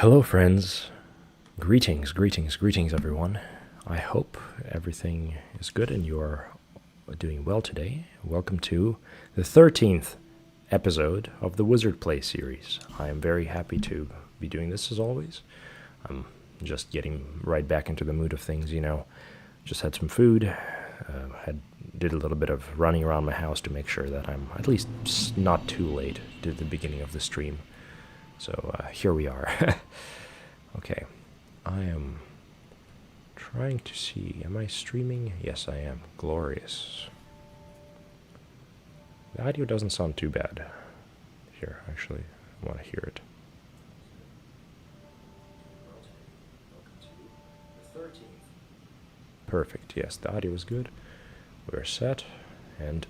Hello, friends. Greetings, greetings, greetings, everyone. I hope everything is good and you are doing well today. Welcome to the 13th episode of the Wizard Play series. I am very happy to be doing this as always. I'm just getting right back into the mood of things, you know. Just had some food, did a little bit of running around my house to make sure that I'm at least not too late to the beginning of the stream. So here we are. Okay, I am trying to see, am I streaming? Yes, I am. Glorious. The audio doesn't sound too bad. Here, actually, I want to hear it. Perfect, yes, the audio is good. We're set, and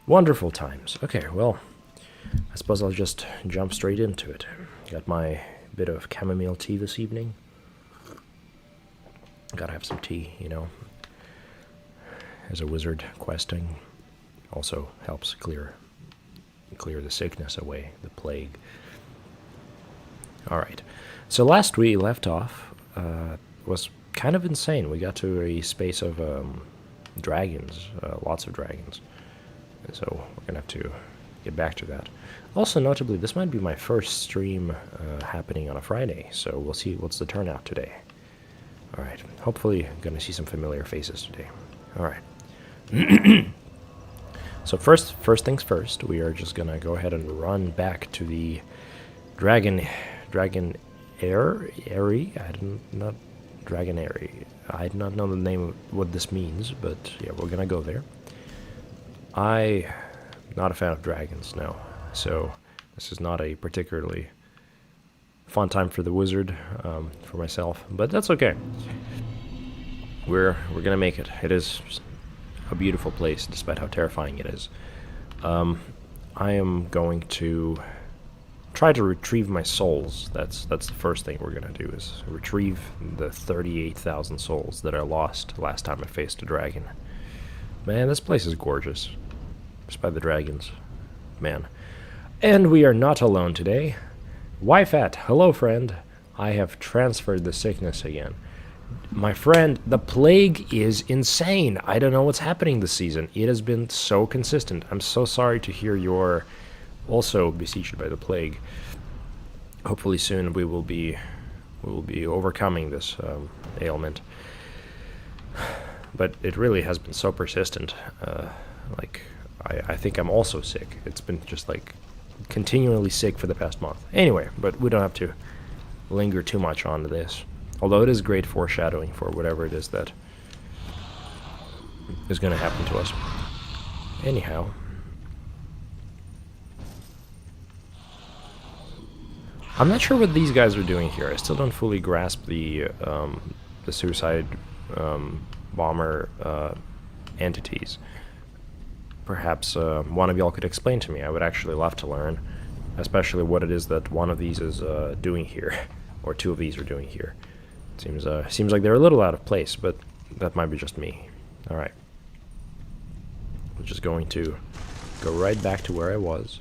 wonderful times. Okay, well, I suppose I'll just jump straight into it. Got my bit of chamomile tea this evening. Gotta have some tea, you know. As a wizard questing, also helps clear the sickness away, the plague. Alright, so last we left off was kind of insane. We got to a space of dragons, lots of dragons. So we're gonna have to get back to that. Also, notably, this might be my first stream happening on a Friday, so we'll see what's the turnout today. Alright, hopefully gonna see some familiar faces today. Alright. So first things first, we are just gonna go ahead and run back to the Dragon Airy. I do not know the name of what this means, but yeah, we're gonna go there. I'm not a fan of dragons, no. So this is not a particularly fun time for the wizard, for myself, but that's okay. We're gonna make it. It is a beautiful place, despite how terrifying it is. I am going to try to retrieve my souls. That's the first thing we're gonna do, is retrieve the 38,000 souls that I lost last time I faced a dragon. Man, this place is gorgeous, despite the dragons. Man. And we are not alone today. Wyfat, hello friend. I have transferred the sickness again. My friend, the plague is insane. I don't know what's happening this season. It has been so consistent. I'm so sorry to hear you're also besieged by the plague. Hopefully soon we will be overcoming this ailment. But it really has been so persistent. I think I'm also sick. It's been just like continually sick for the past month. Anyway, but we don't have to linger too much on this. Although it is great foreshadowing for whatever it is that is going to happen to us. Anyhow. I'm not sure what these guys are doing here. I still don't fully grasp the suicide bomber entities. Perhaps one of y'all could explain to me. I would actually love to learn, especially what it is that one of these is doing here, or two of these are doing here. It seems like they're a little out of place, but that might be just me. All right, I'm just going to go right back to where I was.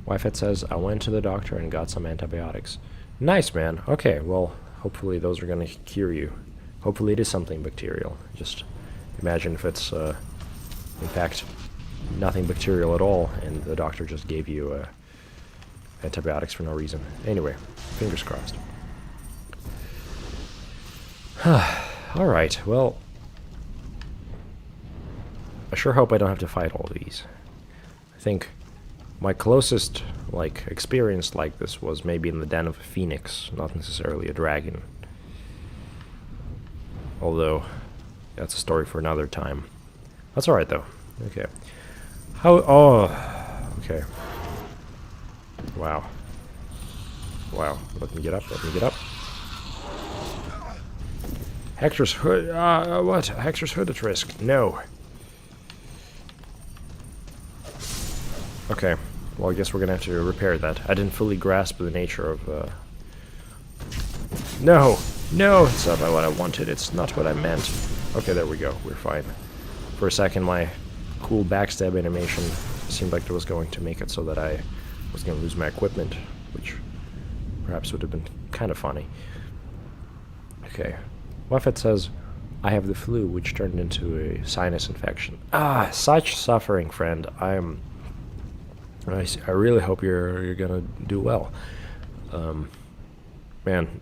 Wyfet says, I went to the doctor and got some antibiotics. Nice, man. Okay, well, hopefully those are going to cure you. Hopefully it is something bacterial. Just imagine if it's, in fact, nothing bacterial at all, and the doctor just gave you antibiotics for no reason. Anyway, fingers crossed. Alright, well, I sure hope I don't have to fight all these. I think my closest, experience like this was maybe in the den of a phoenix, not necessarily a dragon. Although, that's a story for another time. That's alright, though. Okay. Okay. Wow. Let me get up, Hector's hood, what? Hector's hood at risk. No. Okay. Well, I guess we're gonna have to repair that. I didn't fully grasp the nature of, No! No! It's not what I wanted. It's not what I meant. Okay, there we go. We're fine. For a second, my cool backstab animation seemed like it was going to make it so that I was going to lose my equipment, which perhaps would have been kind of funny. Okay. Waffet says, I have the flu, which turned into a sinus infection. Ah, such suffering, friend. I really hope you're gonna do well. Man,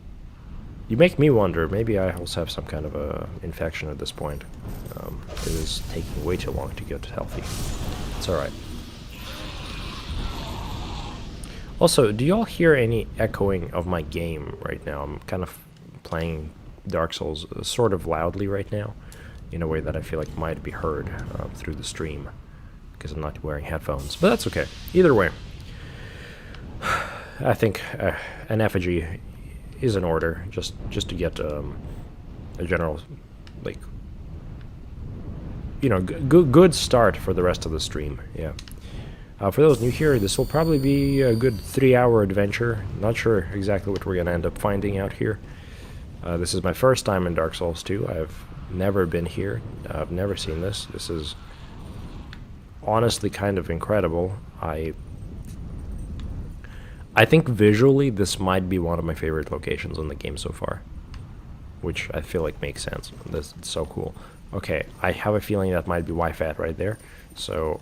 you make me wonder. Maybe I also have some kind of a infection at this point. It is taking way too long to get healthy. It's all right. Also, do y'all hear any echoing of my game right now? I'm kind of playing Dark Souls sort of loudly right now, in a way that I feel like might be heard through the stream, because I'm not wearing headphones. But that's okay. Either way, I think an effigy is in order, just to get a general, like, you know, good start for the rest of the stream. Yeah. For those new here, this will probably be a good 3-hour adventure. Not sure exactly what we're gonna end up finding out here. This is my first time in Dark Souls 2. I've never been here. I've never seen this. This is honestly kind of incredible. I think visually this might be one of my favorite locations in the game so far, which I feel like makes sense. This is so cool. Okay, I have a feeling that might be Wi-Fi right there. So,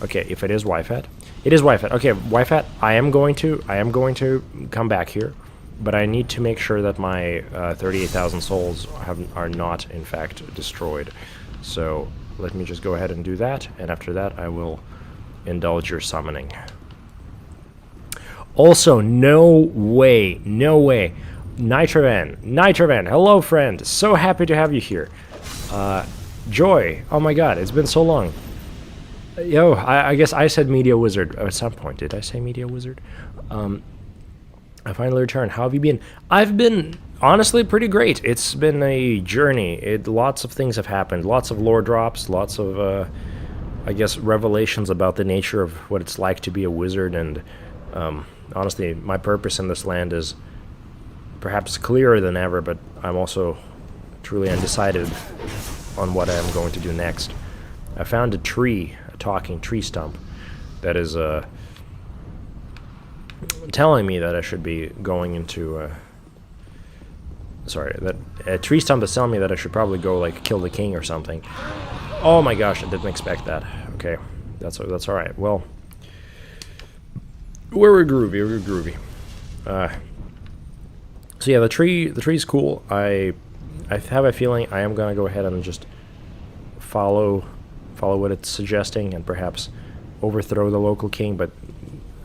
okay, if it is Wi-Fi, it is Wi-Fi. Okay, Wi-Fi. I am going to come back here. But I need to make sure that my 38,000 souls are not, in fact, destroyed. So let me just go ahead and do that, and after that I will indulge your summoning. Also, no way, Nitrovan, hello friend, so happy to have you here. Joy, oh my god, it's been so long. Yo, I guess I said Media Wizard at some point. Did I say Media Wizard? I finally returned. How have you been? I've been, honestly, pretty great. It's been a journey. Lots of things have happened. Lots of lore drops. Lots of, I guess, revelations about the nature of what it's like to be a wizard. And, honestly, my purpose in this land is perhaps clearer than ever, but I'm also truly undecided on what I'm going to do next. I found a tree, a talking tree stump, that is, telling me that I should be going into sorry, that a tree stump is telling me that I should probably go like kill the king or something. Oh my gosh, I didn't expect that. Okay, that's all right. Well, we're groovy. So yeah, the tree's cool. I have a feeling I am gonna go ahead and just follow what it's suggesting and perhaps overthrow the local king, but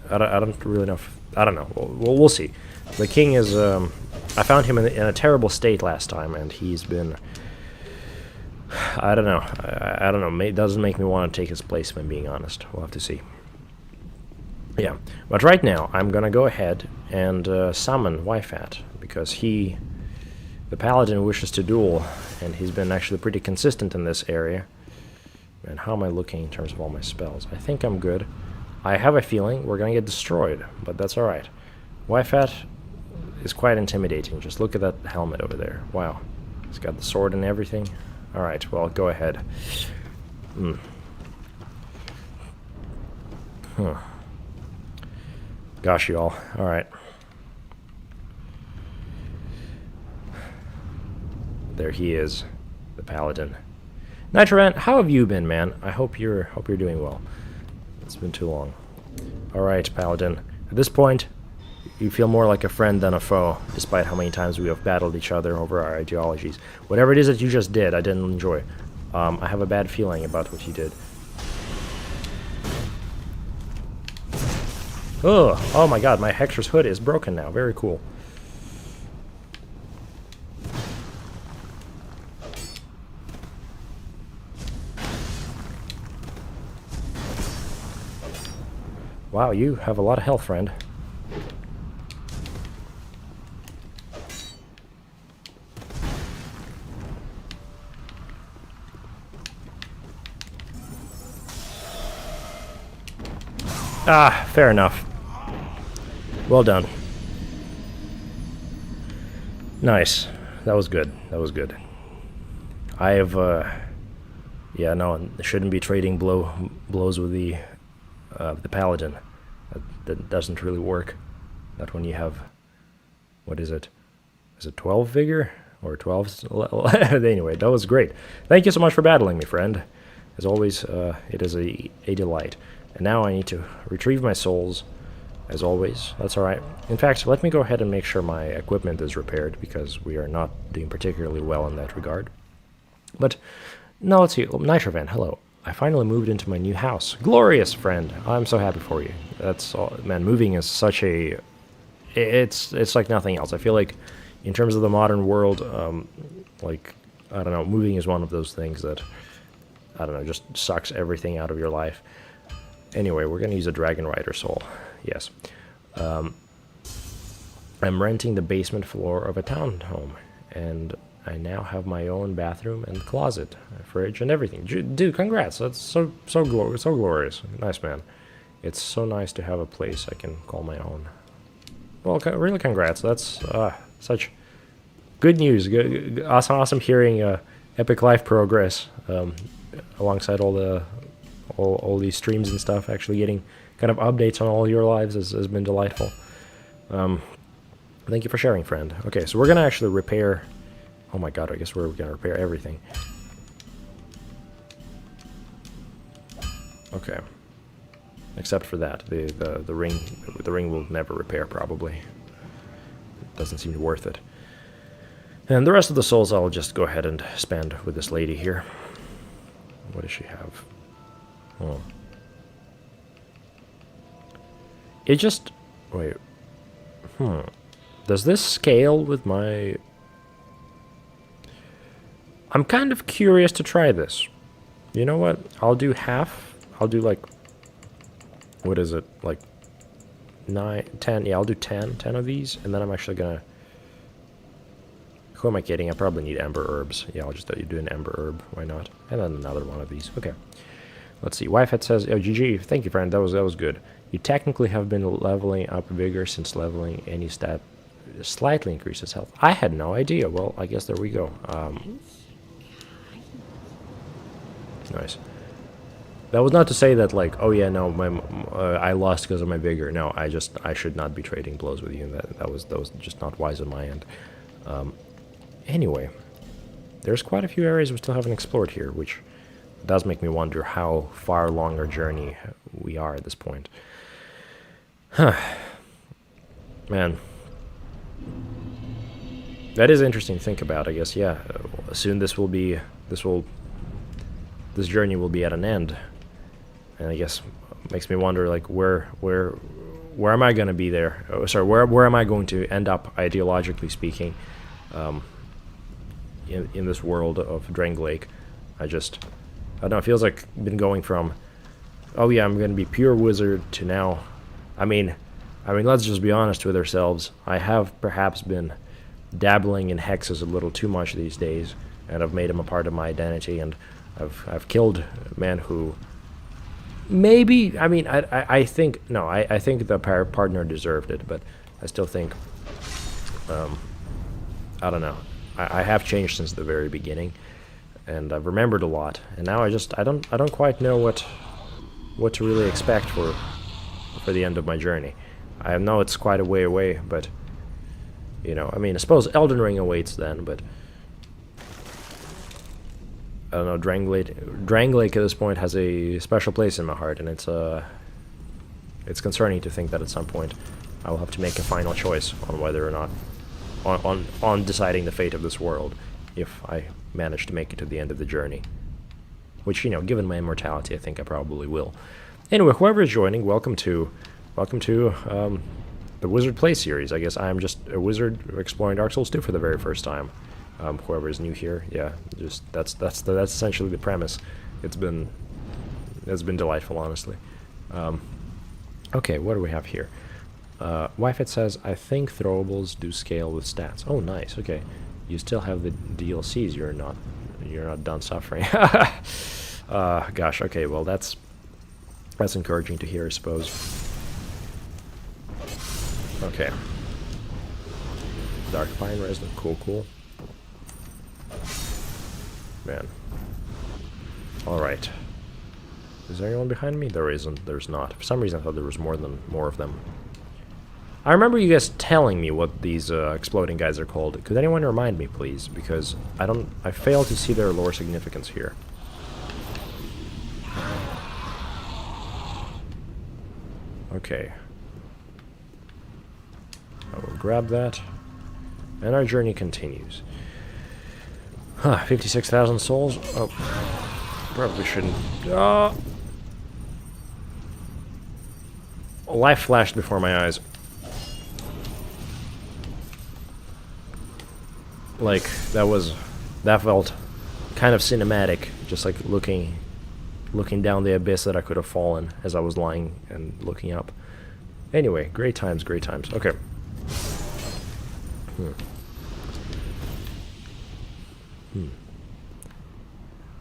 I don't really know. I don't know. We'll see. The king is. I found him in a terrible state last time, and he's been. I don't know. I don't know. It doesn't make me want to take his place, if I'm being honest. We'll have to see. Yeah, but right now I'm gonna go ahead and summon Wyfat because the Paladin, wishes to duel, and he's been actually pretty consistent in this area. And how am I looking in terms of all my spells? I think I'm good. I have a feeling we're gonna get destroyed, but that's alright. Wyfat is quite intimidating. Just look at that helmet over there. Wow. He's got the sword and everything. Alright, well, go ahead. Gosh, y'all. Alright. There he is, the Paladin. Nitrovan, how have you been, man? I hope you're doing well. It's been too long. Alright, Paladin. At this point, you feel more like a friend than a foe, despite how many times we have battled each other over our ideologies. Whatever it is that you just did, I didn't enjoy. I have a bad feeling about what you did. Ugh! Oh my god, my Hexer's hood is broken now. Very cool. Wow, you have a lot of health, friend. Ah, fair enough. Well done. Nice. That was good. That was good. I have, Yeah, no, I shouldn't be trading blows with the Paladin. That doesn't really work. Not when you have, what is it? Is it 12 vigor? Or 12? Anyway, that was great. Thank you so much for battling me, friend. As always, it is a delight. And now I need to retrieve my souls, as always. That's alright. In fact, let me go ahead and make sure my equipment is repaired, because we are not doing particularly well in that regard. But, now let's see. Nitrovan, hello. I finally moved into my new house. Glorious, friend. I'm so happy for you. That's all. Man, moving is such a... It's like nothing else. I feel like, in terms of the modern world, like, I don't know, moving is one of those things that, I don't know, just sucks everything out of your life. Anyway, we're going to use a Dragon Rider soul. Yes. I'm renting the basement floor of a townhome, and I now have my own bathroom and closet, fridge, and everything. Dude, congrats. That's so glorious. Nice, man. It's so nice to have a place I can call my own. Well, really congrats. That's such good news. Awesome hearing epic life progress alongside all these streams and stuff. Actually getting kind of updates on all your lives has been delightful. Thank you for sharing, friend. Okay, so we're gonna actually repair... Oh my god, I guess we're gonna repair everything. Okay. Except for that. The ring will never repair, probably. It doesn't seem worth it. And the rest of the souls I'll just go ahead and spend with this lady here. What does she have? Oh. It just... Wait. Does this scale with my... I'm kind of curious to try this. You know what? I'll do half. I'll do like... What is it? Like 9, 10. Yeah, I'll do 10 of these. And then I'm actually gonna... Who am I kidding? I probably need ember herbs. Yeah, I'll just do an ember herb. Why not? And then another one of these. Okay. Let's see. Wifehead says, oh, GG. Thank you, friend. That was good. You technically have been leveling up vigor since leveling any stat slightly increases health. I had no idea. Well, I guess there we go. Nice. That was not to say that, like, oh yeah, no, I lost because of my vigor. No, I should not be trading blows with you. That was just not wise on my end. Anyway, there's quite a few areas we still haven't explored here, which does make me wonder how far along our journey we are at this point. Huh. Man. That is interesting to think about, I guess. Yeah, soon this journey will be at an end. And I guess makes me wonder, like, where am I going to be there? Oh, sorry, where am I going to end up, ideologically speaking, in this world of Drangleic? I don't know, it feels like I've been going from, oh yeah, I'm going to be pure wizard to now. I mean, let's just be honest with ourselves. I have perhaps been dabbling in hexes a little too much these days, and I've made them a part of my identity, and I've killed men who maybe, I mean, I think, no, I think the partner deserved it, but I still think, I don't know. I have changed since the very beginning, and I've remembered a lot, and now I don't quite know what to really expect for the end of my journey. I know it's quite a way away, but, you know, I mean, I suppose Elden Ring awaits then, but I don't know, Drangleic at this point has a special place in my heart, and it's concerning to think that at some point I will have to make a final choice on whether or not, on deciding the fate of this world, if I manage to make it to the end of the journey. Which, you know, given my immortality, I think I probably will. Anyway, whoever is joining, welcome to the Wizard Play series. I guess I'm just a wizard exploring Dark Souls 2 for the very first time. Whoever is new here, yeah, just that's essentially the premise. It's been delightful, honestly. Okay, what do we have here? Wifet says, I think throwables do scale with stats. Oh, nice. Okay, you still have the DLCs. You're not done suffering. Gosh. Okay, well that's encouraging to hear, I suppose. Okay. Dark Pine Resin. Cool. Man. Alright. Is there anyone behind me? There isn't. There's not. For some reason I thought there was more of them. I remember you guys telling me what these exploding guys are called. Could anyone remind me, please? Because I fail to see their lore significance here. Okay. I will grab that. And our journey continues. Huh, 56,000 souls? Oh. Probably shouldn't. Life flashed before my eyes. Like, that felt kind of cinematic, just like looking down the abyss that I could have fallen as I was lying and looking up. Anyway, great times, great times. Okay.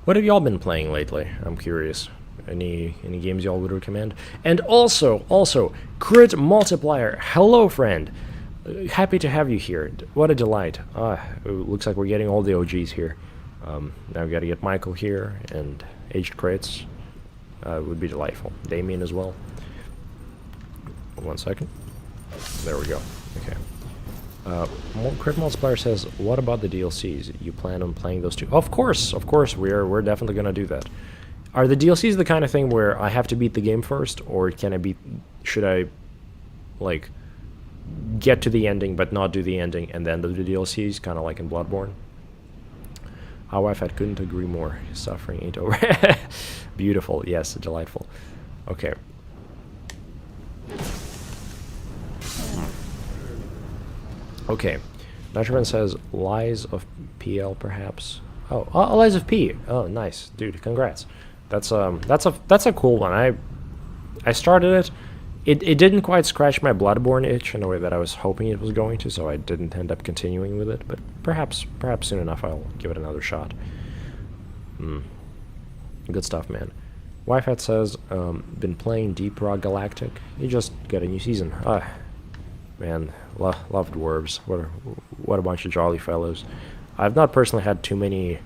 What have y'all been playing lately? I'm curious. Any games y'all would recommend? And also, Crit Multiplier. Hello, friend. Happy to have you here. What a delight. Looks like we're getting all the OGs here. Now we got to get Michael here, and Aged Crits would be delightful. Damien as well. 1 second. There we go. Okay. Crit Multiplier says, what about the DLCs? You plan on playing those too? Of course, we're definitely gonna do that. Are the DLCs the kind of thing where I have to beat the game first, or should I, like, get to the ending but not do the ending and then do the DLCs, kind of like in Bloodborne? Our wife, I couldn't agree more. Suffering ain't over. Beautiful, yes, delightful. Okay. Okay. Nitroman says, Lies of PL, perhaps. Oh, Lies of P. Oh, nice, dude. Congrats. That's a cool one. I started it. It didn't quite scratch my Bloodborne itch in a way that I was hoping it was going to, so I didn't end up continuing with it. But perhaps soon enough I'll give it another shot. Good stuff, man. Wi-Fi says, been playing Deep Rock Galactic. You just got a new season. Man, love dwarves. What a bunch of jolly fellows. I've not personally had too many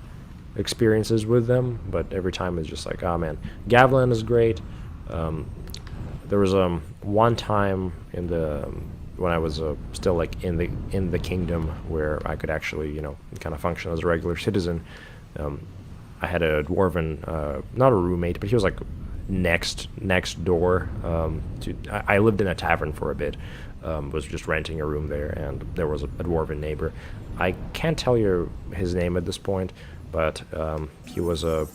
experiences with them, but every time it's just like, oh man. Gavlan is great. There was one time when I was still like in the kingdom where I could actually, kind of function as a regular citizen. I had a dwarven, not a roommate, but he was like next door. I lived in a tavern for a bit. Was just renting a room there, and there was a dwarven neighbor. I can't tell you his name at this point, but he was a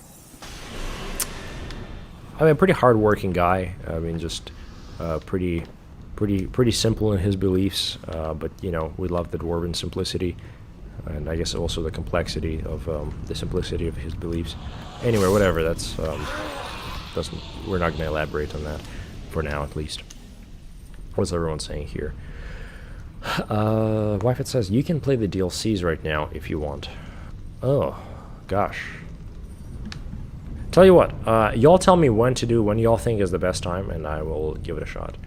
pretty hard-working guy. I mean, just pretty simple in his beliefs. But we love the dwarven simplicity, and I guess also the complexity of the simplicity of his beliefs. Anyway, whatever. We're not going to elaborate on that for now, at least. What's everyone saying here? Wi-Fi says, you can play the DLCs right now if you want. Oh, gosh. Tell you what, y'all tell me when y'all think is the best time, and I will give it a shot.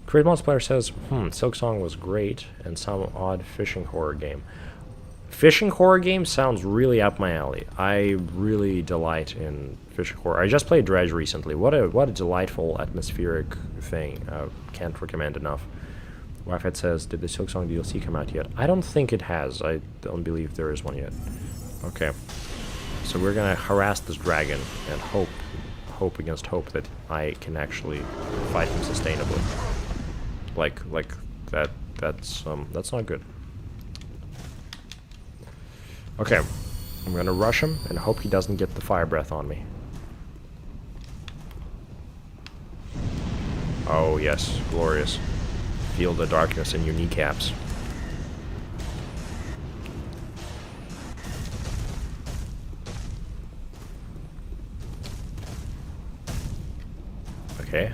Crit Multiplier says, Silk Song was great, and some odd fishing horror game. Fishing horror game sounds really up my alley. I really delight in fishing horror. I just played Dredge recently. What a delightful atmospheric thing. Can't recommend enough. Wi-Fi says, did the Silk Song DLC come out yet? I don't think it has. I don't believe there is one yet. Okay. So we're gonna harass this dragon and hope against hope that I can actually fight him sustainably. Like that's not good. Okay, I'm gonna rush him and hope he doesn't get the fire breath on me. Oh yes, glorious. Feel the darkness in your kneecaps. Okay.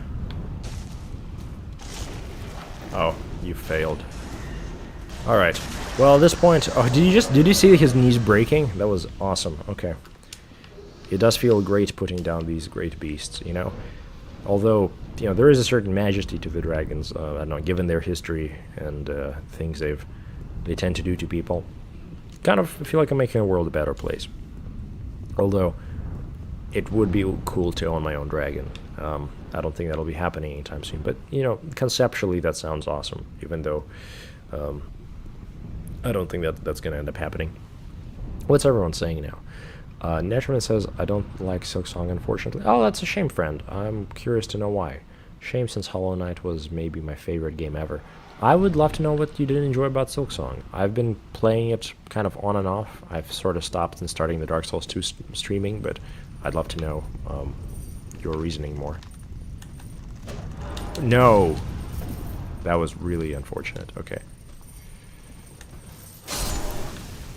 Oh, you failed. Alright. Well, at this point... Oh, did you see his knees breaking? That was awesome. Okay. It does feel great putting down these great beasts, Although, there is a certain majesty to the dragons, I don't know, given their history and things they tend to do to people. Kind of feel like I'm making the world a better place. Although, it would be cool to own my own dragon. I don't think that'll be happening anytime soon, but you know, conceptually that sounds awesome, even though I don't think that's going to end up happening. What's everyone saying now? Naturman says, I don't like Silksong, unfortunately. Oh, that's a shame, friend. I'm curious to know why. Shame, since Hollow Knight was maybe my favorite game ever. I would love to know what you didn't enjoy about Silksong. I've been playing it kind of on and off. I've sort of stopped and starting the Dark Souls 2 streaming, but I'd love to know your reasoning more. No! That was really unfortunate. Okay.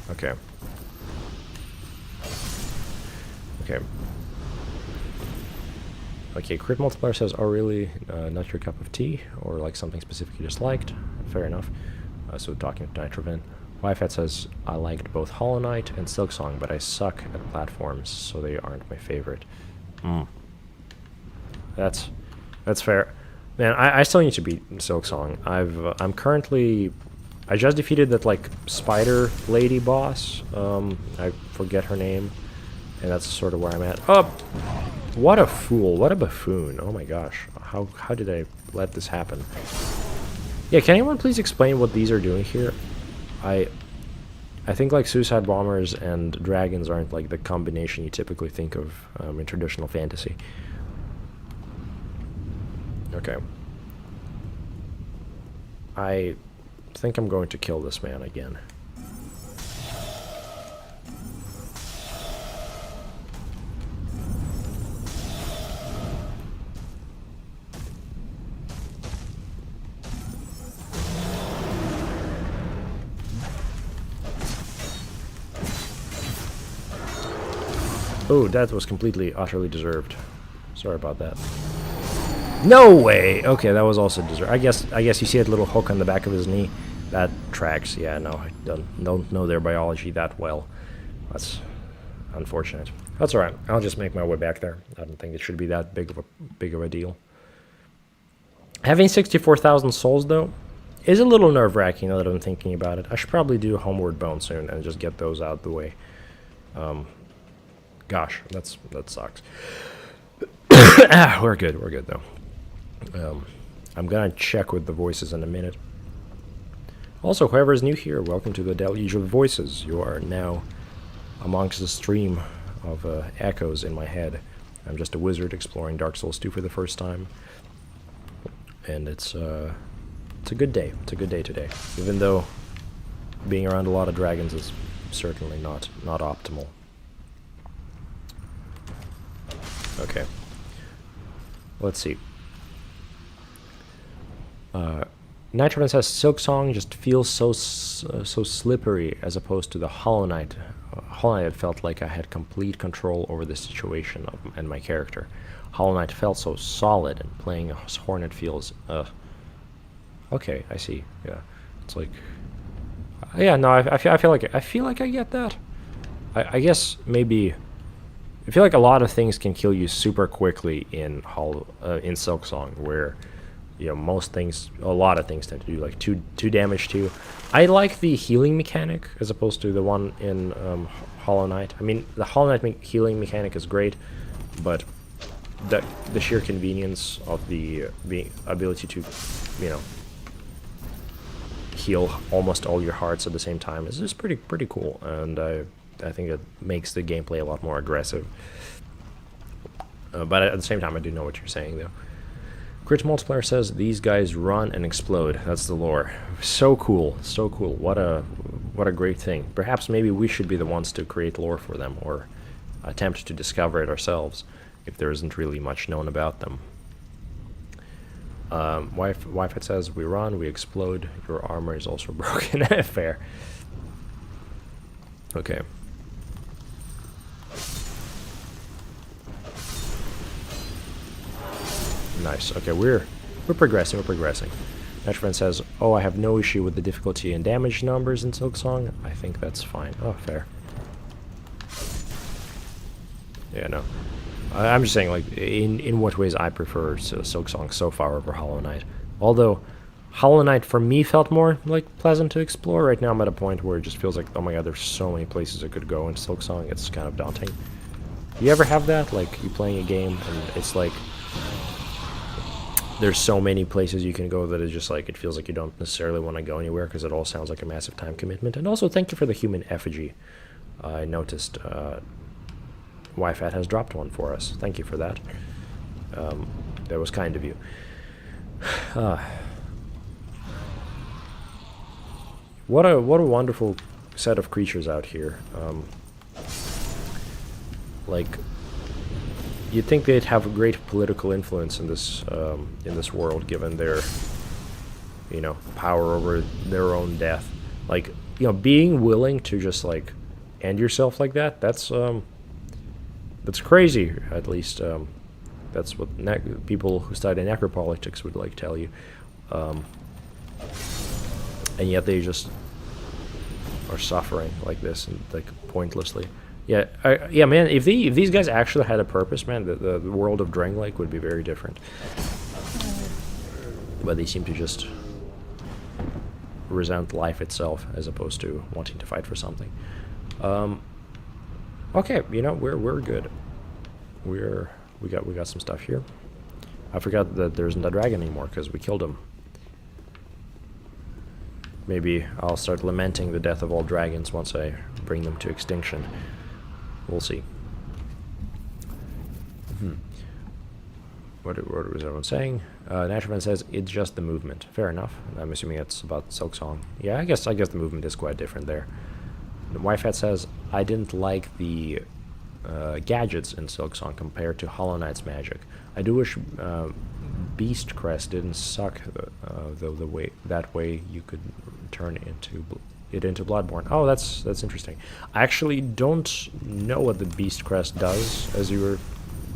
Okay. Okay. Okay, Crit Multiplier says, oh really, not your cup of tea, or like something specific you disliked. Fair enough. So talking to Nitrovin. YFAT says, I liked both Hollow Knight and Silksong, but I suck at platforms, so they aren't my favorite. That's fair. Man, I still need to beat Silksong. I'm currently... I just defeated that, like, spider lady boss. I forget her name. And that's sort of where I'm at. Oh! What a fool. What a buffoon. Oh my gosh. How did I let this happen? Yeah, can anyone please explain what these are doing here? I think, like, suicide bombers and dragons aren't, like, the combination you typically think of in traditional fantasy. Okay. I think I'm going to kill this man again. Oh, that was completely, utterly deserved. Sorry about that. No way! Okay, that was also deserved. I guess you see that little hook on the back of his knee. That tracks. Yeah, no, I don't know their biology that well. That's unfortunate. That's alright. I'll just make my way back there. I don't think it should be that big of a deal. Having 64,000 souls, though, is a little nerve-wracking now that I'm thinking about it. I should probably do Homeward Bound soon and just get those out of the way. Gosh, that sucks. We're good though. I'm gonna check with the voices in a minute. Also, whoever is new here, welcome to the Deluge of Voices. You are now amongst the stream of echoes in my head. I'm just a wizard exploring Dark Souls 2 for the first time, and it's a good day. It's a good day today, even though being around a lot of dragons is certainly not optimal. Okay. Let's see. Nitroman says Silksong just feels so slippery as opposed to the Hollow Knight. Hollow Knight felt like I had complete control over the situation and my character. Hollow Knight felt so solid, and playing as Hornet feels. Okay, I see. Yeah, it's like. Yeah, no, I feel like I get that. I guess maybe. I feel like a lot of things can kill you super quickly in Silksong, where, you know, a lot of things tend to do like two damage to you. I like the healing mechanic as opposed to the one in Hollow Knight. I mean, the Hollow Knight healing mechanic is great, but the sheer convenience of the ability to, you know, heal almost all your hearts at the same time is just pretty cool, and I think it makes the gameplay a lot more aggressive. But at the same time, I do know what you're saying, though. Crit Multiplier says, these guys run and explode. That's the lore. So cool. So cool. What a great thing. Perhaps maybe we should be the ones to create lore for them, or attempt to discover it ourselves, if there isn't really much known about them. Wi-Fi says, we run, we explode. Your armor is also broken. Fair. Okay. Nice. Okay, we're progressing. Next friend says, "Oh, I have no issue with the difficulty and damage numbers in Silksong. I think that's fine." Oh, fair. Yeah, no. I'm just saying, like, in what ways I prefer Silksong so far over Hollow Knight. Although Hollow Knight for me felt more like pleasant to explore. Right now I'm at a point where it just feels like, oh my god, there's so many places I could go in Silksong. It's kind of daunting. You ever have that? Like, you playing a game and it's like there's so many places you can go that it's just like it feels like you don't necessarily want to go anywhere because it all sounds like a massive time commitment. And also, thank you for the human effigy. I noticed YFAT has dropped one for us. Thank you for that. That was kind of you. What a wonderful set of creatures out here. Like, you'd think they'd have a great political influence in this world, given their, you know, power over their own death. Like, you know, being willing to just like end yourself like that. That's crazy. At least that's what people who study necropolitics would like tell you. And yet they just are suffering like this and like pointlessly. Yeah, yeah, man. If these guys actually had a purpose, man, the world of Drangleic would be very different. But they seem to just resent life itself as opposed to wanting to fight for something. Okay, you know, we're good. We got some stuff here. I forgot that there isn't a dragon anymore because we killed him. Maybe I'll start lamenting the death of all dragons once I bring them to extinction. We'll see. What was everyone saying? Naturalman says it's just the movement. Fair enough. I'm assuming it's about Silksong. Yeah, I guess the movement is quite different there. YFAT says I didn't like the gadgets in Silksong compared to Hollow Knight's magic. I do wish Beast Crest didn't suck the way you could turn it into Bloodborne. Oh, that's interesting. I actually don't know what the Beast Crest does, as you were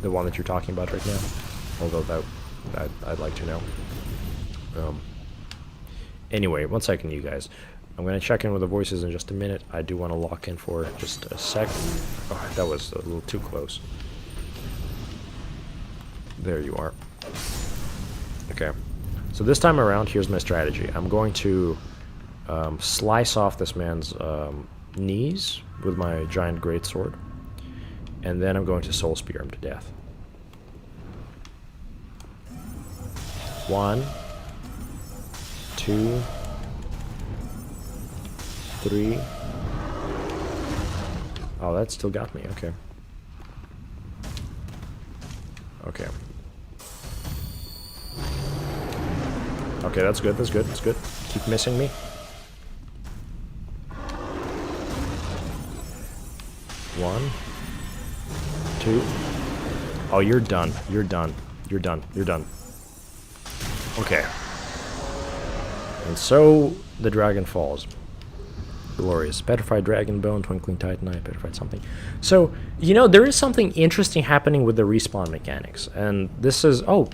the one that you're talking about right now. Although I'd like to know. Anyway, one second, you guys. I'm gonna check in with the voices in just a minute. I do want to lock in for just a sec. Oh, that was a little too close. There you are. Okay. So this time around, here's my strategy. I'm going to slice off this man's knees with my giant greatsword, and then I'm going to soul spear him to death. 1, 2, 3. Oh, that still got me. Okay. Okay. Okay, that's good. That's good. That's good. Keep missing me. 1, 2. Oh, you're done. You're done. You're done. You're done. Okay. And so the dragon falls. Glorious. Petrified dragon bone, twinkling titan eye, petrified something. So, you know, there is something interesting happening with the respawn mechanics. And this is, oh,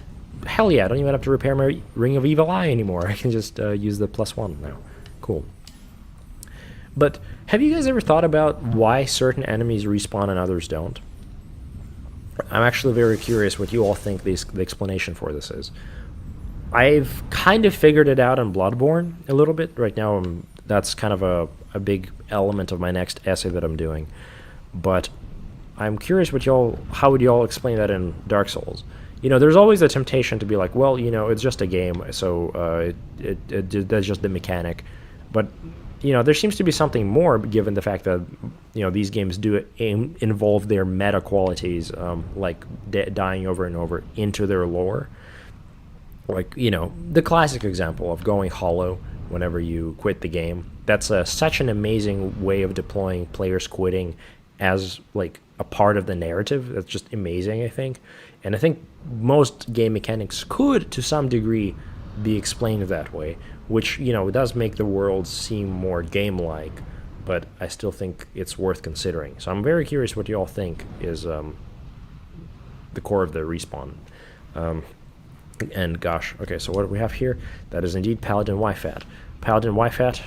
hell yeah, I don't even have to repair my Ring of Evil Eye anymore. I can just use the +1 now. Cool. But have you guys ever thought about why certain enemies respawn and others don't? I'm actually very curious what you all think the explanation for this is. I've kind of figured it out in Bloodborne a little bit. Right now, that's kind of a big element of my next essay that I'm doing. But I'm curious how would y'all explain that in Dark Souls? You know, there's always a temptation to be like, well, you know, it's just a game, so that's just the mechanic. But, you know, there seems to be something more, given the fact that, you know, these games do involve their meta qualities, like dying over and over, into their lore. Like, you know, the classic example of going hollow whenever you quit the game. That's such an amazing way of deploying players quitting as, like, a part of the narrative. That's just amazing, I think. And I think most game mechanics could, to some degree, be explained that way, which, you know, does make the world seem more game-like, but I still think it's worth considering. So I'm very curious what you all think is the core of the respawn. And gosh, okay, so what do we have here? That is indeed Paladin YFAT. Paladin YFAT,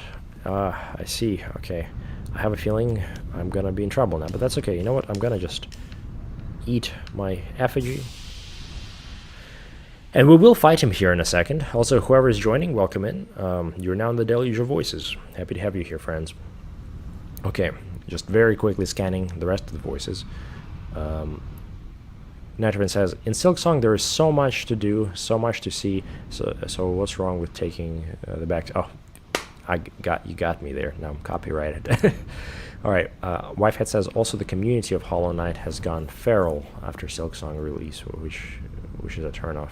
I see, okay. I have a feeling I'm gonna be in trouble now, but that's okay. You know what? I'm gonna just eat my effigy. And we will fight him here in a second. Also, whoever is joining, welcome in. You're now in the Deluge of Voices. Happy to have you here, friends. Okay, just very quickly scanning the rest of the voices. Natravin says, in Silksong there is so much to do, so much to see. So what's wrong with taking the back? Oh, you got me there. Now I'm copyrighted. All right. Wifehead says also the community of Hollow Knight has gone feral after Silksong release, which is a turnoff.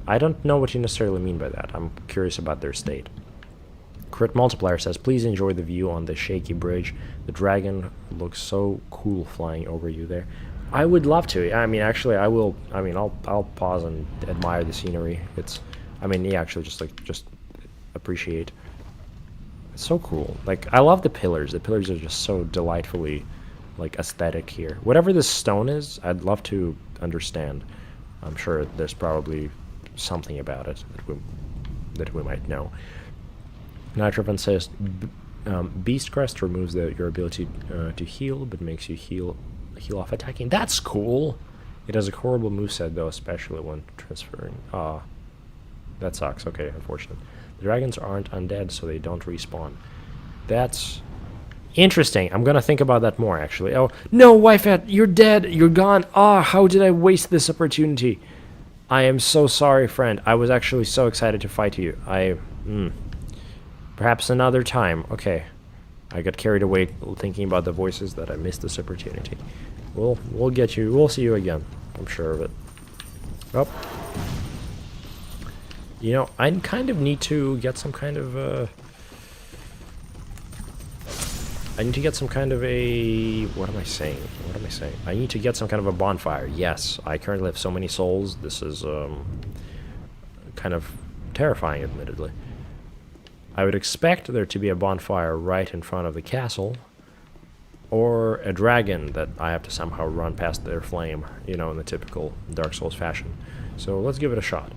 I don't know what you necessarily mean by that. I'm curious about their state. Crit Multiplier says, please enjoy the view on the shaky bridge. The dragon looks so cool flying over you there. I would love to. I mean, actually, I will. I mean, I'll pause and admire the scenery. It's, I mean, yeah, actually, just appreciate. It's so cool. Like, I love the pillars. The pillars are just so delightfully, like, aesthetic here. Whatever this stone is, I'd love to understand. I'm sure there's probably something about it that we might know. Nitrovan says, Beast Crest removes your ability to heal, but makes you heal off attacking. That's cool. It has a horrible moveset, though, especially when transferring. That sucks. Okay, unfortunate. The dragons aren't undead, so they don't respawn. That's interesting. I'm gonna think about that more, actually. Oh, no, Wifehead, you're dead. You're gone. How did I waste this opportunity? I am so sorry, friend. I was actually so excited to fight you. Perhaps another time. Okay. I got carried away thinking about the voices that I missed this opportunity. We'll get you. We'll see you again. I'm sure of it. Oh. You know, I kind of need to get some kind of I need to get some kind of a... What am I saying? I need to get some kind of a bonfire. Yes, I currently have so many souls. This is kind of terrifying, admittedly. I would expect there to be a bonfire right in front of the castle, or a dragon that I have to somehow run past their flame, you know, in the typical Dark Souls fashion. So let's give it a shot.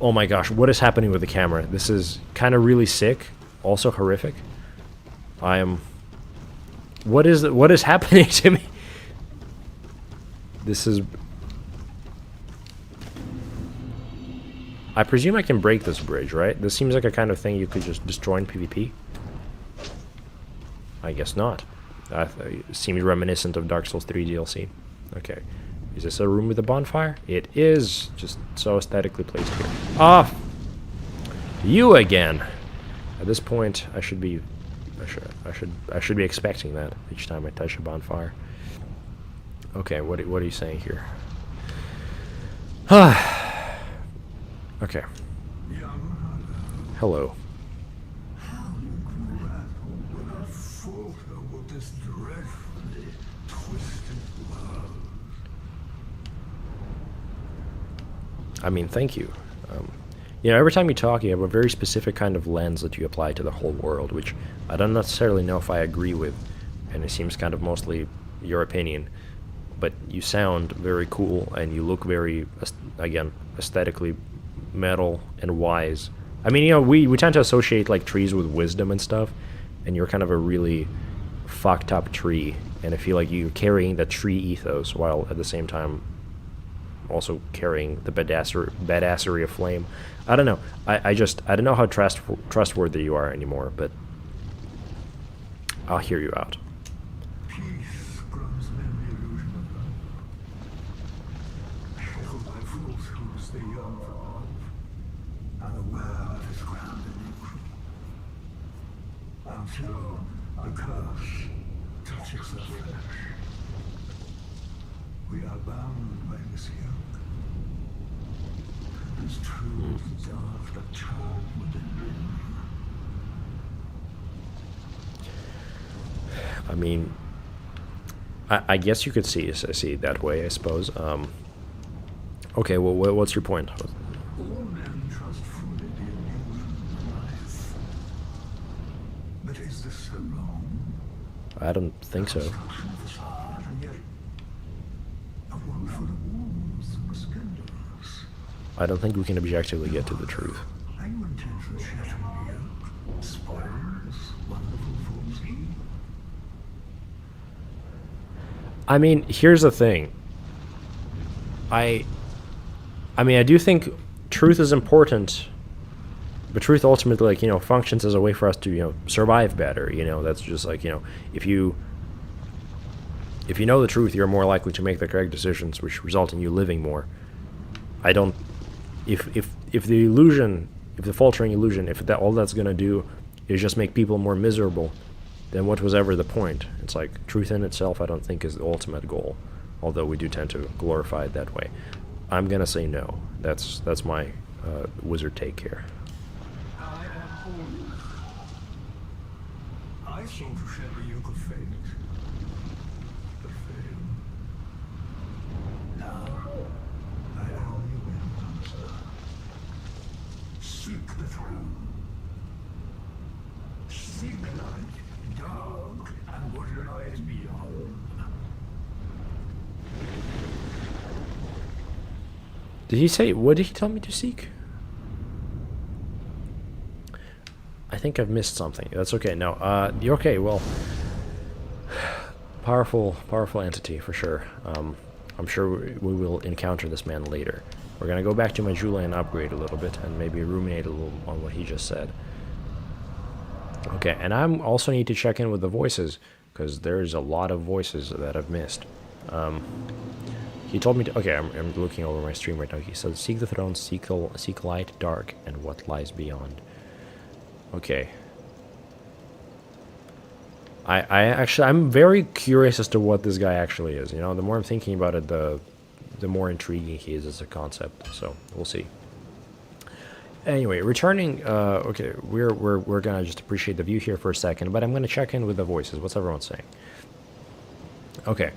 Oh my gosh, what is happening with the camera? This is kind of really sick, also horrific. What is happening to me? This is... I presume I can break this bridge, right? This seems like a kind of thing you could just destroy in PvP. I guess not. It seems reminiscent of Dark Souls 3 DLC. Okay. Is this a room with a bonfire? It is. Just so aesthetically placed here. You again. At this point, I should be expecting that each time I touch a bonfire. Okay, what are you saying here? Okay. Hello. I mean, thank you. You know, every time you talk, you have a very specific kind of lens that you apply to the whole world, which I don't necessarily know if I agree with, and it seems kind of mostly your opinion. But you sound very cool, and you look very, again, aesthetically metal and wise. I mean, you know, we tend to associate, like, trees with wisdom and stuff, and you're kind of a really fucked up tree, and I feel like you're carrying the tree ethos while at the same time also carrying the badassery of flame. I don't know. I don't know how trustworthy you are anymore, but I'll hear you out. Peace grows in the illusion of love. Shackled by falsehoods, they yearn for love, unaware of its grand illusion. Until a curse touches their flesh. We are bound by this yoke. As true as the dark that child within me. I mean, I guess you could see it that way, I suppose. Okay, well, what's your point? All men trust fully the illusion of life. But is this so wrong? I don't think so. Construction of this heart, and yet a world full of warmth and scandals. I don't think we can objectively get to the truth. Are you intent on shattering the yoke? Spoiling this wonderful form's heat? I mean, here's the thing. I mean, I do think truth is important, but truth ultimately, like, you know, functions as a way for us to, you know, survive better. You know, that's just like, you know, if you If you know the truth, you're more likely to make the correct decisions, which result in you living more. I don't... If the illusion, if the faltering illusion, if that all that's gonna do is just make people more miserable, then what was ever the point? It's like, truth in itself I don't think is the ultimate goal, although we do tend to glorify it that way. I'm gonna say no. That's my wizard take here. I am holy. I sought to shed the yoke of fate, but failed. Now, I only win master. Seek the throne. Seek light, dark, and what lies beyond. Did he say, what did he tell me to seek? I think I've missed something. That's okay. No, you're okay. Well, powerful entity for sure. I'm sure we will encounter this man later. We're gonna go back to my Julia and upgrade a little bit and maybe ruminate a little on what he just said. Okay, and I also need to check in with the voices because there's a lot of voices that I've missed. He told me to... Okay, I'm looking over my stream right now. He said, seek the throne, seek light, dark, and what lies beyond. Okay. I'm very curious as to what this guy actually is. You know, the more I'm thinking about it, the more intriguing he is as a concept. So, we'll see. Anyway, returning... okay, we're gonna just appreciate the view here for a second, but I'm gonna check in with the voices. What's everyone saying? Okay.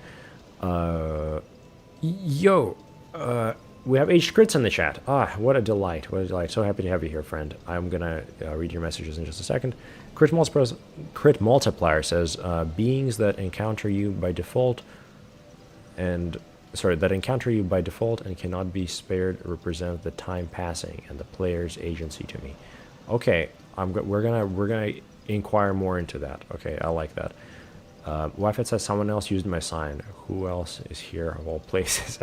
Yo, we have H Crits in the chat. Ah, what a delight, what a delight. So happy to have you here, friend. I'm gonna read your messages in just a second. Crit Multiplier says, beings that encounter you by default and... Sorry, that encounter you by default and cannot be spared represent the time passing and the player's agency to me. Okay, we're gonna inquire more into that. Okay, I like that. Wi-Fi says someone else used my sign. Who else is here of all places?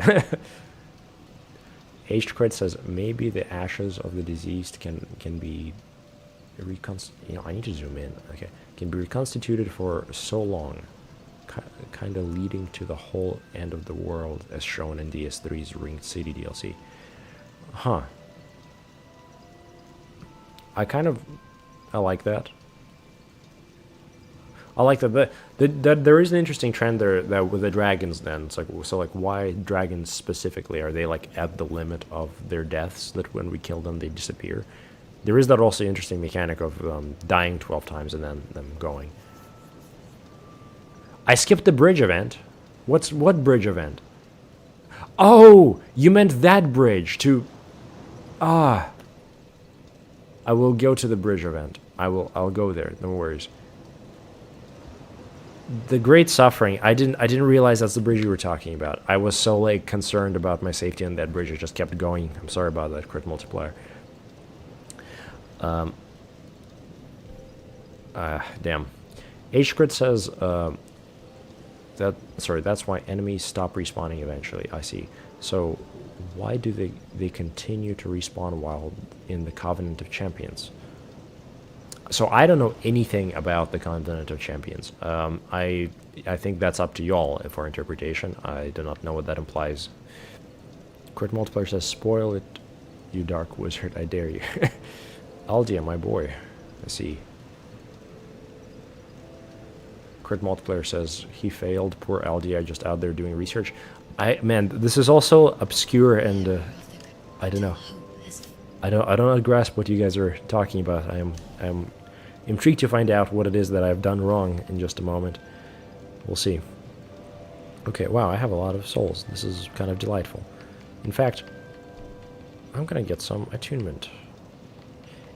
H-Crit says maybe the ashes of the deceased can be you know, I need to zoom in. Okay, can be reconstituted for so long, kind of leading to the whole end of the world as shown in DS3's Ringed City DLC. Huh. I like that. I like that. There is an interesting trend there that with the dragons. Then it's like, so like, why dragons specifically? Are they like at the limit of their deaths that when we kill them they disappear? There is that also interesting mechanic of dying 12 times and then them going. I skipped the bridge event. What bridge event? Oh, you meant that bridge to... Ah. I will go to the bridge event. I'll go there. No worries. The Great Suffering. I didn't realize that's the bridge you were talking about. I was so like concerned about my safety on that bridge. I just kept going. I'm sorry about that, Crit Multiplier. Damn. H-Crit says that's why enemies stop respawning eventually. I see. So why do they continue to respawn while in the Covenant of Champions? So I don't know anything about the Covenant of Champions. I think that's up to y'all for interpretation. I do not know what that implies. Crit Multiplier says, spoil it, you dark wizard, I dare you. Aldia, my boy. I see. Crit Multiplier says, he failed, poor Aldia, just out there doing research. Man, this is also obscure and I don't know. I don't grasp what you guys are talking about. I'm intrigued to find out what it is that I've done wrong in just a moment. We'll see. Okay, wow, I have a lot of souls. This is kind of delightful. In fact, I'm gonna get some attunement.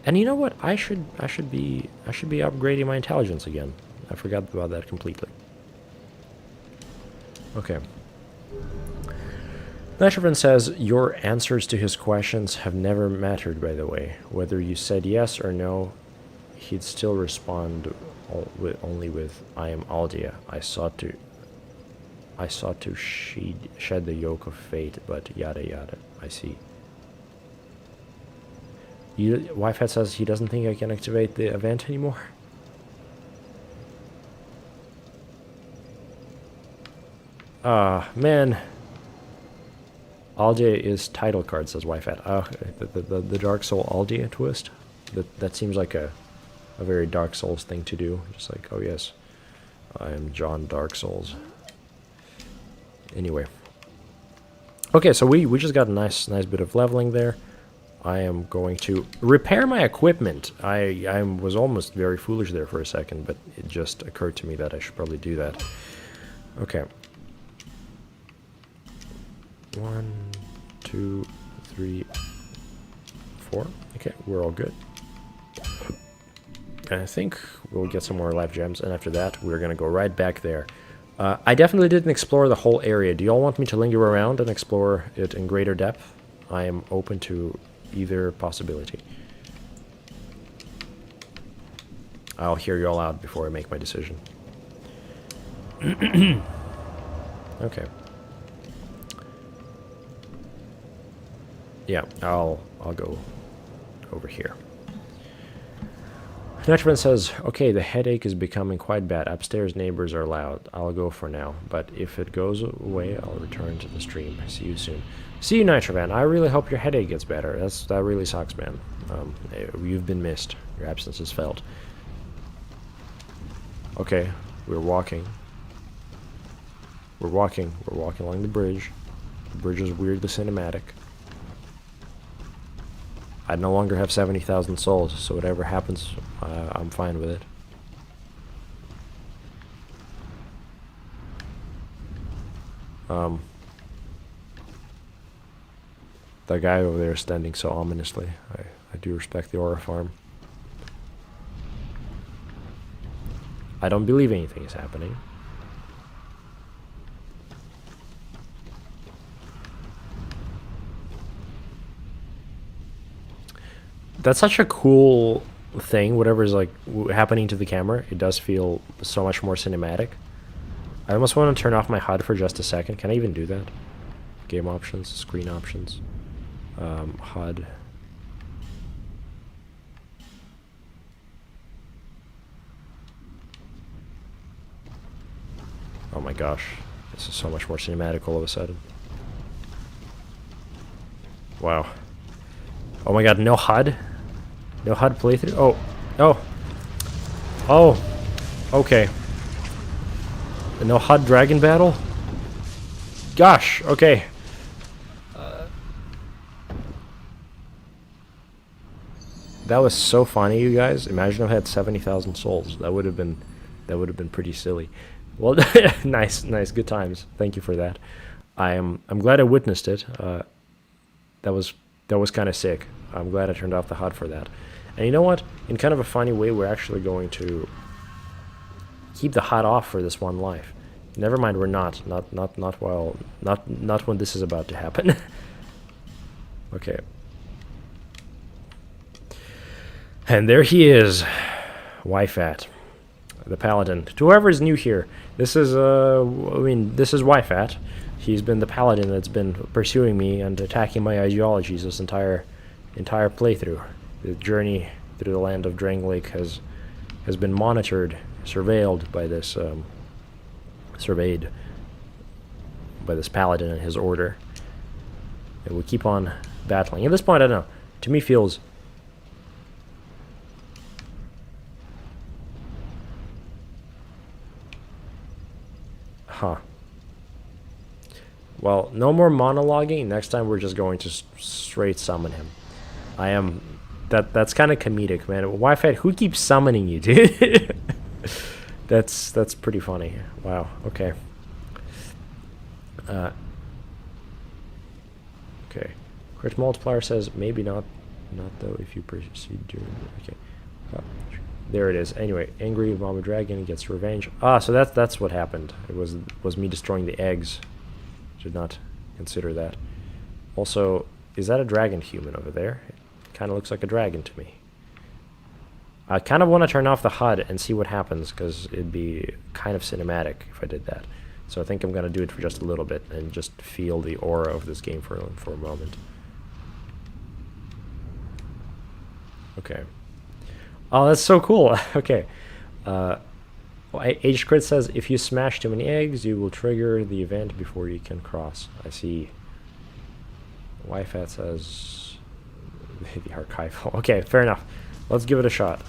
And you know what? I should be upgrading my intelligence again. I forgot about that completely. Okay. Nashervin says, your answers to his questions have never mattered, by the way. Whether you said yes or no, he'd still respond only with, I am Aldia. I sought to shed the yoke of fate, but yada yada. I see. Wi-Fi says he doesn't think I can activate the event anymore. Man. Aldia is title card, says Wi-Fi. The Dark Soul Aldia twist. That seems like a very Dark Souls thing to do. Just like, oh yes, I am John Dark Souls. Anyway. Okay, so we just got a nice bit of leveling there. I am going to repair my equipment. I was almost very foolish there for a second, but it just occurred to me that I should probably do that. Okay. 1, 2, 3, 4. Okay, we're all good. And I think we'll get some more life gems, and after that, we're gonna go right back there. I definitely didn't explore the whole area. Do y'all want me to linger around and explore it in greater depth? I am open to either possibility. I'll hear y'all out before I make my decision. Okay. Yeah, I'll go over here. Netchman says, okay, the headache is becoming quite bad. Upstairs neighbors are loud. I'll go for now, but if it goes away, I'll return to the stream. See you soon. See you, Nitrovan. I really hope your headache gets better. That really sucks, man. You've been missed. Your absence is felt. Okay, we're walking. We're walking along the bridge. The bridge is weirdly cinematic. I no longer have 70,000 souls, so whatever happens, I'm fine with it. That guy over there is standing so ominously. I do respect the aura farm. I don't believe anything is happening. That's such a cool thing, whatever is like happening to the camera. It does feel so much more cinematic. I almost want to turn off my HUD for just a second. Can I even do that? Game options, screen options, HUD. Oh my gosh, this is so much more cinematic all of a sudden. Wow. Oh my god, no HUD? No HUD playthrough? Oh. Oh. Oh. Okay. No HUD dragon battle? Gosh, okay. That was so funny, you guys. Imagine if I had 70,000 souls. That would have been pretty silly. Well, nice, good times. Thank you for that. I'm glad I witnessed it. That was kind of sick. I'm glad I turned off the HUD for that. And you know what? In kind of a funny way, we're actually going to keep the HUD off for this one life. Never mind, we're not when this is about to happen. Okay. And there he is, Wyfat, the Paladin. To whoever is new here, this is this is Wyfat. He's been the Paladin that's been pursuing me and attacking my ideologies this entire playthrough. The journey through the land of Drangleic has been monitored, surveilled by this surveyed by this Paladin and his order. And we keep on battling. At this point, I don't know. To me, feels well, no more monologuing. Next time we're just going to straight summon him. That's kind of comedic, man. Wi-Fi, who keeps summoning you, dude? That's pretty funny. Wow. Okay. Okay. Crit multiplier says maybe not though if you proceed during. Okay. There it is. Anyway, angry mama dragon gets revenge. So that's what happened. It was me destroying the eggs. Should not consider that. Also, is that a dragon human over there? It kind of looks like a dragon to me. I kind of want to turn off the HUD and see what happens, because it'd be kind of cinematic if I did that. So I think I'm going to do it for just a little bit and just feel the aura of this game for a moment. Okay. Oh, that's so cool. Okay. Oh, Age Crit says, if you smash too many eggs, you will trigger the event before you can cross. I see. YFAT says, the archival. Okay, fair enough. Let's give it a shot.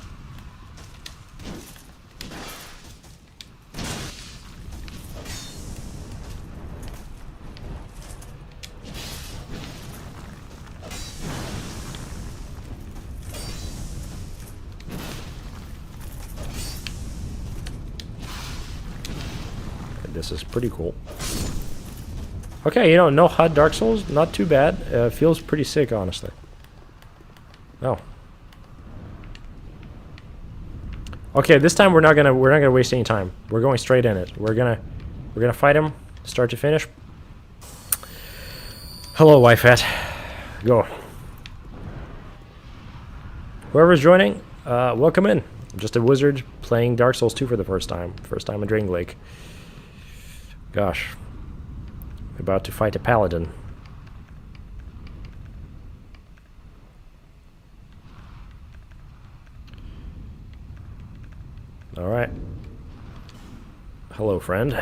This is pretty cool. Okay, you know, no HUD Dark Souls, not too bad. Feels pretty sick, honestly. Oh. Okay, this time we're not gonna waste any time. We're going straight in it. We're gonna fight him, start to finish. Hello, YFAT. Go. Whoever's joining, welcome in. I'm just a wizard playing Dark Souls 2 for the first time. First time in Drain Lake. Gosh. About to fight a Paladin. Alright. Hello, friend.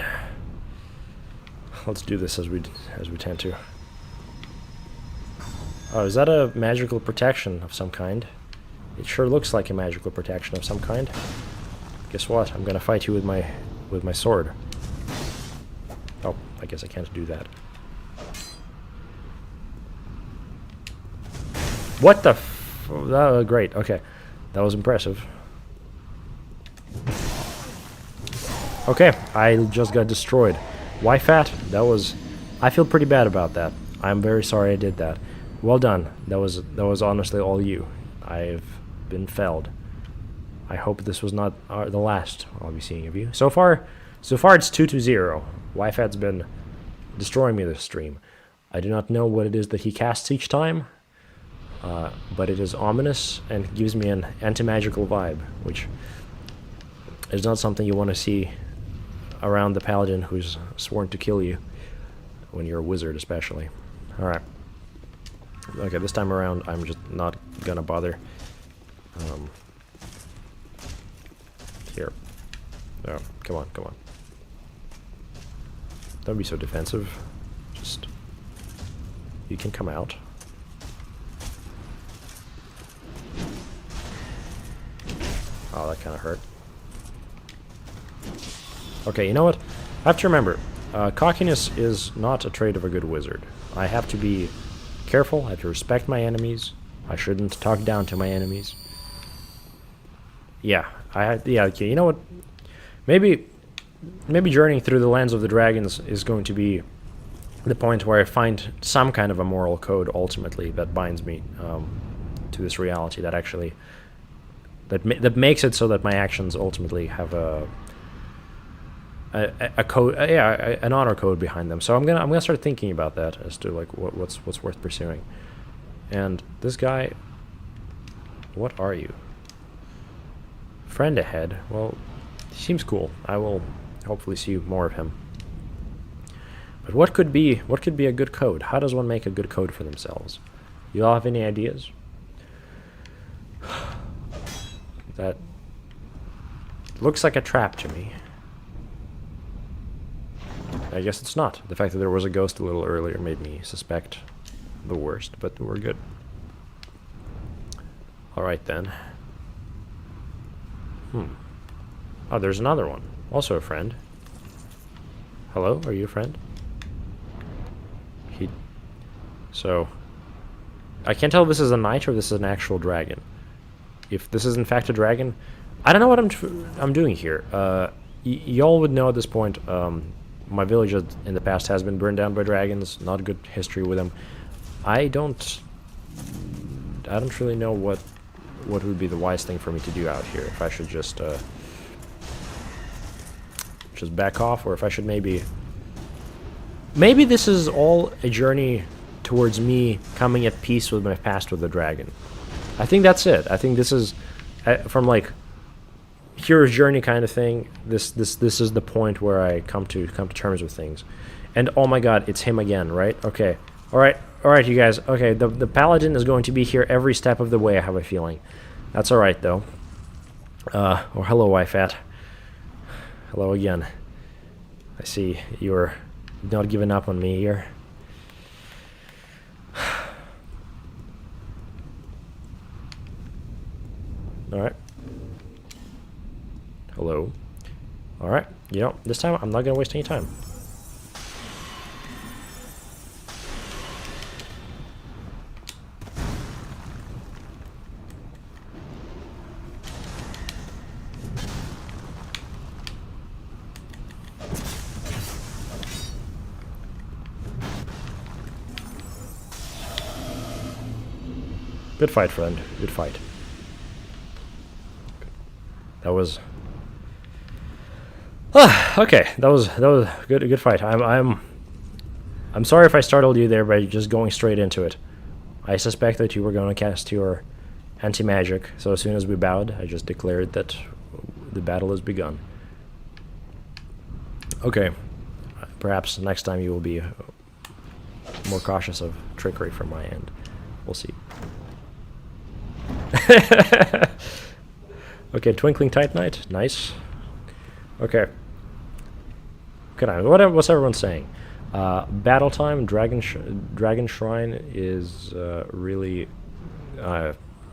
Let's do this as we tend to. Oh, is that a magical protection of some kind? It sure looks like a magical protection of some kind. Guess what? I'm gonna fight you with my sword. Oh, I guess I can't do that. What the f... Oh, great, okay. That was impressive. Okay, I just got destroyed. YFAT, that was... I feel pretty bad about that. I'm very sorry I did that. Well done. That was honestly all you. I've been felled. I hope this was not the last I'll be seeing of you. So far it's 2-0. YFAT's been destroying me this stream. I do not know what it is that he casts each time, but it is ominous and gives me an anti-magical vibe, which is not something you want to see around the Paladin who's sworn to kill you, when you're a wizard especially. Alright. Okay, this time around I'm just not gonna bother. Here. Oh, come on, come on. Don't be so defensive. Just... You can come out. Oh, that kind of hurt. Okay, you know what? I have to remember, cockiness is not a trait of a good wizard. I have to be careful, I have to respect my enemies. I shouldn't talk down to my enemies. Yeah, okay, you know what? Maybe journeying through the lands of the dragons is going to be the point where I find some kind of a moral code ultimately that binds me to this reality that actually that makes it so that my actions ultimately have a code, an honor code behind them. So I'm gonna start thinking about that as to like what's worth pursuing. And this guy, what are you? Friend ahead. Well, he seems cool. I will hopefully see more of him. But what could be a good code? How does one make a good code for themselves? You all have any ideas? That looks like a trap to me. I guess it's not. The fact that there was a ghost a little earlier made me suspect the worst, but we're good. Alright then. Oh, there's another one. Also a friend. Hello, are you a friend? So... I can't tell if this is a knight or this is an actual dragon. If this is in fact a dragon... I don't know what I'm doing here. Y'all would know at this point, my village in the past has been burned down by dragons. Not a good history with them. I don't really know what would be the wise thing for me to do out here. If I should just back off, or if I should maybe this is all a journey towards me coming at peace with my past with the dragon. I think that's it. I think this is from like hero's journey kind of thing. This is the point where I come to terms with things. And oh my god, it's him again, right? Okay. All right, you guys. Okay, the Paladin is going to be here every step of the way, I have a feeling. That's all right though. Or hello, YFAT. Hello again. I see you're not giving up on me here. Alright. Hello. Alright, you know, this time I'm not gonna waste any time. Good fight, friend. Good fight. That was okay. That was good fight. I'm sorry if I startled you there by just going straight into it. I suspect that you were going to cast your anti-magic, so as soon as we bowed, I just declared that the battle has begun. Okay, perhaps next time you will be more cautious of trickery from my end. We'll see. Okay, Twinkling Titanite, nice. Okay. Good night. What's everyone saying? Battle time, Dragon Shrine is really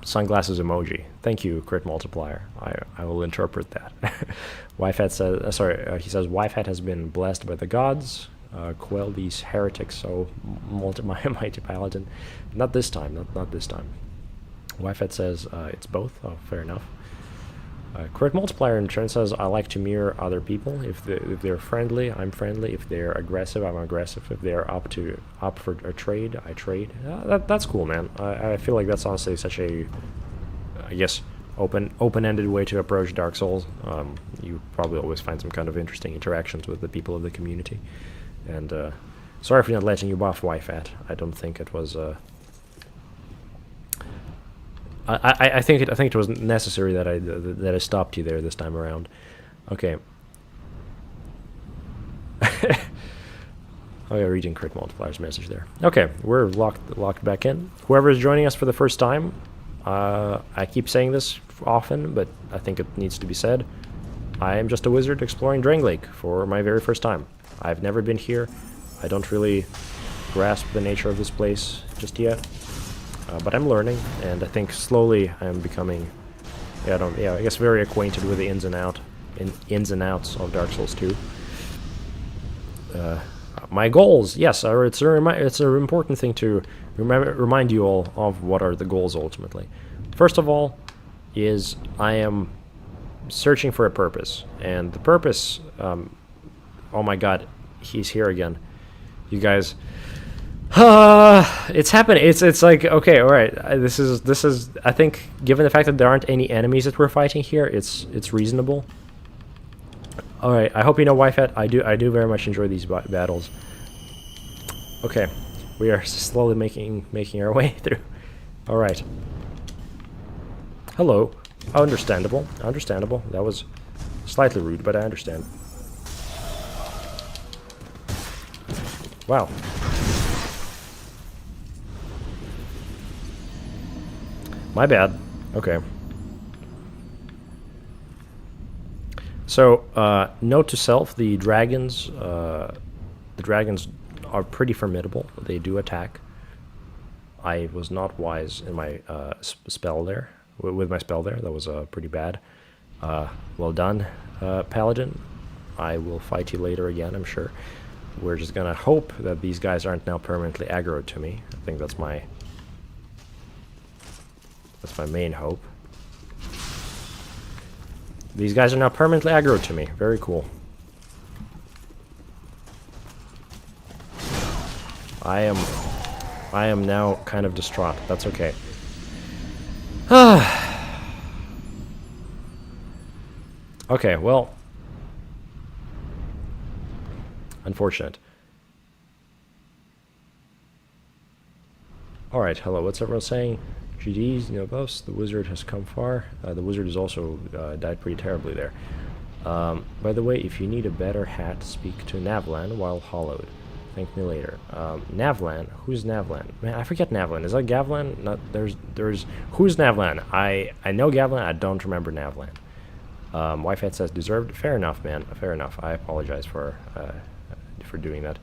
sunglasses emoji. Thank you, Crit Multiplier. I will interpret that. Wifehat says, he says, Wifehat has been blessed by the gods. Quell these heretics, so mighty Paladin. Not this time, not this time. Wifehat says it's both. Oh, fair enough. Crit Multiplier in turn says, I like to mirror other people. If they're friendly, I'm friendly. If they're aggressive, I'm aggressive. If they're up for a trade, I trade. That's cool, man. I feel like that's honestly such a, I guess, open-ended way to approach Dark Souls. You probably always find some kind of interesting interactions with the people of the community. And sorry for not letting you buff Wifehat. I don't think it was. I think it was necessary that I stopped you there this time around. Okay. Oh yeah, reading Crit Multiplier's message there. Okay, we're locked back in. Whoever is joining us for the first time, I keep saying this often, but I think it needs to be said. I am just a wizard exploring Drain Lake for my very first time. I've never been here. I don't really grasp the nature of this place just yet. But I'm learning, and I think slowly I'm becoming, I guess very acquainted with the ins and outs of Dark Souls 2. My goals, yes, it's an important thing to remind you all of what are the goals ultimately. First of all, is I am searching for a purpose, and the purpose, oh my god, he's here again. You guys. It's happening. It's like, okay, all right. This is. I think, given the fact that there aren't any enemies that we're fighting here, it's reasonable. All right. I hope you know, Wifehat. I do very much enjoy these battles. Okay, we are slowly making our way through. All right. Hello. Understandable. Understandable. That was slightly rude, but I understand. Wow. My bad. Okay. So, note to self: the dragons are pretty formidable. They do attack. I was not wise in my spell there. With my spell there, that was pretty bad. Well done, Paladin. I will fight you later again, I'm sure. We're just gonna hope that these guys aren't now permanently aggroed to me. I think that's my main hope. These guys are now permanently aggroed to me. Very cool. I am now kind of distraught. That's okay. Okay, well. Unfortunate. Alright, hello, what's everyone saying? GDs, no buffs, the wizard has come far. The wizard has also died pretty terribly there. By the way, if you need a better hat, speak to Navlan while hollowed. Thank me later. Navlan? Who's Navlan? Man, I forget Navlan. Is that Gavlan? Not, there's who's Navlan? I know Gavlan, I don't remember Navlan. Wi-Fi says deserved. Fair enough, man. Fair enough. I apologize for doing that.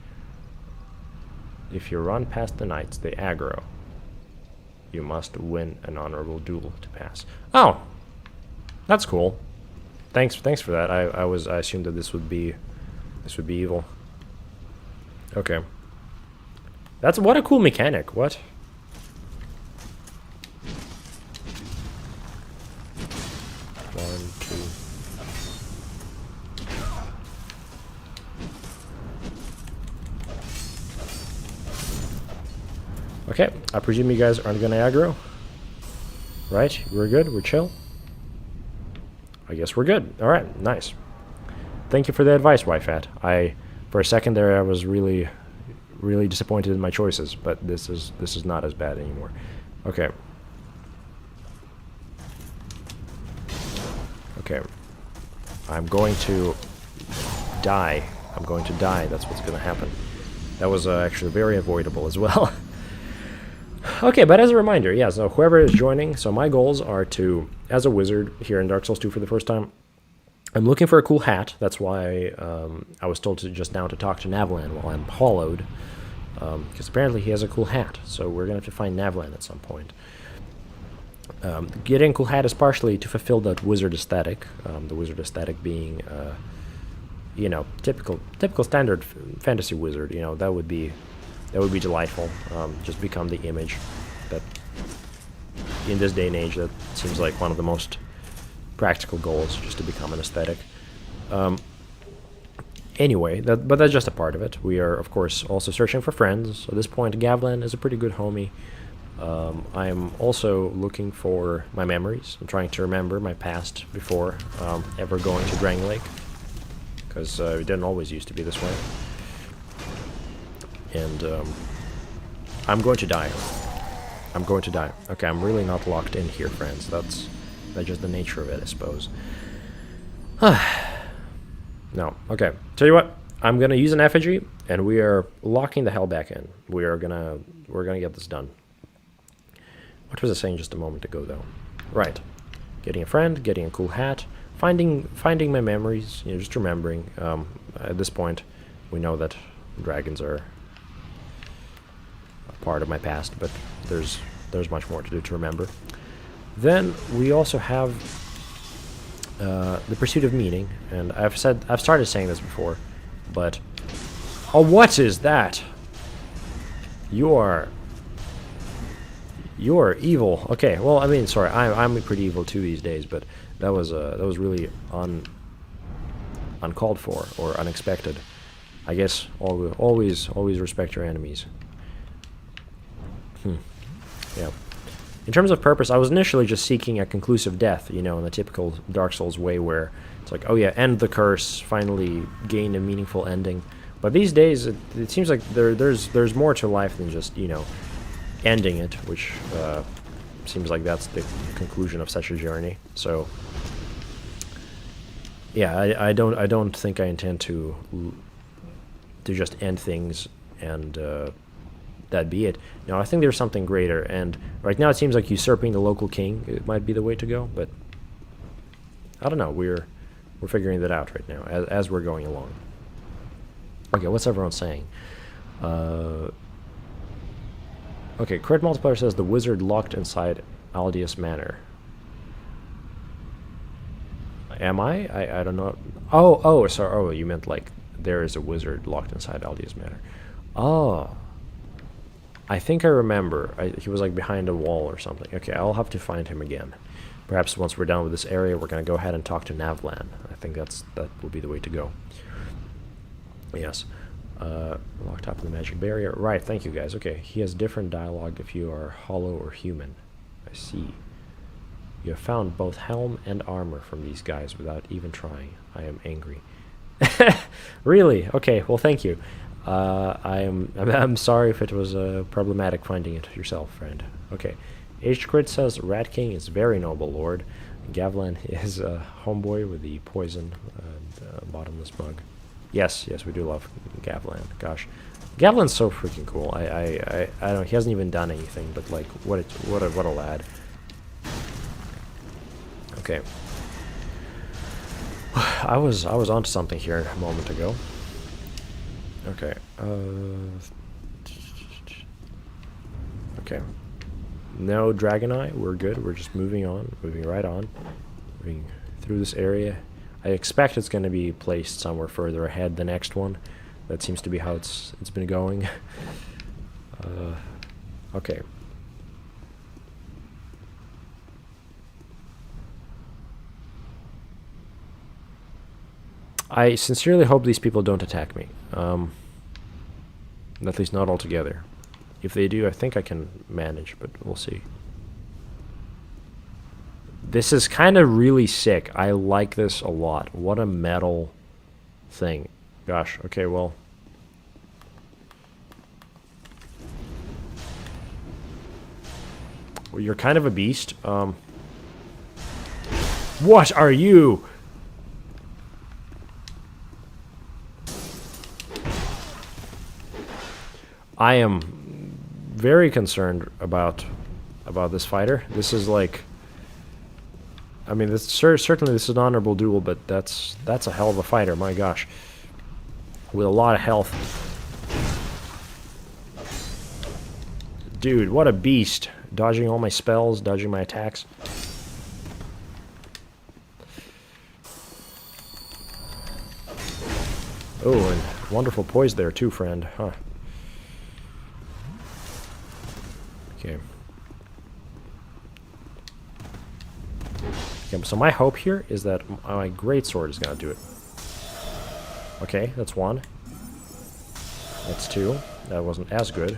If you run past the knights, they aggro. You must win an honorable duel to pass. Oh, that's cool. Thanks for that. I assumed that this would be evil. Okay. That's what a cool mechanic. What? One, two. Okay, I presume you guys aren't gonna aggro. Right? We're good? We're chill? I guess we're good. Alright, nice. Thank you for the advice, Wi-Fi. For a second there, I was really disappointed in my choices, but this is not as bad anymore. Okay. Okay. I'm going to die. I'm going to die. That's what's going to happen. That was actually very avoidable as well. Okay, but as a reminder, yeah, so whoever is joining, so my goals are to, as a wizard here in Dark Souls 2 for the first time, I'm looking for a cool hat. That's why I was told to just now to talk to Navlan while I'm hollowed, because apparently he has a cool hat, so we're going to have to find Navlan at some point. Getting a cool hat is partially to fulfill that wizard aesthetic, the wizard aesthetic being, you know, typical standard fantasy wizard, you know, that would be delightful. Just become the image that, in this day and age, that seems like one of the most practical goals, just to become an aesthetic. Anyway, but that's just a part of it. We are, of course, also searching for friends. At this point, Gavlan is a pretty good homie. I am also looking for my memories. I'm trying to remember my past before ever going to Drang Lake, because it didn't always used to be this way. And I'm going to die. I'm going to die. Okay, I'm really not locked in here, friends. That's just the nature of it, I suppose. No, okay. Tell you what, I'm gonna use an effigy, and we are locking the hell back in. We're gonna get this done. What was I saying just a moment ago, though? Right, getting a friend, getting a cool hat, finding my memories. You know, just remembering. At this point, we know that dragons are a part of my past, but there's much more to do to remember. Then we also have the pursuit of meaning, and I've started saying this before, but oh, what is that? You are evil. Okay, well, I mean, sorry, I'm pretty evil too these days, but that was really uncalled for or unexpected. I guess always respect your enemies. Yeah. In terms of purpose, I was initially just seeking a conclusive death, you know, in the typical Dark Souls way, where it's like, oh yeah, end the curse, finally gain a meaningful ending. But these days, it seems like there's more to life than just, you know, ending it, which seems like that's the conclusion of such a journey. So, yeah, I don't think I intend to just end things and that be it. No, I think there's something greater, and right now it seems like usurping the local king, it might be the way to go, but I don't know. We're figuring that out right now as we're going along. Okay, what's everyone saying? Okay, Crit Multiplier says the wizard locked inside Aldia's manor. Am I? I don't know. Oh, sorry. Oh, you meant like there is a wizard locked inside Aldia's manor. Oh. I think I remember. He was like behind a wall or something. Okay, I'll have to find him again. Perhaps once we're done with this area, we're going to go ahead and talk to Navlan. I think that will be the way to go. Yes. Locked up in the magic barrier. Right, thank you guys. Okay, he has different dialogue if you are hollow or human. I see. You have found both helm and armor from these guys without even trying. I am angry. Really? Okay, well, thank you. I'm sorry if it was problematic finding it yourself, friend. Okay. H-Crit says, Rat King is very noble, Lord. Gavlan is a homeboy with the poison and bottomless bug. Yes, we do love Gavlan. Gosh. Gavlan's so freaking cool. I don't, he hasn't even done anything, but like, what a lad. Okay. I was onto something here a moment ago. Okay. Okay. No Dragon Eye. We're good. We're just moving on. Moving right on. Moving through this area. I expect it's going to be placed somewhere further ahead the next one. That seems to be how it's been going. Okay. I sincerely hope these people don't attack me. At least not altogether. If they do, I think I can manage, but we'll see. This is kind of really sick. I like this a lot. What a metal thing. Gosh, okay, well. Well, you're kind of a beast. What are you? I am very concerned about this fighter. This is like, I mean, this certainly this is an honorable duel, but that's a hell of a fighter. My gosh, with a lot of health, dude. What a beast! Dodging all my spells, dodging my attacks. Oh, and wonderful poise there too, friend. Huh. Okay. Okay, so my hope here is that my greatsword is going to do it. Okay, that's one. That's two. That wasn't as good.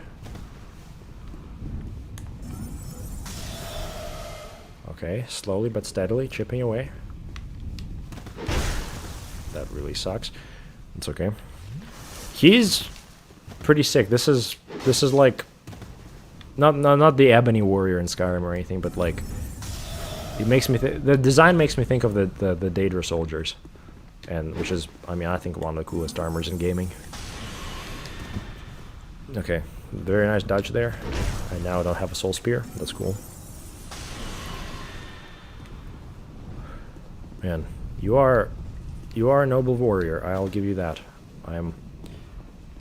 Okay, slowly but steadily chipping away. That really sucks. It's okay. He's pretty sick. This is like not the Ebony Warrior in Skyrim or anything, but like it makes me the design makes me think of the Daedra soldiers, and which is, I mean, I think one of the coolest armors in gaming. Okay, very nice dodge there. I now don't have a soul spear. That's cool. Man, you are a noble warrior. I'll give you that. I'm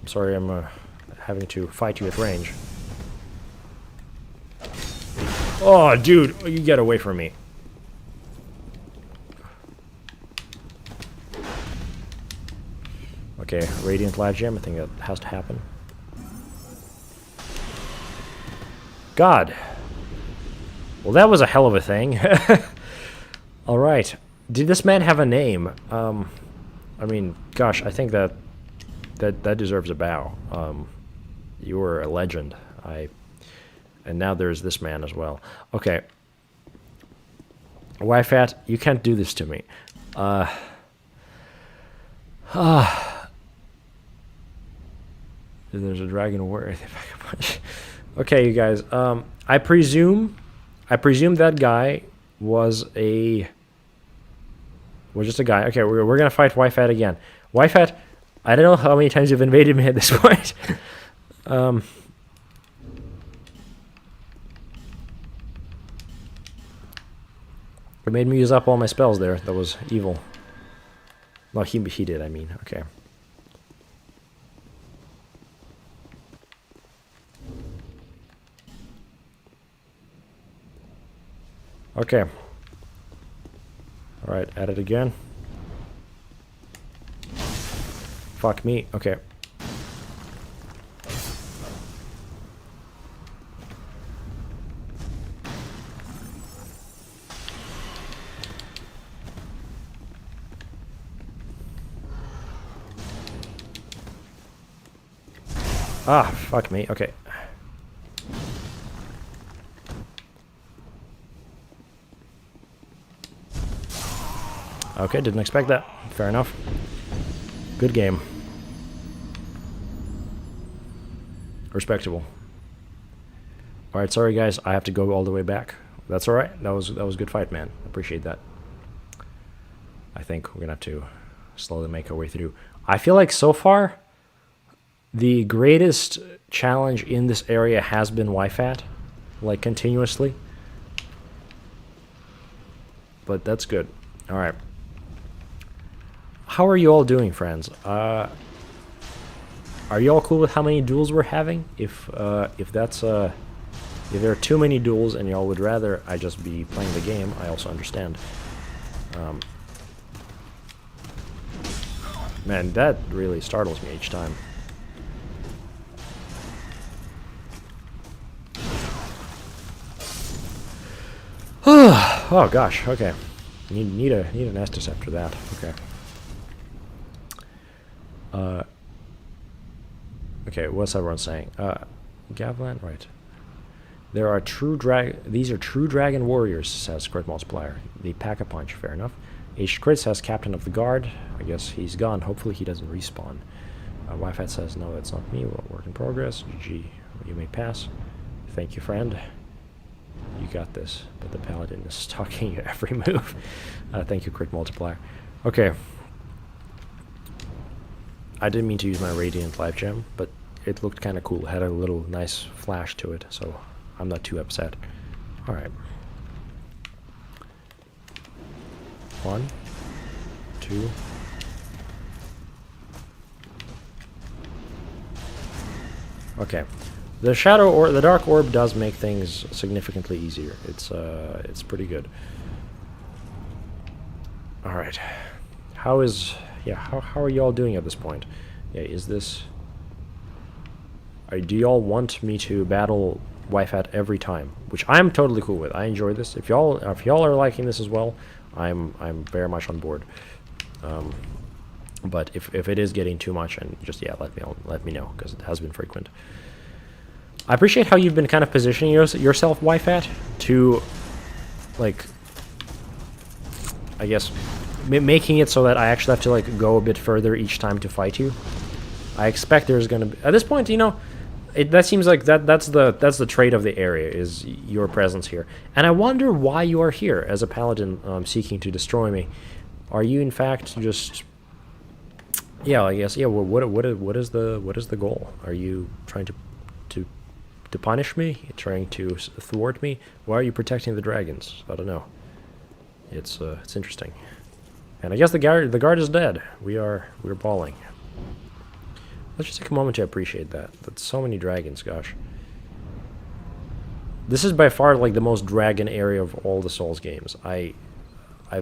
sorry I'm having to fight you at range. Oh, dude, you get away from me. Okay, Radiant Life Gem, I think that has to happen. God. Well, that was a hell of a thing. Alright. Did this man have a name? I mean, gosh, I think that deserves a bow. You were a legend. And now there's this man as well. Okay. Wyfat, you can't do this to me. There's a dragon warrior. Okay, you guys. I presume that guy was just a guy. Okay, we're gonna fight Wyfat again. Wyfat, I don't know how many times you've invaded me at this point. It made me use up all my spells there. That was evil. No, he did, I mean. Okay. Okay. Alright, at it again. Fuck me. Okay. Ah, fuck me. Okay. Okay, didn't expect that. Fair enough. Good game. Respectable. Alright, sorry guys, I have to go all the way back. That's alright. That was a good fight, man. Appreciate that. I think we're gonna have to slowly make our way through. I feel like so far the greatest challenge in this area has been Wyfat, like continuously. But that's good. Alright. how are you all doing, friends? Are you all cool with how many duels we're having? If that's if there are too many duels and y'all would rather I just be playing the game, I also understand. Man, that really startles me each time. Oh gosh, okay. Need an Estus after that. Okay. Okay, what's everyone saying? Gavlan, right. These are true dragon warriors, says Crit Multiplier. They pack a punch, fair enough. H Crit says Captain of the Guard. I guess he's gone. Hopefully he doesn't respawn. Wi-Fi says, no, that's not me. Well, work in progress. GG. You may pass. Thank you, friend. You got this. But the Paladin is stalking you every move. Thank you, Crit Multiplier. Okay. I didn't mean to use my Radiant Life Gem, but it looked kind of cool. It had a little nice flash to it, so I'm not too upset. Alright. 1, 2. Okay. The shadow or the dark orb does make things significantly easier. It's pretty good. All right. How are y'all doing at this point? Yeah, is this do y'all want me to battle Wi-Fi every time? Which I'm totally cool with. I enjoy this. If y'all are liking this as well, I'm very much on board. But if it is getting too much, and just let me know, because it has been frequent. I appreciate how you've been kind of positioning yourself, Wi-Fi, to, like, I guess, making it so that I actually have to, like, go a bit further each time to fight you. I expect there's gonna be, at this point, you know, that seems like that's the trait of the area, is your presence here. And I wonder why you are here as a paladin, seeking to destroy me. Are you in fact just, yeah, I guess, yeah. Well, what is the goal? Are you trying to punish me? Trying to thwart me? Why are you protecting the dragons? I don't know. It's interesting. And I guess the guard is dead. We're balling. Let's just take a moment to appreciate that. That's so many dragons, gosh. This is by far like the most dragon area of all the Souls games. I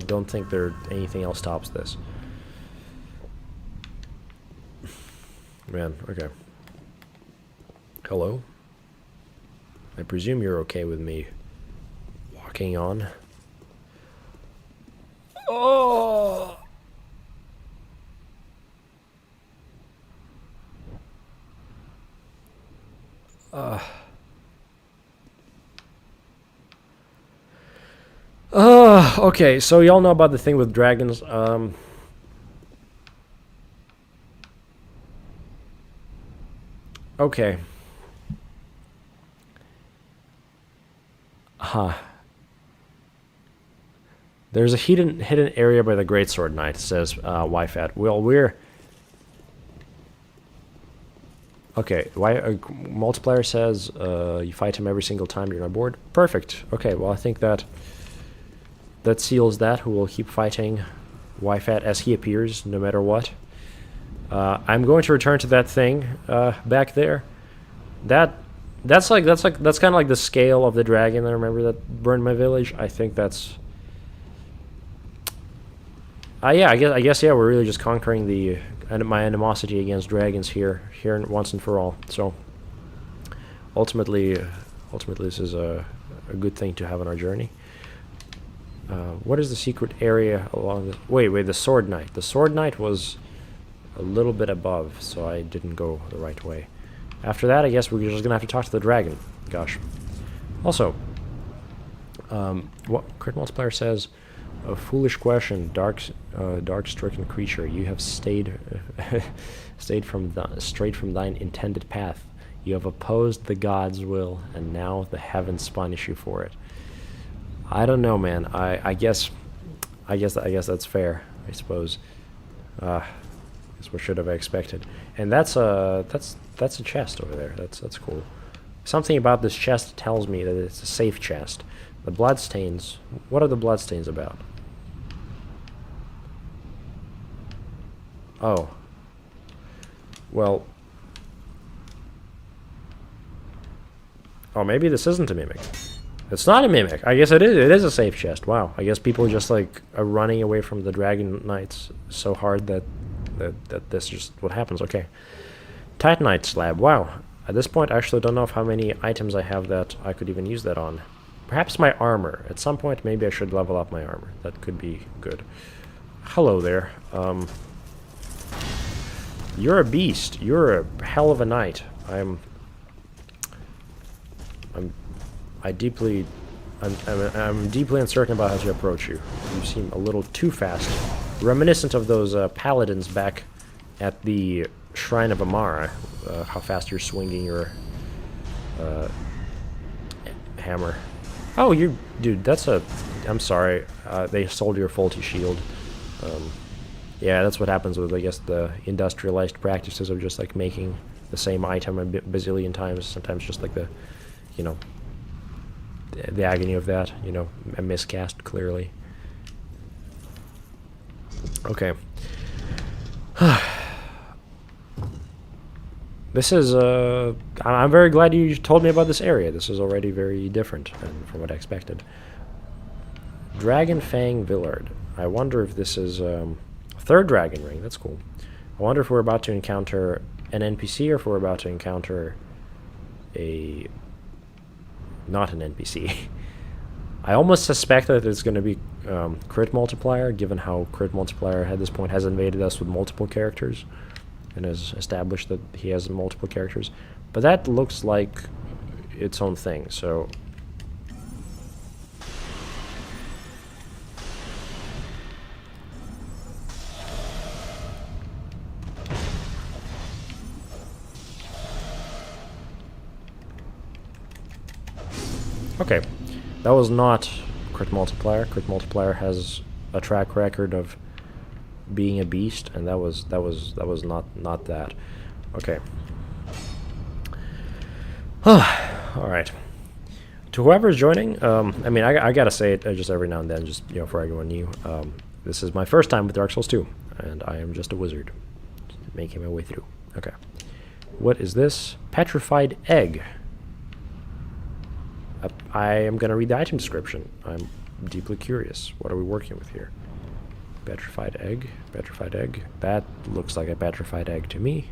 don't think anything else tops this. Man, okay. Hello? I presume you're okay with me walking on. Oh! Okay, so y'all know about the thing with dragons. Okay. Huh. There's a hidden area by the Greatsword Knight, says Wi-Fi. Well, we're... Okay, Multiplier says you fight him every single time you're on board. Perfect. Okay, well, I think that seals that. We will keep fighting Wi-Fi as he appears, no matter what. I'm going to return to that thing back there. That's kind of like the scale of the dragon. I remember that burned my village. I think that's. Yeah, I guess yeah. We're really just conquering my animosity against dragons here once and for all. So ultimately, this is a good thing to have on our journey. What is the secret area along this? Wait, the Sword Knight. The Sword Knight was a little bit above, so I didn't go the right way. After that, I guess we're just gonna have to talk to the dragon. Gosh. Also, what Crit Multiplier says, a foolish question, dark-stricken creature. You have strayed from thine intended path. You have opposed the gods' will, and now the heavens punish you for it. I don't know, man. I guess that's fair. I suppose. That's what should have expected. And that's a chest over there. That's cool. Something about this chest tells me that it's a safe chest. The bloodstains. What are the bloodstains about? Oh. Well. Oh, maybe this isn't a mimic. It's not a mimic. I guess it is. It is a safe chest. Wow. I guess people just like are running away from the Dragon Knights so hard that this is just what happens. Okay. Titanite slab. Wow. At this point, I actually don't know how many items I have that I could even use that on. Perhaps my armor. At some point, maybe I should level up my armor. That could be good. Hello there. You're a beast. You're a hell of a knight. I'm deeply uncertain about how to approach you. You seem a little too fast. Reminiscent of those paladins back at the Shrine of Amara. How fast you're swinging your hammer. Oh, you... Dude, that's a... I'm sorry. They sold your faulty shield. Yeah, that's what happens with, I guess, the industrialized practices of just, like, making the same item a bazillion times. Sometimes just, like, the... You know... The agony of that. You know, a miscast, clearly. Okay. This is, I'm very glad you told me about this area. This is already very different from what I expected. Dragon Fang Villard. I wonder if this is, third dragon ring. That's cool. I wonder if we're about to encounter an NPC or if we're about to encounter a... Not an NPC. I almost suspect that it's going to be crit multiplier, given how crit multiplier at this point has invaded us with multiple characters. And has established that he has multiple characters. But that looks like its own thing, so... Okay, that was not crit multiplier. Crit multiplier has a track record of being a beast, and that was not that. Okay. All right. To whoever's joining, I mean, I gotta say it just every now and then, just for everyone new. This is my first time with Dark Souls 2, and I am just a wizard, making my way through. Okay. What is this? Petrified egg. I am gonna read the item description. I'm deeply curious. What are we working with here? Petrified egg, petrified egg. That looks like a petrified egg to me.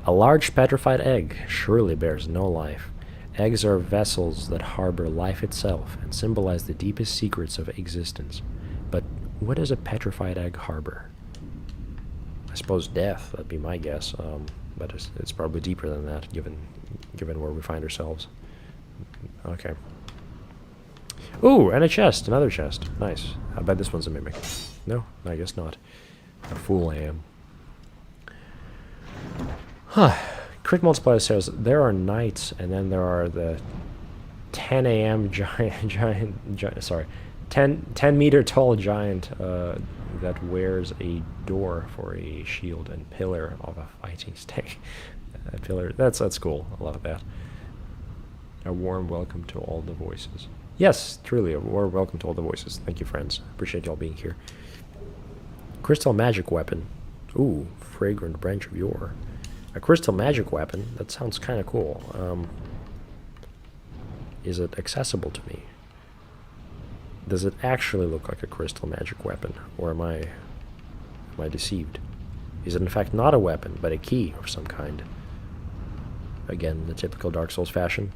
A large petrified egg surely bears no life. Eggs are vessels that harbor life itself and symbolize the deepest secrets of existence. But what does a petrified egg harbor? I suppose death, that'd be my guess. But it's probably deeper than that, given where we find ourselves. Okay. Ooh, and a chest, another chest. Nice. I bet this one's a mimic. No, I guess not. A fool I am. Huh. Crit multiplier says there are knights, and then there are the 10 a.m. giant, sorry, 10 meter tall giant that wears a door for a shield and pillar of a fighting stick. Pillar, that's cool. I love that. A warm welcome to all the voices. Yes, truly, a warm welcome to all the voices. Thank you, friends. Appreciate y'all being here. Crystal magic weapon. Ooh, fragrant branch of yore. A crystal magic weapon? That sounds kind of cool. Is it accessible to me? Does it actually look like a crystal magic weapon? Or am I deceived? Is it in fact not a weapon, but a key of some kind? Again, the typical Dark Souls fashion.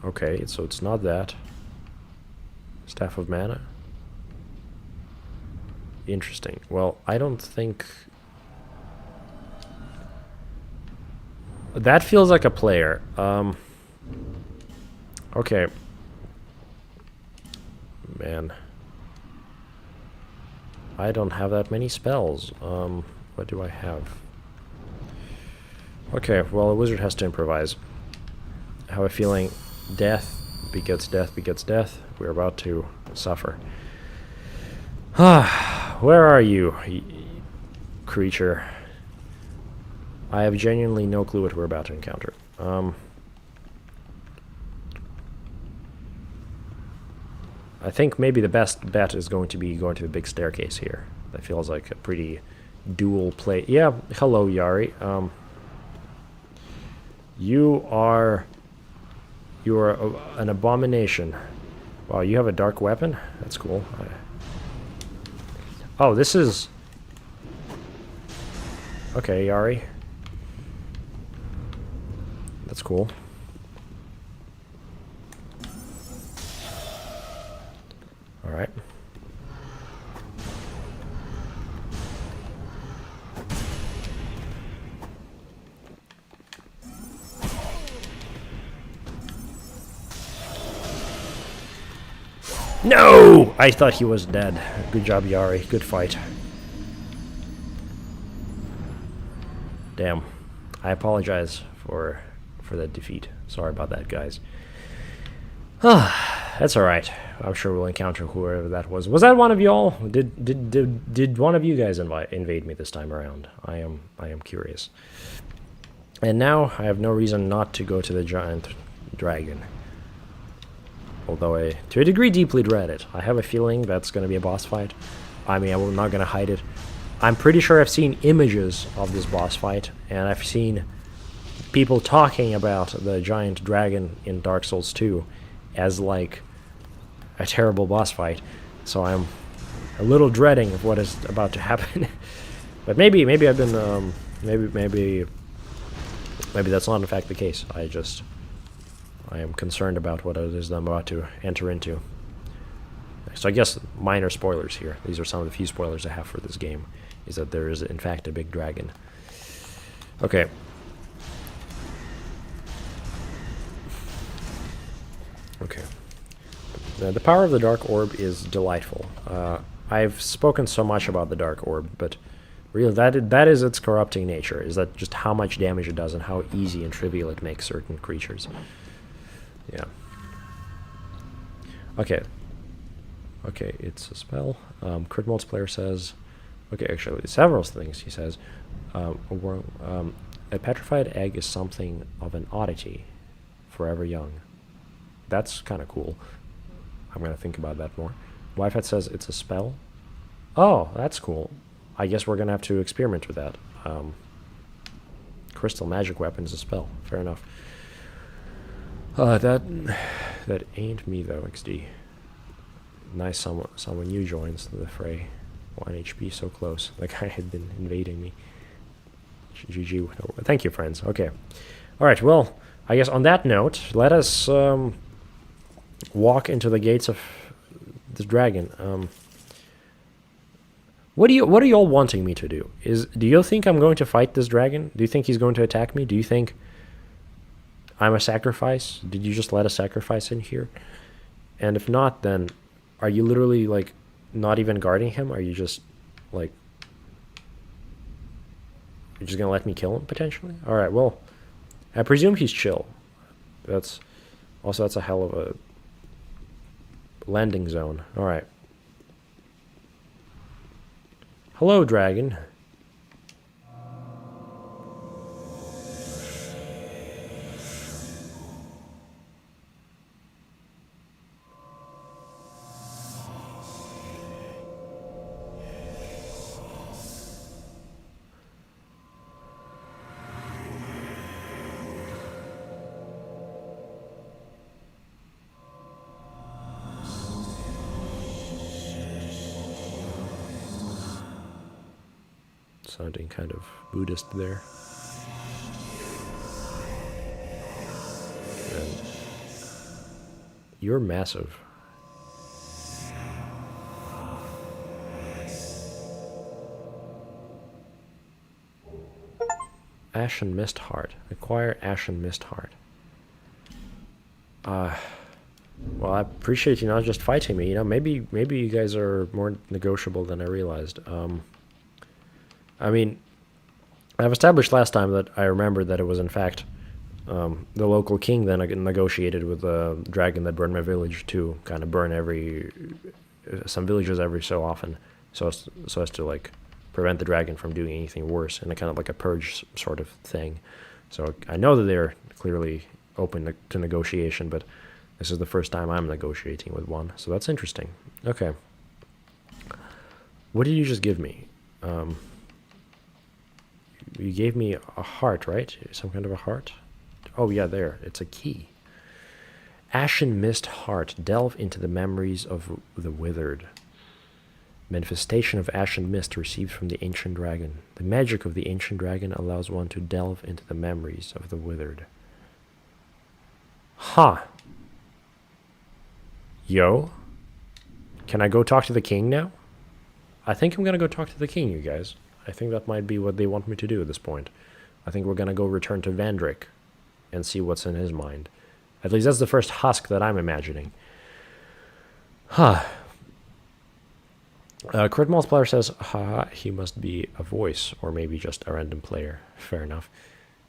Okay, so it's not that. Staff of Mana. Interesting. Well, I don't think... That feels like a player. Okay. Man. I don't have that many spells. What do I have? Okay, well, a wizard has to improvise. I have a feeling death begets death begets death. We're about to suffer. Where are you, creature? I have genuinely no clue what we're about to encounter. I think maybe the best bet is going to be going to the big staircase here. That feels like a pretty dual play. Yeah, hello, Yari. You are an abomination. Wow, you have a dark weapon? That's cool. Oh, this is... Okay, Yari. That's cool. Alright. No! I thought he was dead. Good job, Yari. Good fight. Damn. I apologize for that defeat. Sorry about that, guys. That's alright. I'm sure we'll encounter whoever that was. Was that one of y'all? Did one of you guys invade me this time around? I am curious. And now I have no reason not to go to the giant dragon. Although I, to a degree, deeply dread it. I have a feeling that's going to be a boss fight. I mean, I'm not going to hide it. I'm pretty sure I've seen images of this boss fight, and I've seen people talking about the giant dragon in Dark Souls 2 as, like, a terrible boss fight. So I'm a little dreading of what is about to happen. But maybe I've been, maybe that's not in fact the case. I am concerned about what it is that I'm about to enter into. So I guess minor spoilers here. These are some of the few spoilers I have for this game, is that there is in fact a big dragon. Okay. Okay. Now, the power of the Dark Orb is delightful. I've spoken so much about the Dark Orb, but really that is its corrupting nature, is that just how much damage it does and how easy and trivial it makes certain creatures. Yeah. Okay. Okay, it's a spell. Crit Multiplayer says... Okay, actually, several things he says. A petrified egg is something of an oddity. Forever young. That's kind of cool. I'm going to think about that more. Wi-Fi says it's a spell. Oh, that's cool. I guess we're going to have to experiment with that. Crystal magic weapon is a spell. Fair enough. That ain't me though, XD. Nice someone new joins the fray. 1 HP, so close. That guy had been invading me. GG. Thank you, friends. Okay. Alright, well, I guess on that note, let us walk into the gates of this dragon. What are y'all wanting me to do? Do you think I'm going to fight this dragon? Do you think he's going to attack me? Do you think I'm a sacrifice? Did you just let a sacrifice in here? And if not, then are you literally, like, not even guarding him? Are you just, like... You're just gonna let me kill him, potentially? Alright, well, I presume he's chill. That's a hell of a landing zone. Alright. Hello, dragon. Sounding kind of Buddhist there. And you're massive. Ashen Mist Heart. Acquire Ashen Mist Heart. Well, I appreciate you not just fighting me. You know, maybe you guys are more negotiable than I realized. I mean, I've established last time that I remembered that it was in fact the local king then negotiated with the dragon that burned my village to kind of burn some villages every so often, so as to like prevent the dragon from doing anything worse, and a kind of like a purge sort of thing. So I know that they're clearly open to negotiation, but This is the first time I'm negotiating with one, so that's interesting. Okay. What did you just give me? You gave me a heart, right? Some kind of a heart? Oh, yeah, there. It's a key. Ashen Mist Heart. Delve into the memories of the withered. Manifestation of Ashen Mist received from the Ancient Dragon. The magic of the Ancient Dragon allows one to delve into the memories of the withered. Huh. Yo. Can I go talk to the king now? I think I'm gonna go talk to the king, you guys. I think that might be what they want me to do at this point. I think we're gonna go return to Vendrich and see what's in his mind. At least that's the first husk that I'm imagining. Huh. Crit Multiplier says, haha, he must be a voice, or maybe just a random player. Fair enough.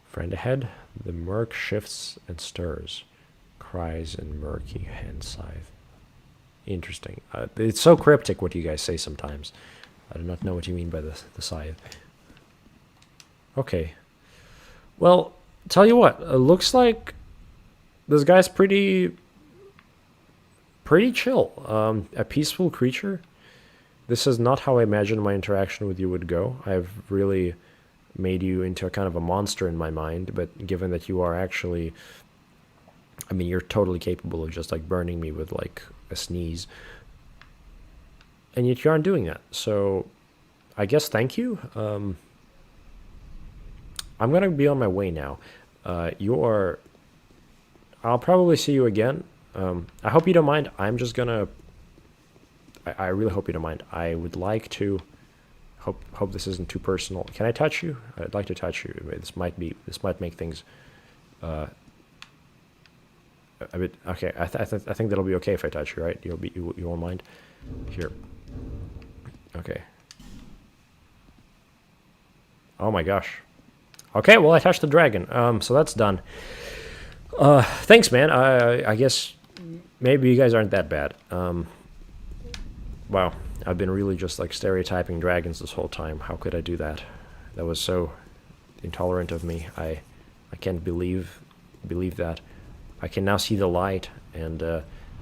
Friend ahead, the murk shifts and stirs. Cries in murky hand scythe. Interesting. It's so cryptic what you guys say sometimes. I do not know what you mean by the scythe. Okay. Well, tell you what, it looks like this guy's pretty chill. A peaceful creature. This is not how I imagined my interaction with you would go. I've really made you into a kind of a monster in my mind, but given that you are actually, I mean, you're totally capable of just like burning me with like a sneeze. And yet you aren't doing that. So I guess thank you. I'm going to be on my way now. I'll probably see you again. I hope you don't mind. I'm just going to, I really hope you don't mind. I would like to, hope this isn't too personal. Can I touch you? I'd like to touch you. This might make things a bit, okay. I think that'll be okay if I touch you, right? You won't mind? Here. Okay. Oh my gosh. Okay, well I touched the dragon. So that's done. Thanks, man. I guess maybe you guys aren't that bad. Wow, I've been really just like stereotyping dragons this whole time. How could I do that? That was so intolerant of me. I can't believe that. I can now see the light, and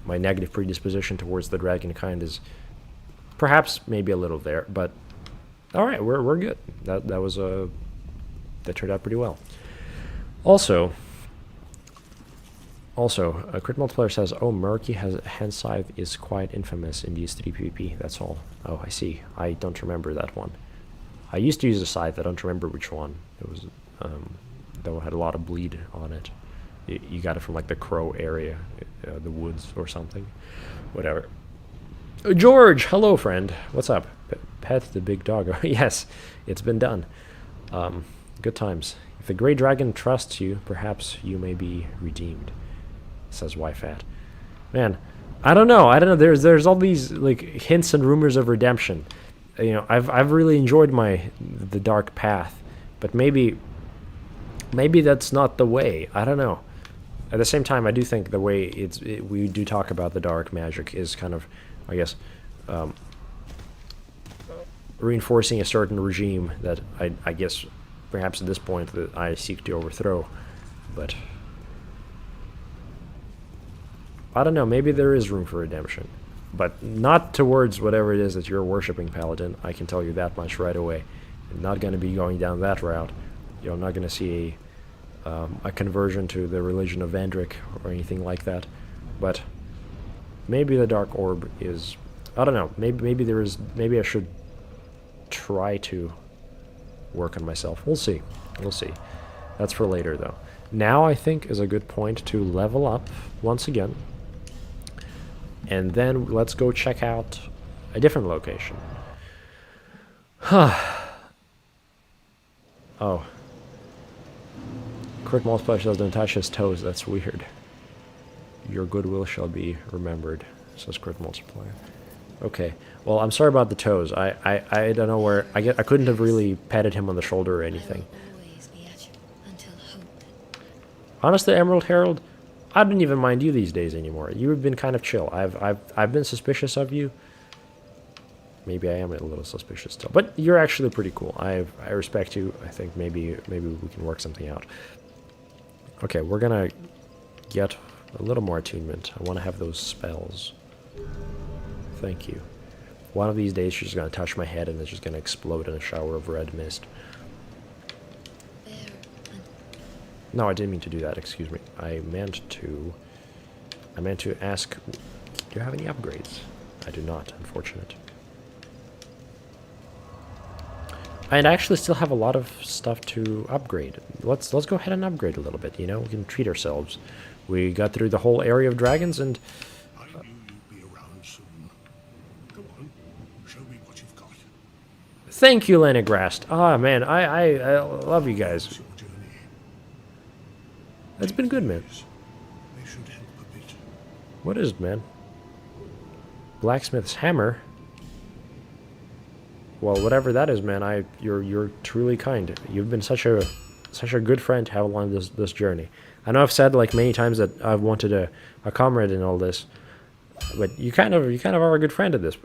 my negative predisposition towards the dragon kind is perhaps maybe a little there, but all right, we're good. That turned out pretty well. Also, Crit Multiplier says, oh, Murky hand scythe is quite infamous in DS3 PvP. That's all. Oh, I see. I don't remember that one. I used to use a scythe. I don't remember which one. It was that one had a lot of bleed on it. You got it from like the Crow area, the woods or something. Whatever. George, hello, friend. What's up? Pet the big dog. Yes, it's been done. Good times. If the Grey Dragon trusts you, perhaps you may be redeemed. Says YFAT. Man, I don't know. There's all these like hints and rumors of redemption. You know, I've really enjoyed the dark path, but maybe that's not the way. I don't know. At the same time, I do think the way we do talk about the dark magic is kind of, I guess, reinforcing a certain regime that I guess perhaps at this point that I seek to overthrow. But I don't know, maybe there is room for redemption. But not towards whatever it is that you're worshipping, Paladin. I can tell you that much right away. I'm not going to be going down that route. You're not going to see a conversion to the religion of Vendrich or anything like that. But maybe the Dark Orb is, I don't know, maybe I should try to work on myself. We'll see. That's for later, though. Now I think is a good point to level up once again, and then let's go check out a different location. Oh, Crit Multiplier says don't touch his toes. That's weird. Your goodwill shall be remembered, says Crit Multiplier. Okay. Well, I'm sorry about the toes. I don't know where I couldn't have really patted him on the shoulder or anything. Honestly, Emerald Herald, I don't even mind you these days anymore. You've been kind of chill. I've been suspicious of you. Maybe I am a little suspicious still, but you're actually pretty cool. I respect you. I think maybe we can work something out. Okay, we're gonna get A little more attunement. I want to have those spells. Thank you. One of these days she's going to touch my head and it's just going to explode in a shower of red mist. No, I didn't mean to do that, excuse me. I meant to ask, do you have any upgrades? I do not, unfortunate. And I actually still have a lot of stuff to upgrade. Let's go ahead and upgrade a little bit, you know? We can treat ourselves. We got through the whole area of dragons and... I knew you'd be around soon. Go on, show me what you've got. Thank you, Lenigrast. Ah, man, I love you guys. Your journey. It's been good, man. They should help a bit. What is it, man? Blacksmith's hammer? Well, whatever that is, man, you're truly kind. You've been such a good friend to have along this journey. I know I've said like many times that I've wanted a comrade in all this, but you kind of are a good friend at this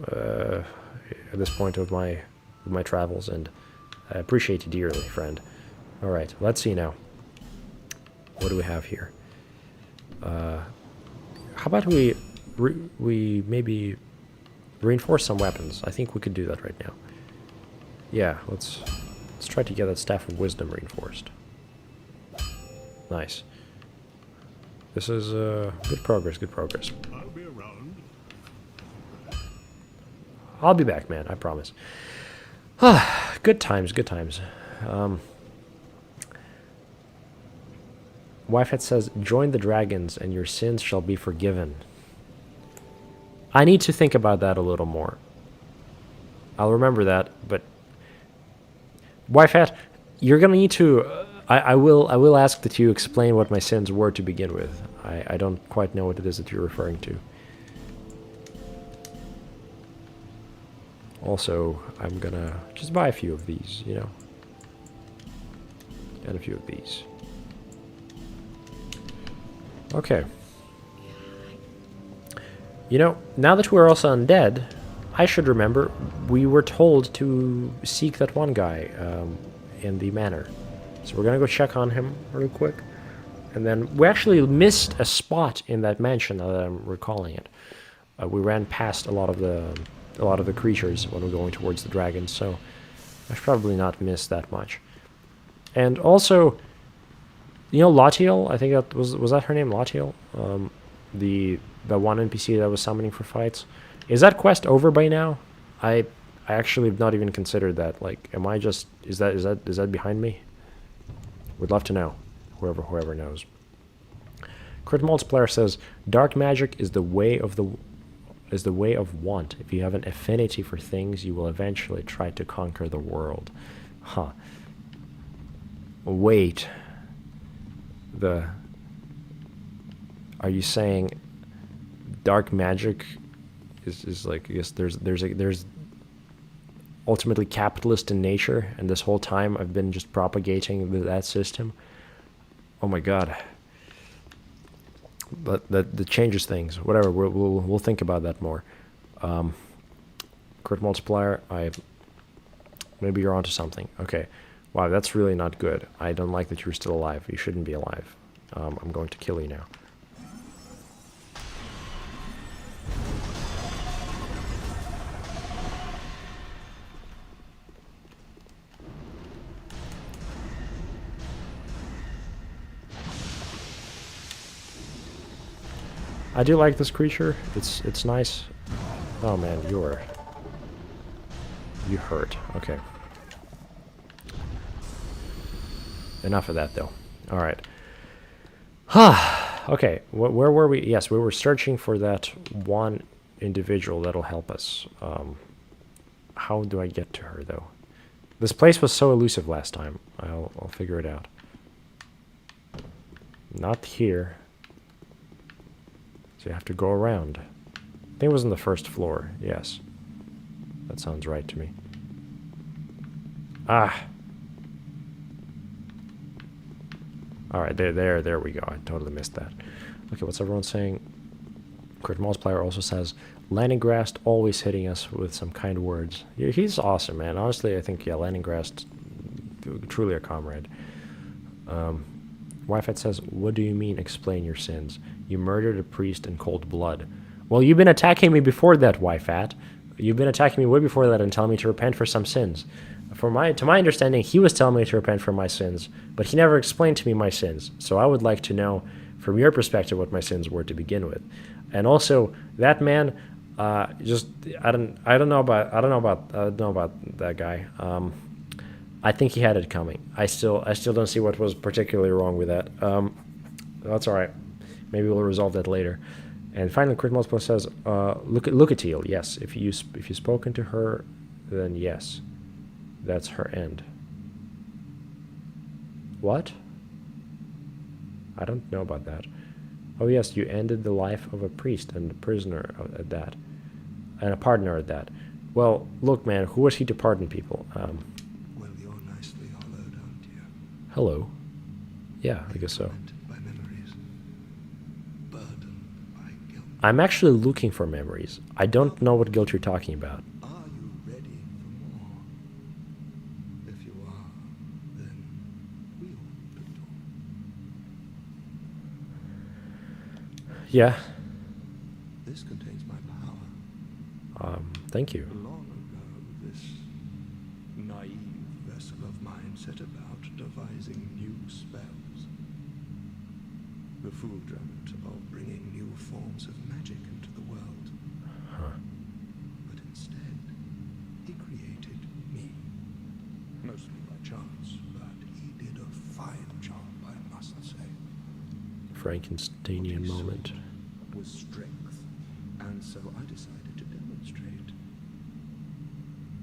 point of my travels, and I appreciate you dearly, friend. All right, let's see now. What do we have here? How about we maybe reinforce some weapons? I think we could do that right now. Yeah, let's try to get that Staff of Wisdom reinforced. Nice. This is good progress, good progress. I'll be around. I'll be back, man, I promise. Good times, good times. Wifehead says, join the dragons and your sins shall be forgiven. I need to think about that a little more. I'll remember that, but... Wifehead, you're gonna need to... I will ask that you explain what my sins were to begin with. I don't quite know what it is that you're referring to. Also, I'm gonna just buy a few of these, you know. And a few of these. Okay. You know, now that we're also undead, I should remember we were told to seek that one guy in the manor. So we're gonna go check on him real quick. And then we actually missed a spot in that mansion, now that I'm recalling it. We ran past a lot of the creatures when we're going towards the dragons, so I should probably not miss that much. And also, you know, Latiel, I think that was that her name, Latiel? The one NPC that was summoning for fights. Is that quest over by now? I actually have not even considered that. Like, am I just is that behind me? Would love to know. Whoever knows. Crit Multiplier says dark magic is the way of want. If you have an affinity for things, you will eventually try to conquer the world. Huh. Wait. Are you saying dark magic is like, I guess there's ultimately capitalist in nature, and this whole time I've been just propagating that system? Oh my god. But that changes things. Whatever, we'll think about that more. Crit Multiplier, maybe you're onto something. Okay. Wow, that's really not good. I don't like that you're still alive. You shouldn't be alive. I'm going to kill you now. I do like this creature. It's nice. Oh man, you hurt. Okay. Enough of that though. All right. Okay. Where were we? Yes, we were searching for that one individual that'll help us. How do I get to her though? This place was so elusive last time. I'll figure it out. Not here. So you have to go around. I think it was on the first floor. Yes. That sounds right to me. Ah. Alright, there we go. I totally missed that. Okay, what's everyone saying? Crit Multiplier also says, Lenigrast always hitting us with some kind words. Yeah, he's awesome, man. Honestly, I think, yeah, Lenigrast, truly a comrade. Wi-Fi says, what do you mean explain your sins? You murdered a priest in cold blood. Well, you've been attacking me before that, Wi-Fat. You've been attacking me way before that and telling me to repent for some sins. To my understanding, he was telling me to repent for my sins, but he never explained to me my sins. So I would like to know, from your perspective, what my sins were to begin with. And also, that man, I don't know about that guy. I think he had it coming. I still don't see what was particularly wrong with that. That's all right. Maybe we'll resolve that later. And finally, Crit Multiple says, look at Teal. Yes, if you've spoken to her, then yes, that's her end. What? I don't know about that. Oh yes, you ended the life of a priest and a prisoner at that, and a partner at that. Well, look, man, who was he to pardon people? Well, you're nicely hollowed, aren't you? Hello. Yeah, I guess so. Tormented by memories, burdened by guilt. I'm actually looking for memories. I don't know what guilt you're talking about. Are you ready for more? If you are, then we open the door. Yeah. This contains my power. Thank you. Long ago, this naive vessel of mine set about devising new spells. The fool dreamt of bringing new forms of magic into the world. Huh. But instead, he created me. Mostly by chance, but he did a fine job, I must say. Frankensteinian moment. Was strength, and so I decided to demonstrate.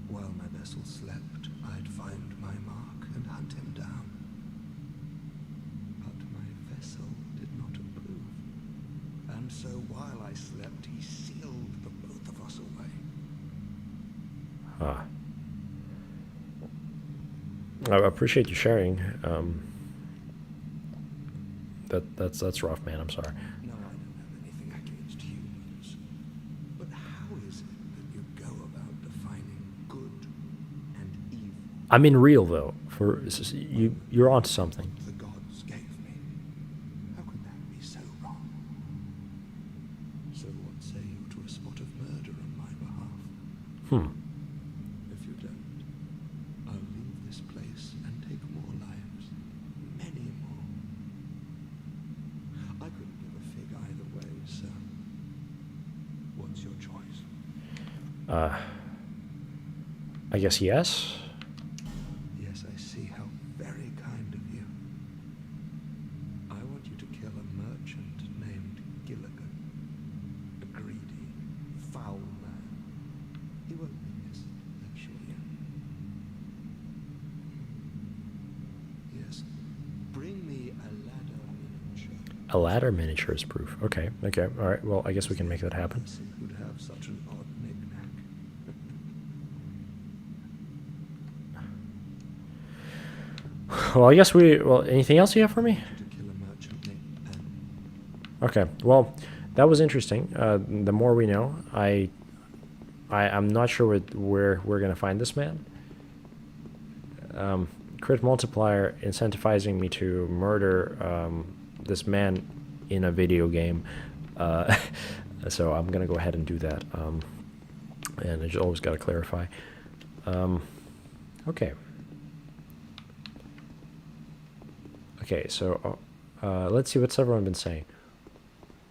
While my vessel slept, I'd find my mark and hunt him down. But my vessel did not approve, and so while I slept, he sealed the both of us away. Ah. I appreciate you sharing. That's rough, man. I'm sorry. No, I don't have anything against humans. But how is it that you go about defining good and evil? I mean, real though. You're onto something. The gods gave me. How could that be so wrong? So what say you to a spot of murder on my behalf? If you don't, I'll leave this place and take more lives. Many more. I couldn't give a fig either way, so what's your choice? I guess yes. Yes, I see how very kind of you. I want you to kill a merchant named Gilligan. A greedy, foul man. He won't be missed, I assure you. Yes, bring me a ladder miniature. A ladder miniature is proof. Okay. All right. Well, I guess we can make that happen. Person who'd have such an odd knick-knack. Well, I guess anything else you have for me? To kill a merchant named Pen. Okay. Well, that was interesting. The more we know, I'm not sure where we're gonna find this man. Crit multiplier incentivizing me to murder this man in a video game. So I'm gonna go ahead and do that. And I just always gotta clarify. Okay. Okay, so let's see what's everyone been saying.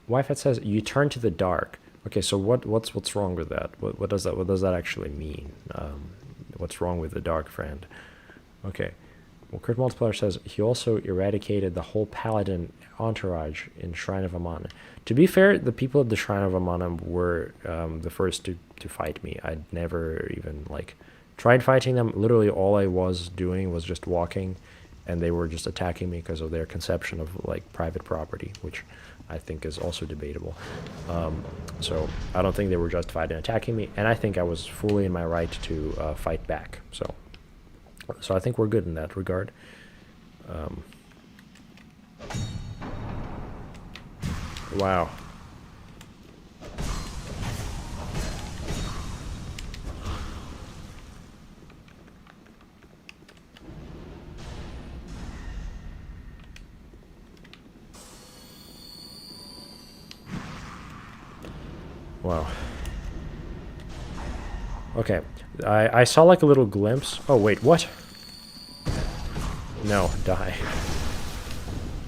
Wi-Fi says you turn to the dark. Okay, so what's wrong with that? What does that actually mean? What's wrong with the dark, friend? Okay. Well, Crit Multiplier says he also eradicated the whole Paladin entourage in Shrine of Amana. To be fair, the people at the Shrine of Amana were the first to fight me. I'd never even tried fighting them. Literally all I was doing was just walking, and they were just attacking me because of their conception of private property, which I think is also debatable. So I don't think they were justified in attacking me, and I think I was fully in my right to fight back. So I think we're good in that regard. Wow. Wow. Okay. I saw like a little glimpse. Oh, wait, what? No, die.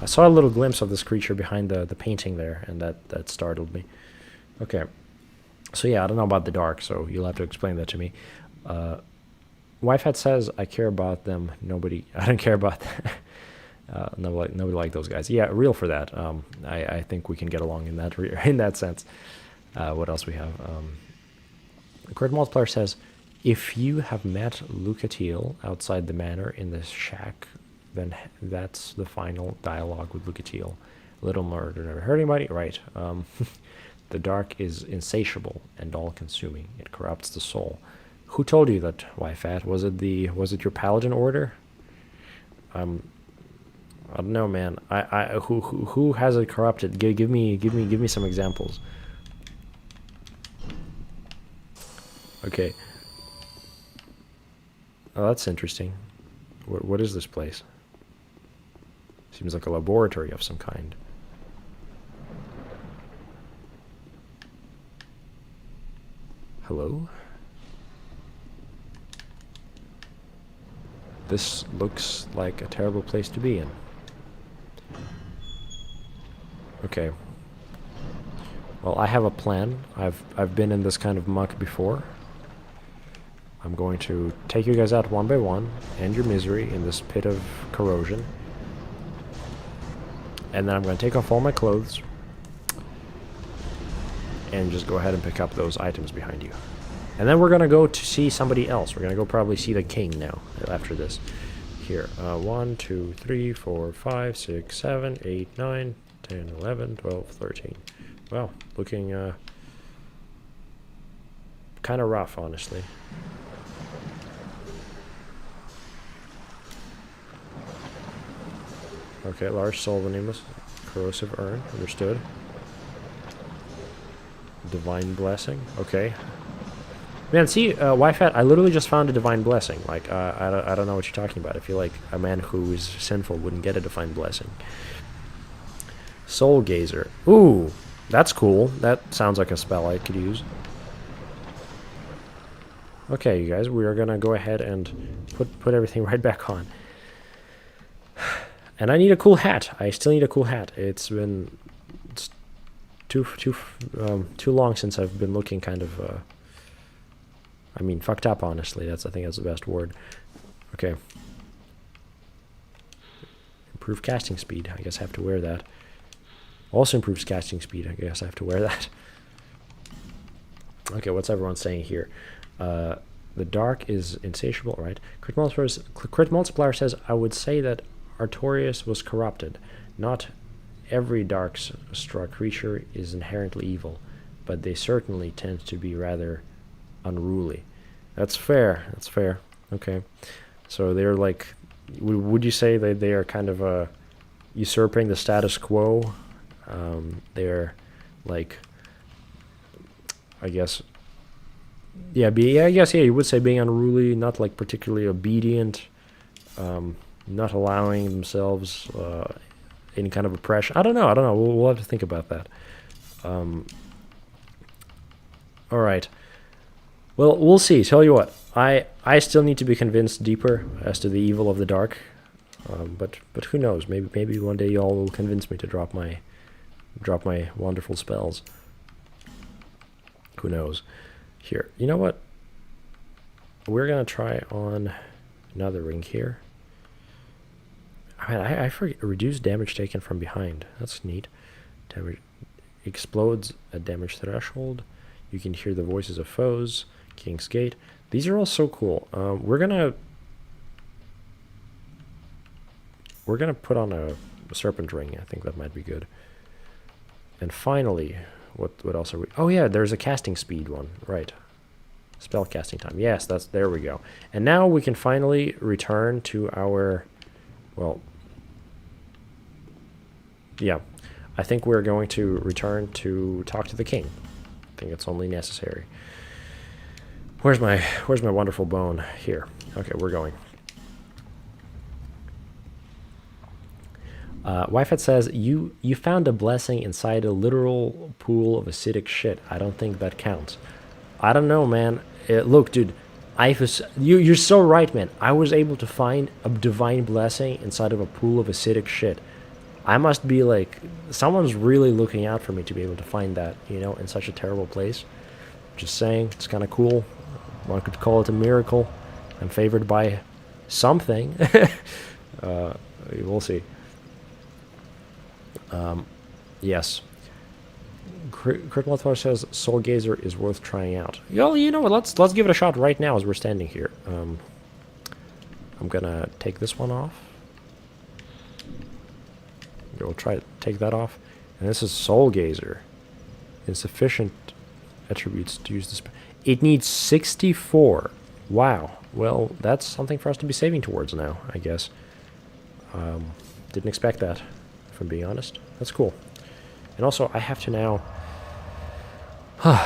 I saw a little glimpse of this creature behind the painting there, and that startled me. Okay. So yeah, I don't know about the dark, so you'll have to explain that to me. Wifehat says, I care about them. Nobody... I don't care about that. Nobody like those guys. Yeah, real for that. I think we can get along in that in that sense. What else we have? Kurt Multiplier says, if you have met Lucatiel outside the manor in the shack, then that's the final dialogue with Lucatiel. Little murder never hurt anybody. Right. The dark is insatiable and all-consuming. It corrupts the soul. Who told you that, Wifehat? Was it your Paladin order? I don't know, man. Who has it corrupted? Give me some examples. Okay. Oh, that's interesting. What is this place? Seems like a laboratory of some kind. Hello? This looks like a terrible place to be in. Okay. Well, I have a plan. I've been in this kind of muck before. I'm going to take you guys out one by one, end your misery in this pit of corrosion. And then I'm going to take off all my clothes and just go ahead and pick up those items behind you. And then we're going to go to see somebody else. We're going to go probably see the king now after this. Here. 1, 2, 3, 4, 5, 6, 7, 8, 9, 10, 11, 12, 13. Well, looking kind of rough, honestly. Okay, large soul venomous, corrosive urn, understood. Divine blessing, okay. Man, see, Wifehat, I literally just found a divine blessing. Like, I don't know what you're talking about. I feel like a man who is sinful wouldn't get a divine blessing. Soul gazer, ooh, that's cool. That sounds like a spell I could use. Okay, you guys, we are gonna go ahead and put everything right back on. And I need a cool hat. I still need a cool hat. It's too long since I've been looking kind of I mean, fucked up, honestly. I think that's the best word. Okay. Improve casting speed. I guess I have to wear that. Also improves casting speed. I guess I have to wear that. Okay, what's everyone saying here? The dark is insatiable, right? Crit Multiplier says, I would say that Artorias was corrupted. Not every dark-struck creature is inherently evil, but they certainly tend to be rather unruly. That's fair. That's fair. Okay. So they're like, would you say that they are kind of usurping the status quo? They're like, I guess, yeah, I guess, yeah, you would say being unruly, not like particularly obedient, not allowing themselves any kind of oppression. I don't know. We'll have to think about that. All right. Well, we'll see. Tell you what, I still need to be convinced deeper as to the evil of the dark, but who knows? Maybe one day y'all will convince me to drop my wonderful spells. Who knows? Here, you know what? We're gonna try on another ring here. I mean, I forget, reduce damage taken from behind. That's neat. Damage explodes at damage threshold. You can hear the voices of foes. King's Gate. These are all so cool. We're gonna put on a serpent ring. I think that might be good. And finally, what else are we? Oh yeah, there's a casting speed one, right? Spell casting time. Yes, there we go. And now we can finally return to our, well, yeah. I think we're going to return to talk to the king. I think it's only necessary. Where's my wonderful bone? Here. Okay, we're going. Wifet says, you found a blessing inside a literal pool of acidic shit. I don't think that counts. I don't know, man. Look, dude, you're so right, man. I was able to find a divine blessing inside of a pool of acidic shit. I must be like, someone's really looking out for me to be able to find that, you know, in such a terrible place. Just saying, it's kind of cool. One could call it a miracle. I'm favored by something. We'll see. Yes. Crit Multiplier says Soul Gazer is worth trying out. Yo, you know what? Let's give it a shot right now as we're standing here. I'm gonna take this one off. We'll try to take that off. And this is Soul Gazer. Insufficient attributes to use this. It needs 64. Wow. Well, that's something for us to be saving towards now, I guess. Didn't expect that, if I'm being honest. That's cool. And also, I have to now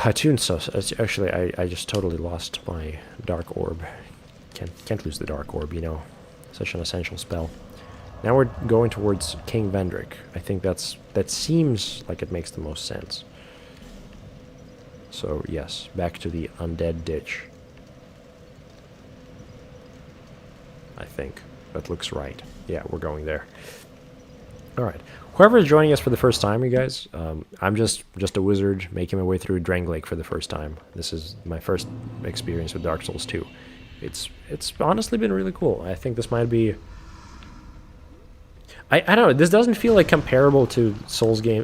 attune. So actually, I just totally lost my Dark Orb. Can't lose the Dark Orb, you know. Such an essential spell. Now we're going towards King Vendrich. I think that seems like it makes the most sense. So yes, back to the undead ditch. I think that looks right. Yeah, we're going there. All right. Whoever is joining us for the first time, you guys, I'm just a wizard making my way through Drangleic for the first time. This is my first experience with Dark Souls 2. It's honestly been really cool. I think this might be. I don't know. This doesn't feel like comparable to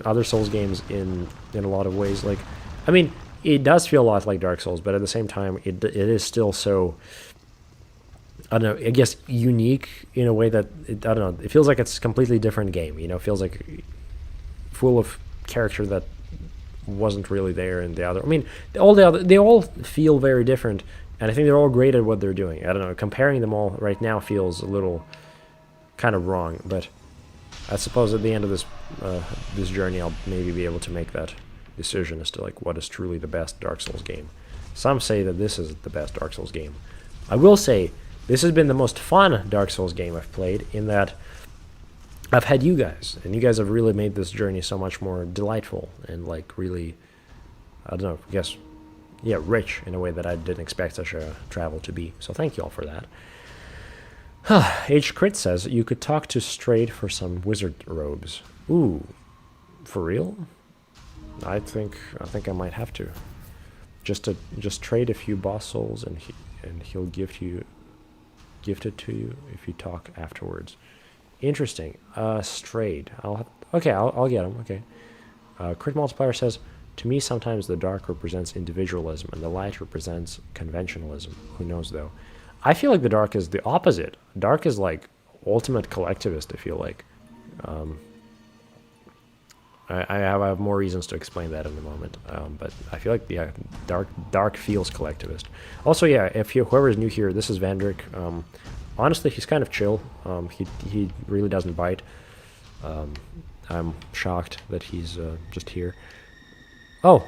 other Souls games in a lot of ways. Like, I mean, it does feel a lot like Dark Souls, but at the same time, it is still so. I don't know. I guess unique in a way that I don't know. It feels like it's a completely different game. You know, it feels like full of character that wasn't really there in the other. I mean, they all feel very different, and I think they're all great at what they're doing. I don't know. Comparing them all right now feels a little kind of wrong, but. I suppose at the end of this journey, I'll maybe be able to make that decision as to like what is truly the best Dark Souls game. Some say that this is the best Dark Souls game. I will say this has been the most fun Dark Souls game I've played in that I've had you guys, and you guys have really made this journey so much more delightful and like really, I don't know, I guess, yeah, rich in a way that I didn't expect such a travel to be. So thank you all for that. H. Crit says you could talk to Strayed for some wizard robes. Ooh, for real? I think I might have to. Just trade a few boss souls and he'll gift it to you if you talk afterwards. Interesting. Strayed. I'll get him. Okay. Crit Multiplier says, to me sometimes the dark represents individualism and the light represents conventionalism. Who knows though? I feel like the dark is the opposite. Dark is like ultimate collectivist, I feel like. I have more reasons to explain that in a moment. But I feel like, yeah, dark feels collectivist. Also, yeah, whoever is new here, this is Vendrich. Honestly, he's kind of chill. He really doesn't bite. I'm shocked that he's just here. Oh,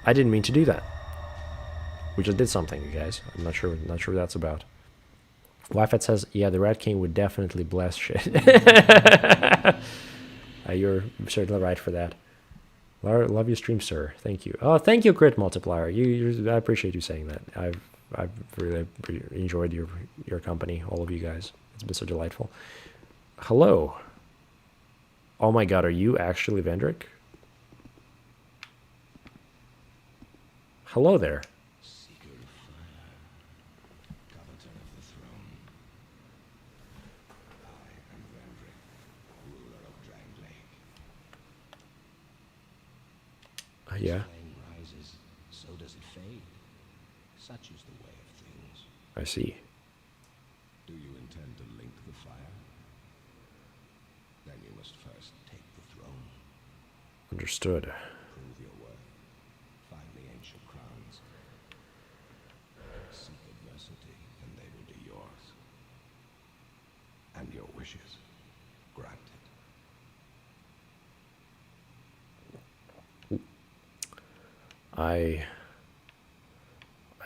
I didn't mean to do that. We just did something, you guys. I'm not sure what that's about. Wifet says, yeah, the Rat King would definitely bless shit. You're certainly right for that. Love your stream, sir. Thank you. Oh, thank you, Crit Multiplier. I appreciate you saying that. I've really enjoyed your company, all of you guys. It's been so delightful. Hello. Oh my god, are you actually Vendrich? Hello there. Yeah. Rises, so does it fade. Such is the way of things. I see. Do you intend to link the fire? Then you must first take the throne. Understood. Prove your worth. Find the ancient crowns. Seek adversity, and they will be yours. And your wishes granted.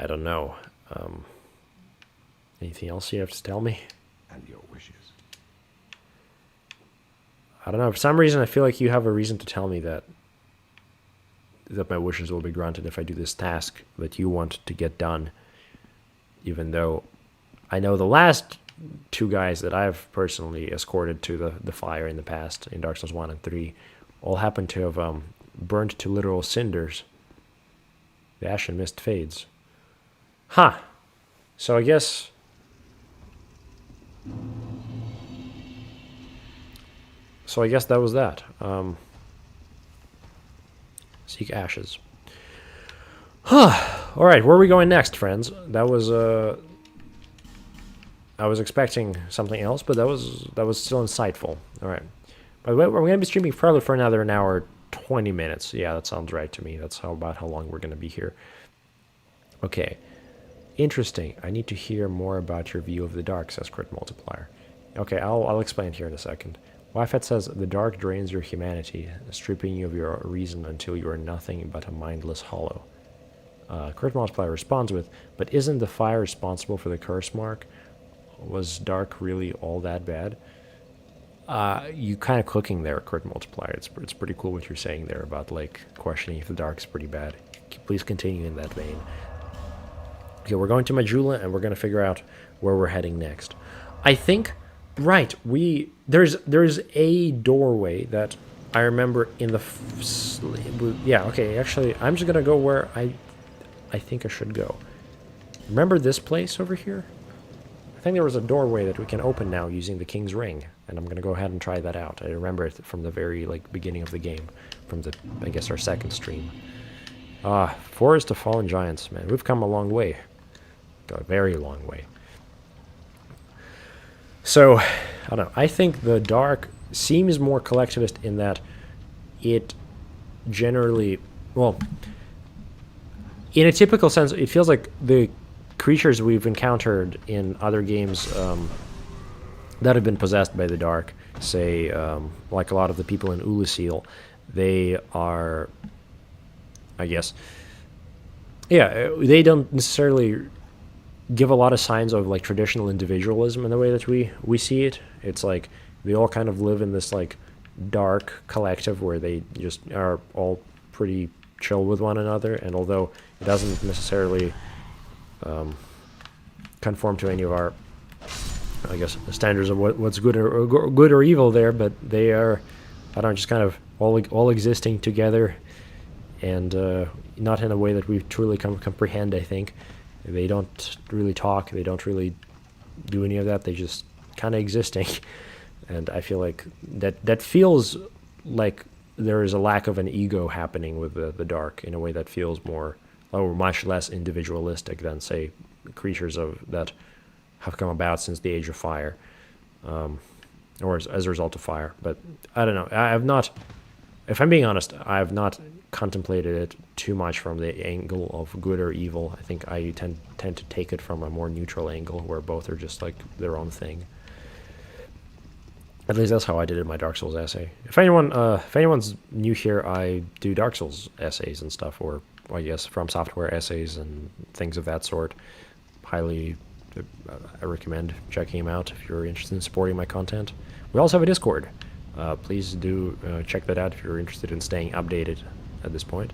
I don't know. Anything else you have to tell me? And your wishes. I don't know. For some reason, I feel like you have a reason to tell me that my wishes will be granted if I do this task that you want to get done. Even though I know the last two guys that I've personally escorted to the fire in the past, in Dark Souls 1 and 3, all happen to have burnt to literal cinders. The Ashen mist fades. Huh. So I guess... that was that. Seek ashes. Alright, where are we going next, friends? That was, I was expecting something else, but that was still insightful. Alright. By the way, we're going to be streaming probably for another an hour, 20 minutes. Yeah, that sounds right to me. That's about how long we're going to be here. Okay. Interesting. I need to hear more about your view of the dark, says Crit Multiplier. Okay, I'll explain here in a second. Wifet says, the dark drains your humanity, stripping you of your reason until you are nothing but a mindless hollow. Crit Multiplier responds with, but isn't the fire responsible for the curse mark? Was dark really all that bad? You kind of cooking there, Crit Multiplier. It's pretty cool what you're saying there about, like, questioning if the dark's pretty bad. Please continue in that vein. Okay, we're going to Majula, and we're going to figure out where we're heading next. I think... Right, there's a doorway that I remember in the... yeah, okay, actually, I'm just gonna go where I think I should go. Remember this place over here? I think there was a doorway that we can open now using the King's Ring, and I'm gonna go ahead and try that out. I remember it from the very, like, beginning of the game, from the, I guess, our second stream. Forest of Fallen Giants, man, we've come a long way. A very long way. So, I don't know, I think the dark seems more collectivist in that it generally, well, in a typical sense, it feels like the creatures we've encountered in other games that have been possessed by the dark, say, like a lot of the people in Ulusil, they are, I guess, yeah, they don't necessarily give a lot of signs of, like, traditional individualism in the way that we see it. It's like they all kind of live in this, like, dark collective where they just are all pretty chill with one another, and although it doesn't necessarily conform to any of our, I guess, standards of what's good or evil there, but they are, I don't know, just kind of all existing together, and not in a way that we truly comprehend, I think. They don't really talk, they don't really do any of that, they just kind of existing. And I feel like that feels like there is a lack of an ego happening with the dark in a way that feels more, or much less individualistic than, say, creatures that have come about since the Age of Fire, or as a result of fire. But I don't know, I have not, if I'm being honest, I have not contemplated it too much from the angle of good or evil. I think I tend to take it from a more neutral angle where both are just like their own thing. At least that's how I did it in my Dark Souls essay. If anyone's new here, I do Dark Souls essays and stuff, or I guess From Software essays and things of that sort. Highly, I recommend checking them out if you're interested in supporting my content. We also have a Discord. Please do check that out if you're interested in staying updated at this point.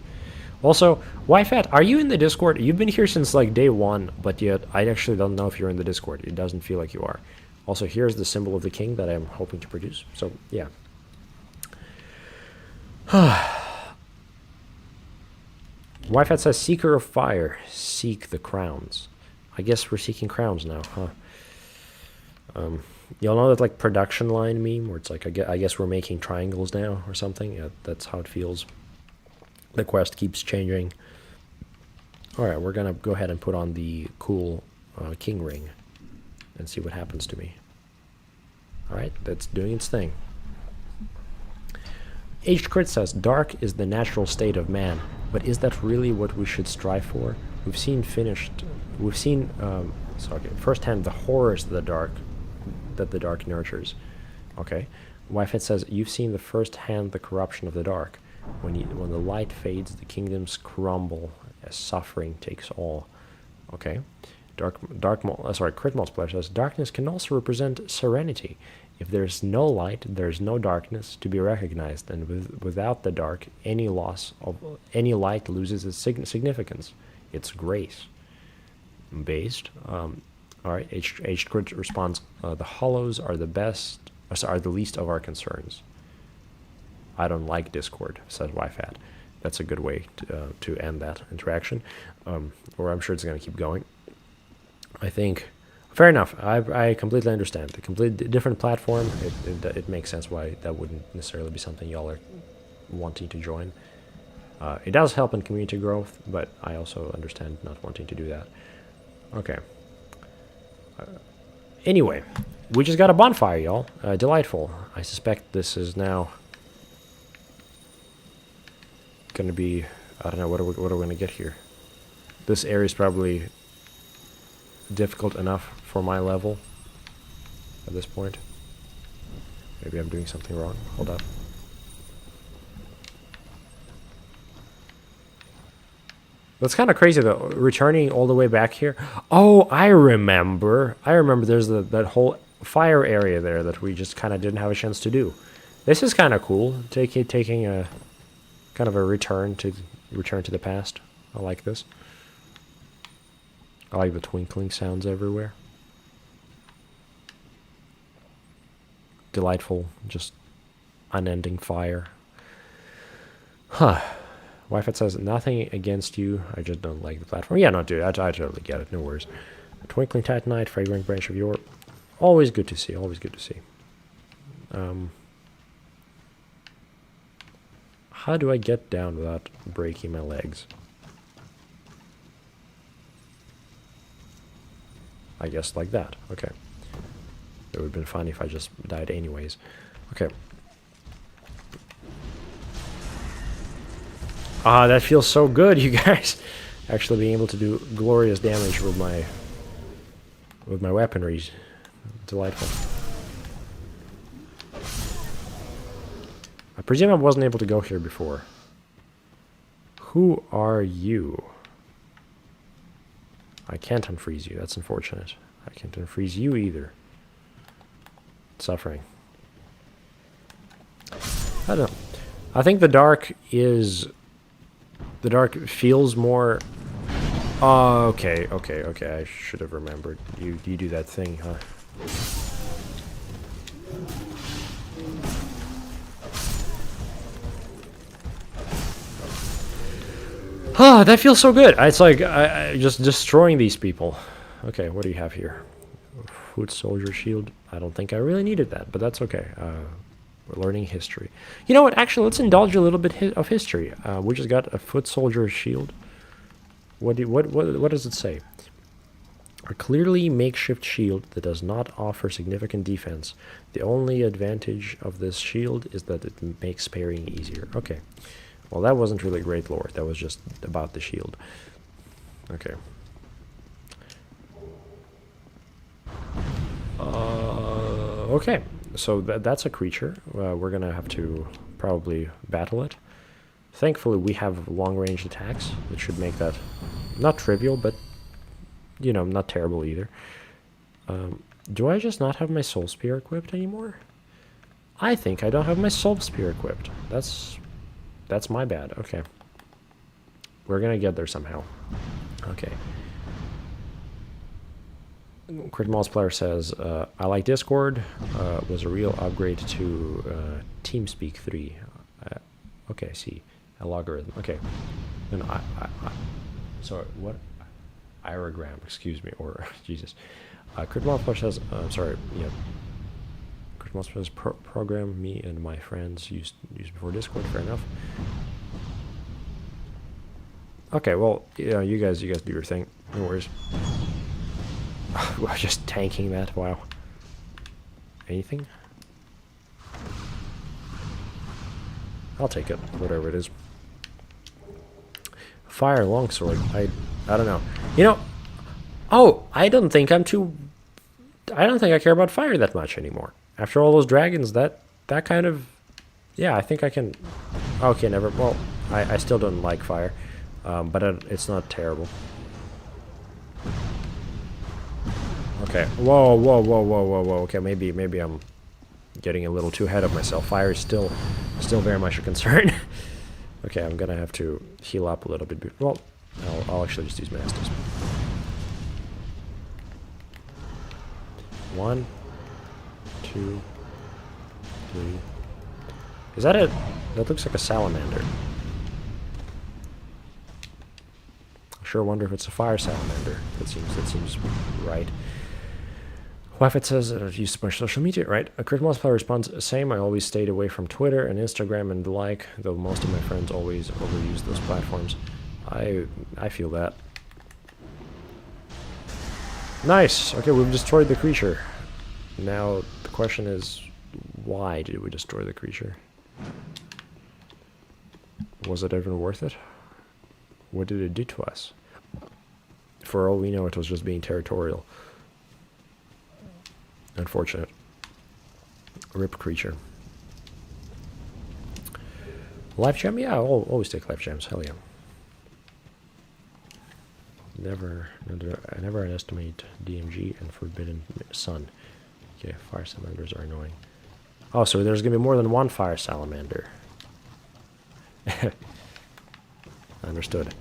Also, YFAT, are you in the Discord? You've been here since like day one, but yet I actually don't know if you're in the Discord. It doesn't feel like you are. Also, here's the symbol of the king that I'm hoping to produce. So, yeah. YFAT says, Seeker of Fire, seek the crowns. I guess we're seeking crowns now, huh? Y'all know that, like, production line meme where it's like, I guess we're making triangles now or something? Yeah, that's how it feels. The quest keeps changing. Alright, we're gonna go ahead and put on the cool king ring and see what happens to me. Alright, that's doing its thing. Aged Crit says, dark is the natural state of man, but is that really what we should strive for? We've seen firsthand the horrors of the dark that the dark nurtures. Okay. Wifet says, you've seen the first-hand the corruption of the dark. When the light fades, the kingdoms crumble as suffering takes all. Okay. Crit Multiplier says, darkness can also represent serenity. If there's no light, there's no darkness to be recognized, and without the dark, any loss of any light loses its significance. It's grace. Based. All right. H crit responds. The hollows are the best. Are the least of our concerns. I don't like Discord, says YFAT. That's a good way to end that interaction, or I'm sure it's going to keep going. I think, fair enough. I completely understand. The complete different platform, it makes sense why that wouldn't necessarily be something y'all are wanting to join. It does help in community growth, but I also understand not wanting to do that. Okay. Anyway, we just got a bonfire, y'all. Delightful. I suspect this is now gonna be, I don't know, what are we gonna get here? This area is probably difficult enough for my level at this point. Maybe I'm doing something wrong. Hold up. That's kind of crazy though, returning all the way back here. Oh, I remember. There's that whole fire area there that we just kind of didn't have a chance to do. This is kind of cool, taking a kind of a return to the past. I like this. I like the twinkling sounds everywhere. Delightful, just unending fire. Huh. Wi-Fi says, nothing against you, I just don't like the platform. Yeah, no, dude, I totally get it, no worries. A twinkling titanite, fragrant branch of yore. Always good to see, always good to see. How do I get down without breaking my legs? I guess like that, okay. It would have been fun if I just died anyways. Okay. Ah, that feels so good, you guys. Actually being able to do glorious damage with my weaponry. Delightful. I presume I wasn't able to go here before. Who are you? I can't unfreeze you, that's unfortunate. I can't unfreeze you either. Suffering. I don't know. I think the dark is... The dark feels more... Oh, okay. I should have remembered. You do that thing, huh? Ah, that feels so good. It's like I just destroying these people. Okay, what do you have here? Foot soldier shield. I don't think I really needed that, but that's okay. We're learning history. You know what? Actually, let's indulge a little bit of history. We just got a foot soldier shield. What does it say? A clearly makeshift shield that does not offer significant defense. The only advantage of this shield is that it makes parrying easier. Okay. Well, that wasn't really great lore. That was just about the shield. Okay. Okay. So that's a creature. We're going to have to probably battle it. Thankfully, we have long-range attacks. It should make that not trivial, but, you know, not terrible either. Do I just not have my Soul Spear equipped anymore? I think I don't have my Soul Spear equipped. That's my bad. Okay. We're going to get there somehow. Okay. Crit Multiplier says, I like Discord. Was a real upgrade to TeamSpeak 3. Okay, I see. A logarithm. Okay. Then sorry, what? Iragram, excuse me. Or, Jesus. Crit Multiplier says, sorry, yeah. Crit Multiplier says, program me and my friends used before Discord. Fair enough. Okay, well, yeah, you guys do your thing. No worries. We're just tanking that. Wow. Anything? I'll take it. Whatever it is. Fire longsword. I don't know. You know. Oh, I don't think I care about fire that much anymore. After all those dragons, that kind of. Yeah, I think I can. Okay, never. Well, I still don't like fire, but it's not terrible. Okay. Whoa. Okay, maybe I'm getting a little too ahead of myself. Fire is still very much a concern. Okay, I'm gonna have to heal up a little bit. Well, I'll actually just use Masters. 1, 2, 3. Is that it? That looks like a salamander. I sure wonder if it's a fire salamander. That seems right. Waffet says that I've used much social media, right? A crit multiplier responds, same. I always stayed away from Twitter and Instagram and the like, though most of my friends always overuse those platforms. I feel that. Nice! Okay, we've destroyed the creature. Now, the question is, why did we destroy the creature? Was it even worth it? What did it do to us? For all we know, it was just being territorial. Unfortunate. RIP creature. Life gem? Yeah, I'll always take life gems. Hell yeah. I never underestimate DMG and Forbidden Sun. Okay, fire salamanders are annoying. Oh, so there's gonna be more than one fire salamander. Understood.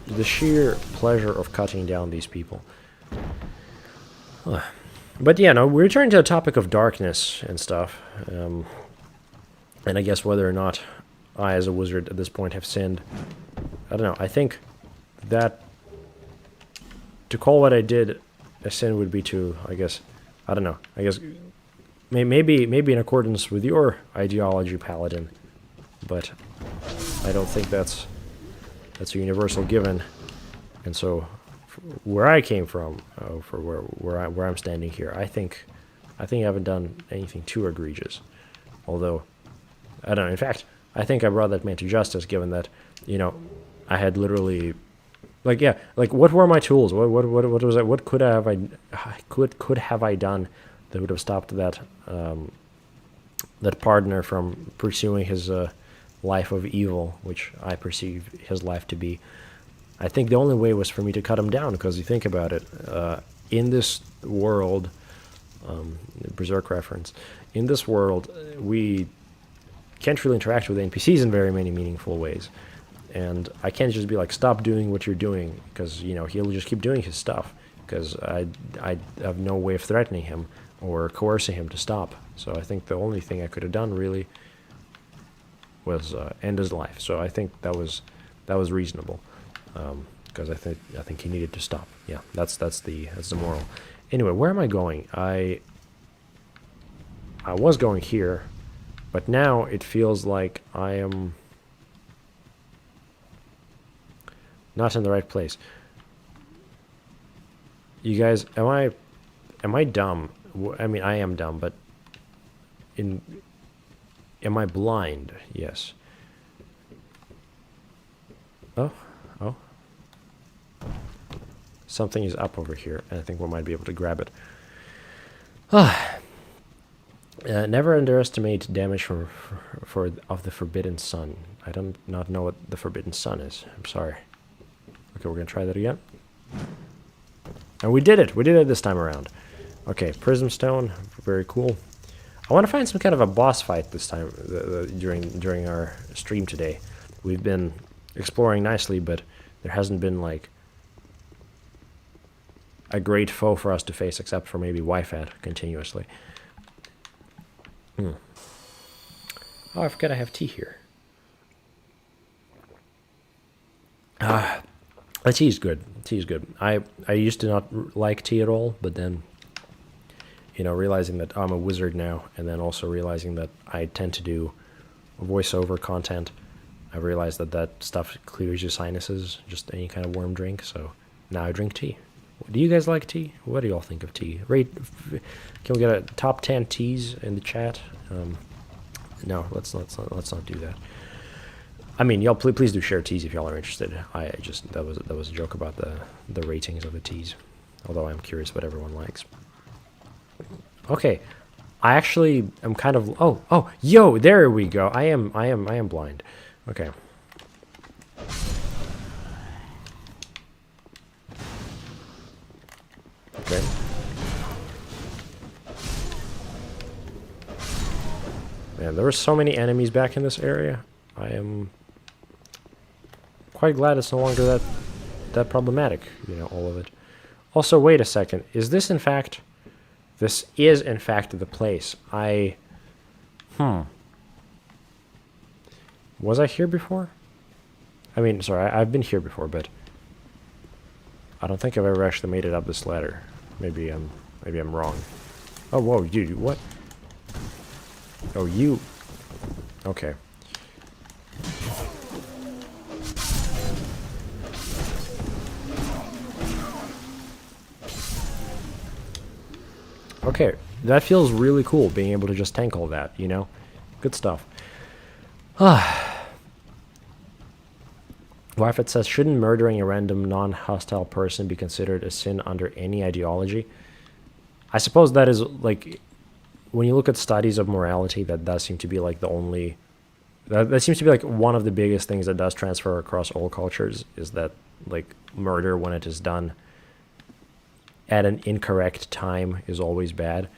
The sheer pleasure of cutting down these people. But yeah, no, we're returning to the topic of darkness and stuff. And I guess whether or not I, as a wizard at this point, have sinned. I don't know. I think that to call what I did a sin would be to, I guess, I don't know. I guess maybe in accordance with your ideology, Paladin. But I don't think that's a universal given. And so, where I came from, for where I'm standing here, I think I haven't done anything too egregious. Although, I don't know. In fact, I think I brought that man to justice, given that, you know, I had literally, like, yeah, like, what were my tools? What was I? What could have I done that would have stopped that that partner from pursuing his life of evil, which I perceive his life to be? I think the only way was for me to cut him down, because you think about it, in this world, Berserk reference, in this world, we can't really interact with NPCs in very many meaningful ways. And I can't just be like, stop doing what you're doing, because, you know, he'll just keep doing his stuff, because I have no way of threatening him or coercing him to stop. So I think the only thing I could have done really was end his life. So I think that was reasonable, because I think he needed to stop. Yeah, that's the moral. Anyway, where am I going? I was going here, but now it feels like I am not in the right place. You guys, am I dumb? I mean, I am dumb, but am I blind? Yes. Oh. Something is up over here, and I think we might be able to grab it. Never underestimate damage of the Forbidden Sun. I do not know what the Forbidden Sun is. I'm sorry. Okay, we're gonna try that again. And we did it! We did it this time around. Okay, Prism Stone, very cool. I want to find some kind of a boss fight this time, during our stream today. We've been exploring nicely, but there hasn't been, like, a great foe for us to face, except for maybe Wyfat continuously. Oh, I forgot I have tea here. Tea is good. Tea is good. I used to not like tea at all, but then, you know, realizing that I'm a wizard now, and then also realizing that I tend to do voiceover content, I realized that stuff clears your sinuses, just any kind of warm drink, so now I drink tea. Do you guys like tea? What do y'all think of tea? Can we get a top 10 teas in the chat? No, let's not do that. I mean, y'all please do share teas if y'all are interested. That was a joke about the ratings of the teas, although I'm curious what everyone likes. Okay, I actually am kind of yo, there we go. I am blind. Okay. Okay. Man, there are so many enemies back in this area. I am quite glad it's no longer that problematic, you know, all of it. Also, wait a second. Is this in fact... This is in fact the place. Was I here before? I mean, sorry, I've been here before, but I don't think I've ever actually made it up this ladder. Maybe I'm wrong. Oh, whoa, dude, what? Oh, you... Okay. Okay, that feels really cool, being able to just tank all that, you know? Good stuff. Wifet says, shouldn't murdering a random non-hostile person be considered a sin under any ideology? I suppose that is, like, when you look at studies of morality, that does seem to be, like, the only... That seems to be, like, one of the biggest things that does transfer across all cultures, is that, like, murder, when it is done at an incorrect time, is always bad.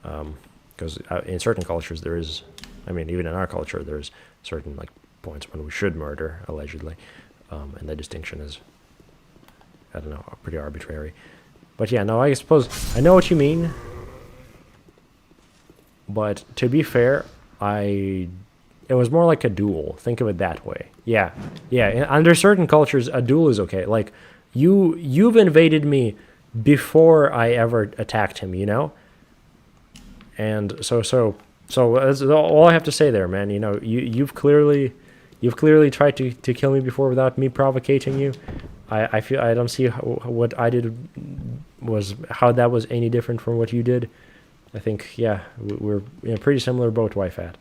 Because in certain cultures there is... I mean, even in our culture, there's certain, like, points when we should murder, allegedly. And the distinction is, I don't know, pretty arbitrary. But yeah, no, I suppose I know what you mean. But to be fair, it was more like a duel. Think of it that way. Yeah, yeah. Under certain cultures, a duel is okay. Like, you've invaded me before I ever attacked him, you know. And so that's all I have to say there, man. You know, you've clearly tried to kill me before without me provocating you. I feel I don't see what I did how that was any different from what you did. I think, yeah, we're in a pretty similar boat, Wifat.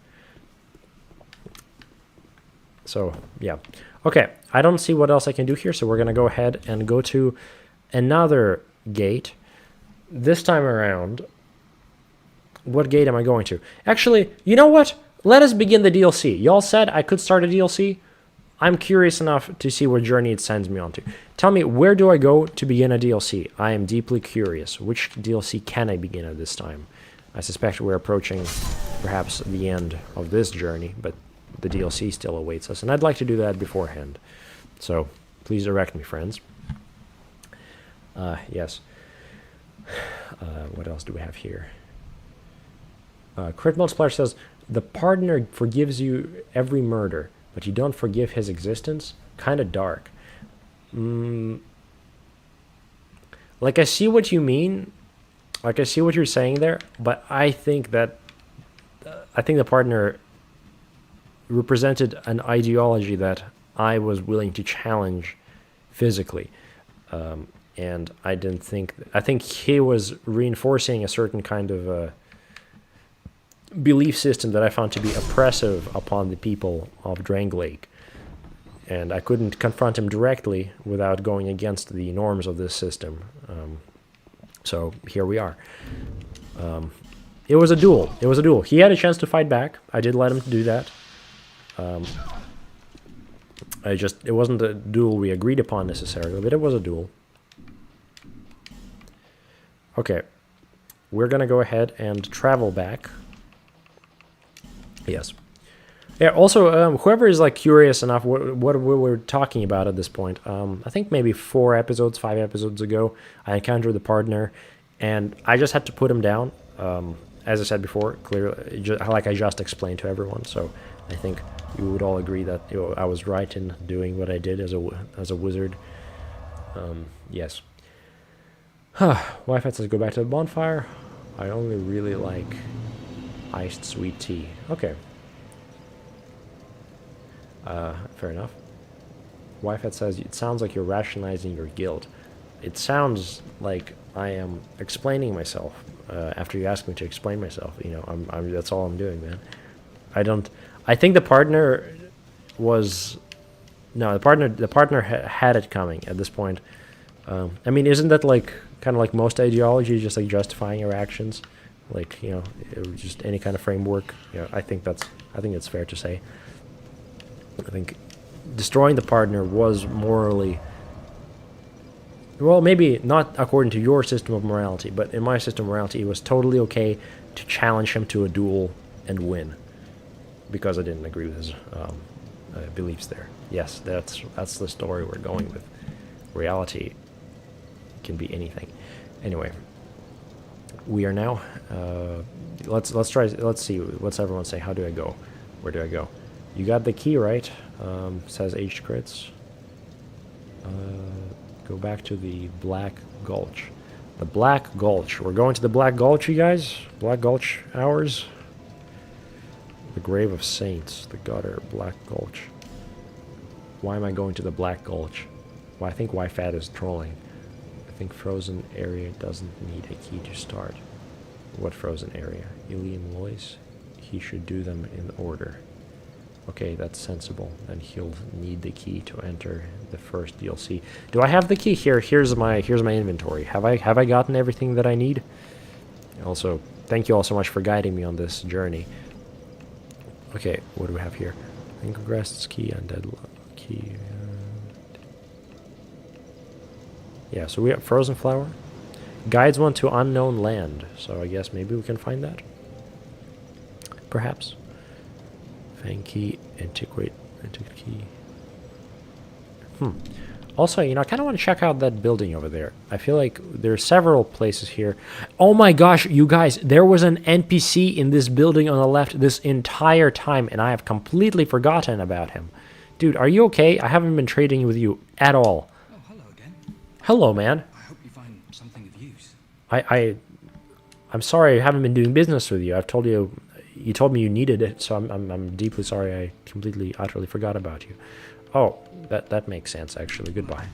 So, yeah. Okay, I don't see what else I can do here, so we're going to go ahead and go to another gate. This time around, what gate am I going to? Actually, you know what? Let us begin the DLC. Y'all said I could start a DLC. I'm curious enough to see what journey it sends me onto. Tell me, where do I go to begin a DLC? I am deeply curious. Which DLC can I begin at this time? I suspect we're approaching perhaps the end of this journey, but the DLC still awaits us, and I'd like to do that beforehand. So, please direct me, friends. Yes. What else do we have here? Crit Multiplier says, the partner forgives you every murder, but you don't forgive his existence? Kind of dark. Like, I see what you mean. Like, I see what you're saying there, but I think the partner represented an ideology that I was willing to challenge physically. And I didn't think... I think he was reinforcing a certain kind of... belief system that I found to be oppressive upon the people of Drangleic, and I couldn't confront him directly without going against the norms of this system. So here we are. It was a duel. It was a duel. He had a chance to fight back. I did let him do that. It wasn't a duel we agreed upon necessarily, but it was a duel. Okay, we're gonna go ahead and travel back. Yes. Yeah, also, whoever is, like, curious enough what we were talking about at this point, I think maybe 5 episodes ago, I encountered the partner, and I just had to put him down, as I said before, clearly, like I just explained to everyone, so I think you would all agree that, you know, I was right in doing what I did as a wizard. Yes. Wi-Fi says go back to the bonfire. I only really like iced sweet tea. Okay. Fair enough. Wi-Fi says it sounds like you're rationalizing your guilt. It sounds like I am explaining myself after you asked me to explain myself. You know, I'm that's all I'm doing, man. I think the partner was... No, the partner had it coming at this point. I mean, isn't that like kind of like most ideology, just like justifying your actions? Like, you know, just any kind of framework. You know, I think it's fair to say. I think destroying the partner was morally... Well, maybe not according to your system of morality, but in my system of morality, it was totally okay to challenge him to a duel and win. because I didn't agree with his beliefs there. Yes, that's the story we're going with. Reality can be anything. Anyway, we are now. Let's see. What's everyone say? How do I go? Where do I go? You got the key, right? Says H crits. Go back to the Black Gulch. The Black Gulch. We're going to the Black Gulch, you guys. Black Gulch hours. The Grave of Saints. The Gutter. Black Gulch. Why am I going to the Black Gulch? Well, I think YFAT is trolling. I think frozen area doesn't need a key to start. What frozen area? Ilium Lois? He should do them in order. Okay, that's sensible. Then he'll need the key to enter the first DLC. Do I have the key here? Here's my inventory. Have I gotten everything that I need? Also, thank you all so much for guiding me on this journey. Okay, what do we have here? Ingress key, undead key. Yeah, so we have frozen flower. Guides one to unknown land. So I guess maybe we can find that. Perhaps. Fang key, antiquate key. Also, you know, I kind of want to check out that building over there. I feel like there are several places here. Oh my gosh, you guys, there was an NPC in this building on the left this entire time, and I have completely forgotten about him. Dude, are you okay? I haven't been trading with you at all. Oh, hello again. Hello, man. I hope you find something of use. I'm sorry I haven't been doing business with you. I've told you, you told me you needed it, so I'm deeply sorry. I completely, utterly forgot about you. Oh, that makes sense, actually. Goodbye.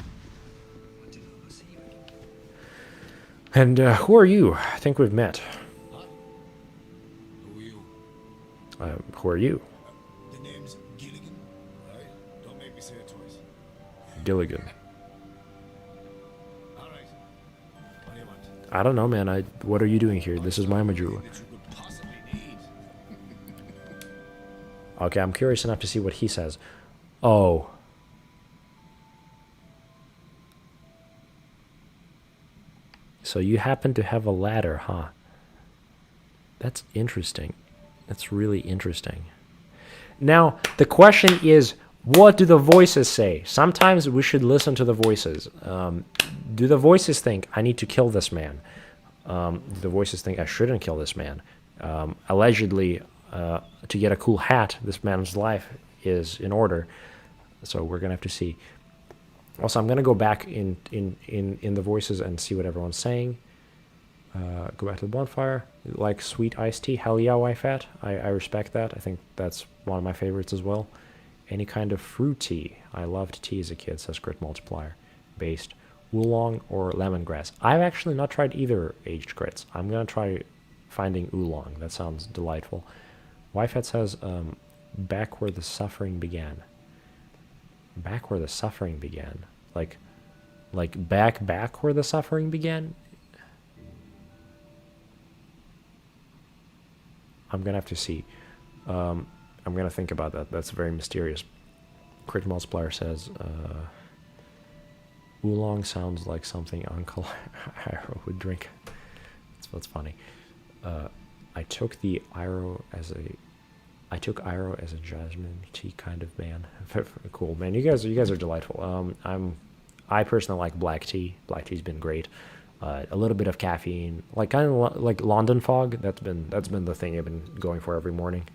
And who are you? I think we've met. Huh? Who are you? Who are you? The name's Gilligan. Right? Don't make me say it twice. Gilligan. All right. What do you want? I don't know, man. What are you doing here? This is my Majula. That you could possibly need. Okay, I'm curious enough to see what he says. Oh. So you happen to have a ladder, huh? That's interesting. That's really interesting. Now, the question is, what do the voices say? Sometimes we should listen to the voices. Do the voices think, I need to kill this man? Do the voices think I shouldn't kill this man? Allegedly, to get a cool hat, this man's life is in order. So we're gonna have to see. Also, I'm gonna go back in the voices and see what everyone's saying. Go back to the bonfire. Like sweet iced tea. Hell yeah, YFAT. I respect that. I think that's one of my favorites as well. Any kind of fruit tea. I loved tea as a kid, says Crit Multiplier. Based oolong or lemongrass. I've actually not tried either aged crits. I'm gonna try finding oolong. That sounds delightful. YFAT says, back where the suffering began. Back where the suffering began? Like back where the suffering began? I'm gonna have to see. I'm gonna think about that. That's very mysterious. Crit Multiplier says, oolong sounds like something Uncle Iroh would drink. That's funny. I took Iroh as a jasmine tea kind of man. Cool, man. You guys are delightful. I personally like black tea. Black tea's been great. A little bit of caffeine, like kind of like London fog. That's been the thing I've been going for every morning.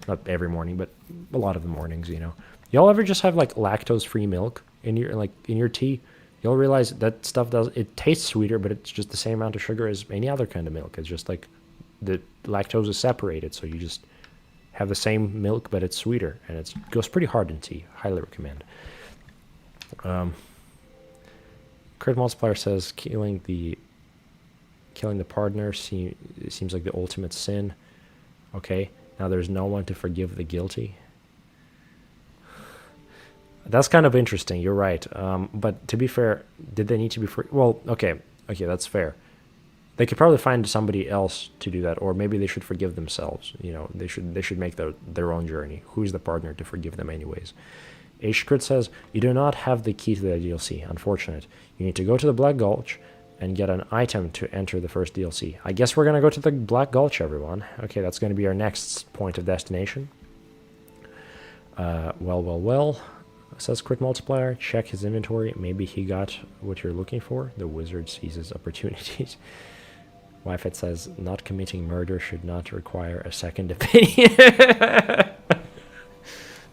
Not every morning, but a lot of the mornings. You know, y'all ever just have like lactose-free milk in your tea? You'll realize that stuff it tastes sweeter, but it's just the same amount of sugar as any other kind of milk. It's just like the lactose is separated, so you just have the same milk, but it's sweeter, and it goes pretty hard in tea. Highly recommend. Crit Multiplier says killing the partner seems like the ultimate sin. Okay, now there's no one to forgive the guilty. That's kind of interesting. You're right. But to be fair, did they need to be free? Well, okay, that's fair. They could probably find somebody else to do that, or maybe they should forgive themselves. You know, they should make their own journey. Who's the partner to forgive them anyways? H-Crit says, you do not have the key to the DLC. Unfortunate. You need to go to the Black Gulch and get an item to enter the first DLC. I guess we're going to go to the Black Gulch, everyone. Okay, that's going to be our next point of destination. Well, says Crit Multiplier. Check his inventory. Maybe he got what you're looking for. The wizard seizes opportunities. Wifet says, not committing murder should not require a second opinion.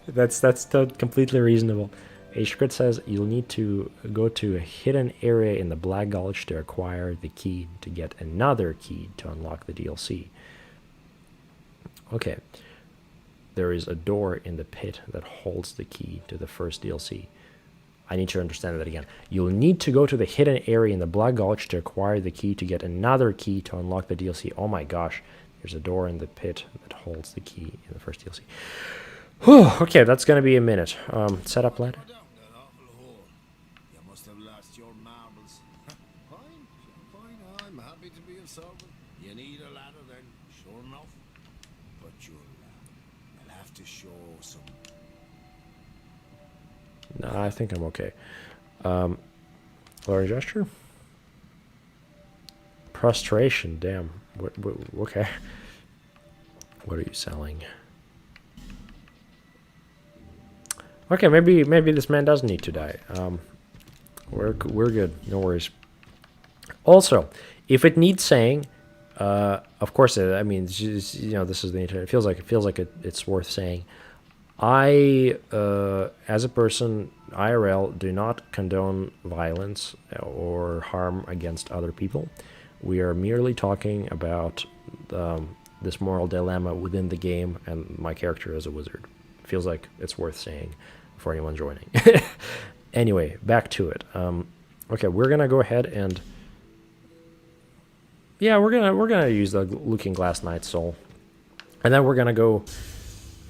That's completely reasonable. Crit says, you'll need to go to a hidden area in the Black Gulch to acquire the key to get another key to unlock the DLC. Okay. There is a door in the pit that holds the key to the first DLC. I need to understand that again. You'll need to go to the hidden area in the Black Gulch to acquire the key to get another key to unlock the DLC. Oh my gosh. There's a door in the pit that holds the key in the first DLC. Whew, okay, that's going to be a minute. Set up ladder. You must have lost your marbles. Fine, I'm happy to be of service. You need a ladder then, sure enough. But you'll have to show some. No, I think I'm okay. Lower gesture? Prostration, damn. Okay. What are you selling? Okay, maybe this man doesn't need to die. We're good, no worries. Also, if it needs saying, of course, I mean, just, you know, this is the internet. It feels like it's worth saying. I, as a person, IRL, do not condone violence or harm against other people. We are merely talking about this moral dilemma within the game and my character as a wizard. Feels like it's worth saying for anyone joining. Anyway, back to it. Okay, we're gonna go ahead and yeah, we're gonna use the Looking Glass Knight's Soul, and then we're gonna go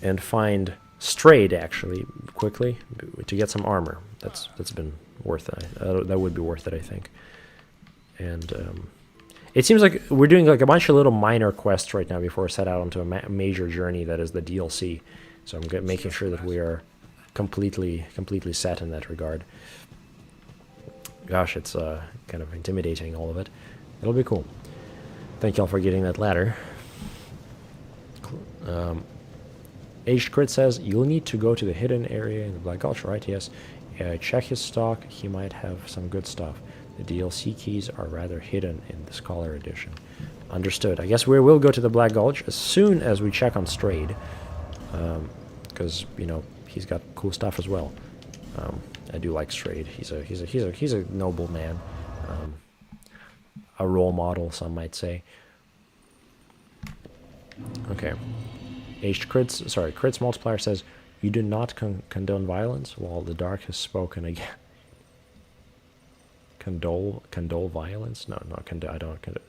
and find Strayed actually quickly to get some armor. That's been worth it. That would be worth it, I think. And it seems like we're doing like a bunch of little minor quests right now before we set out onto a major journey that is the DLC. So I'm making sure that we are completely set in that regard. Gosh, it's kind of intimidating, all of it. It'll be cool. Thank y'all for getting that ladder. Aged Crit says, you'll need to go to the hidden area in the Black Gulch, right? Yes. Check his stock. He might have some good stuff. The DLC keys are rather hidden in the Scholar Edition. Understood. I guess we will go to the Black Gulch as soon as we check on Strayed. Because, you know, he's got cool stuff as well. I do like Strayed. He's a noble man. A role model, some might say. Okay. Crits Multiplier says, you do not condone violence, while the dark has spoken again. Condole violence? No, not condone. I don't condone.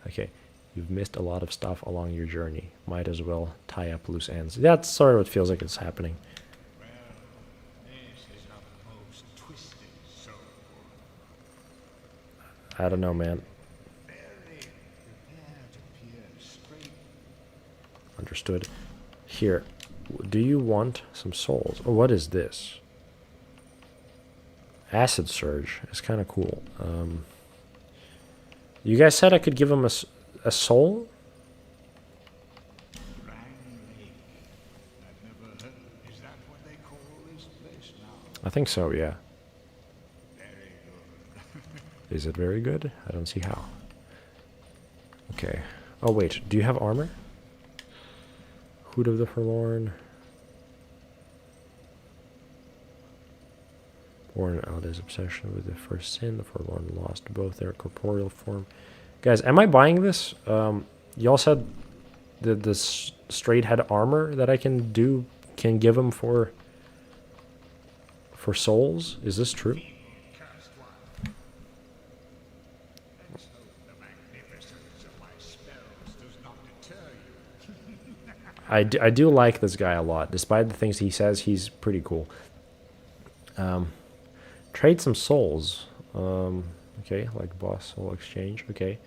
Okay. You've missed a lot of stuff along your journey. Might as well tie up loose ends. That's sort of what feels like it's happening. Well, this is a most twisted soul. I don't know, man. Very prepared to peer straight. Understood. Here, do you want some souls? Oh, what is this? Acid Surge. It's kind of cool. You guys said I could give him a soul? Is that what they call this place now? I think so, yeah. Very good. Is it very good? I don't see how. Okay. Oh, wait. Do you have armor? Hood of the Forlorn. Born Aldia's obsession with the first sin. The Forlorn lost both their corporeal form. Guys, am I buying this? Y'all said that this Strayed had armor that I can give him for souls. Is this true? Cast one. Let's hope the magnificence of my spells does not deter you. I do like this guy a lot. Despite the things he says, he's pretty cool. Trade some souls. Okay, like boss soul exchange. Okay.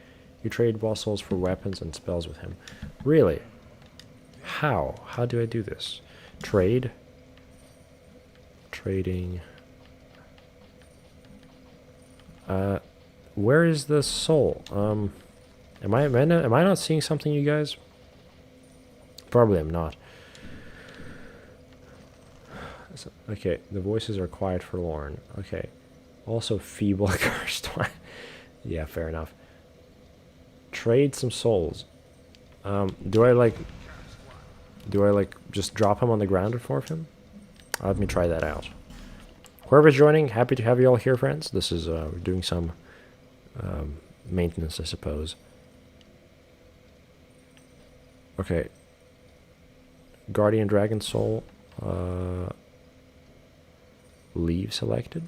You trade boss souls for weapons and spells with him. Really? How? How do I do this? Trade. Trading. Where is the soul? Am I not seeing something, you guys? Probably I'm not. Okay, the voices are quiet, forlorn. Okay. Also feeble, cursed one. Yeah, fair enough. Trade some souls. Do I like just drop him on the ground and forth him? Let me try that out. Whoever's joining, happy to have you all here, friends. This is we're doing some maintenance, I suppose. Okay. Guardian Dragon Soul. Leave selected.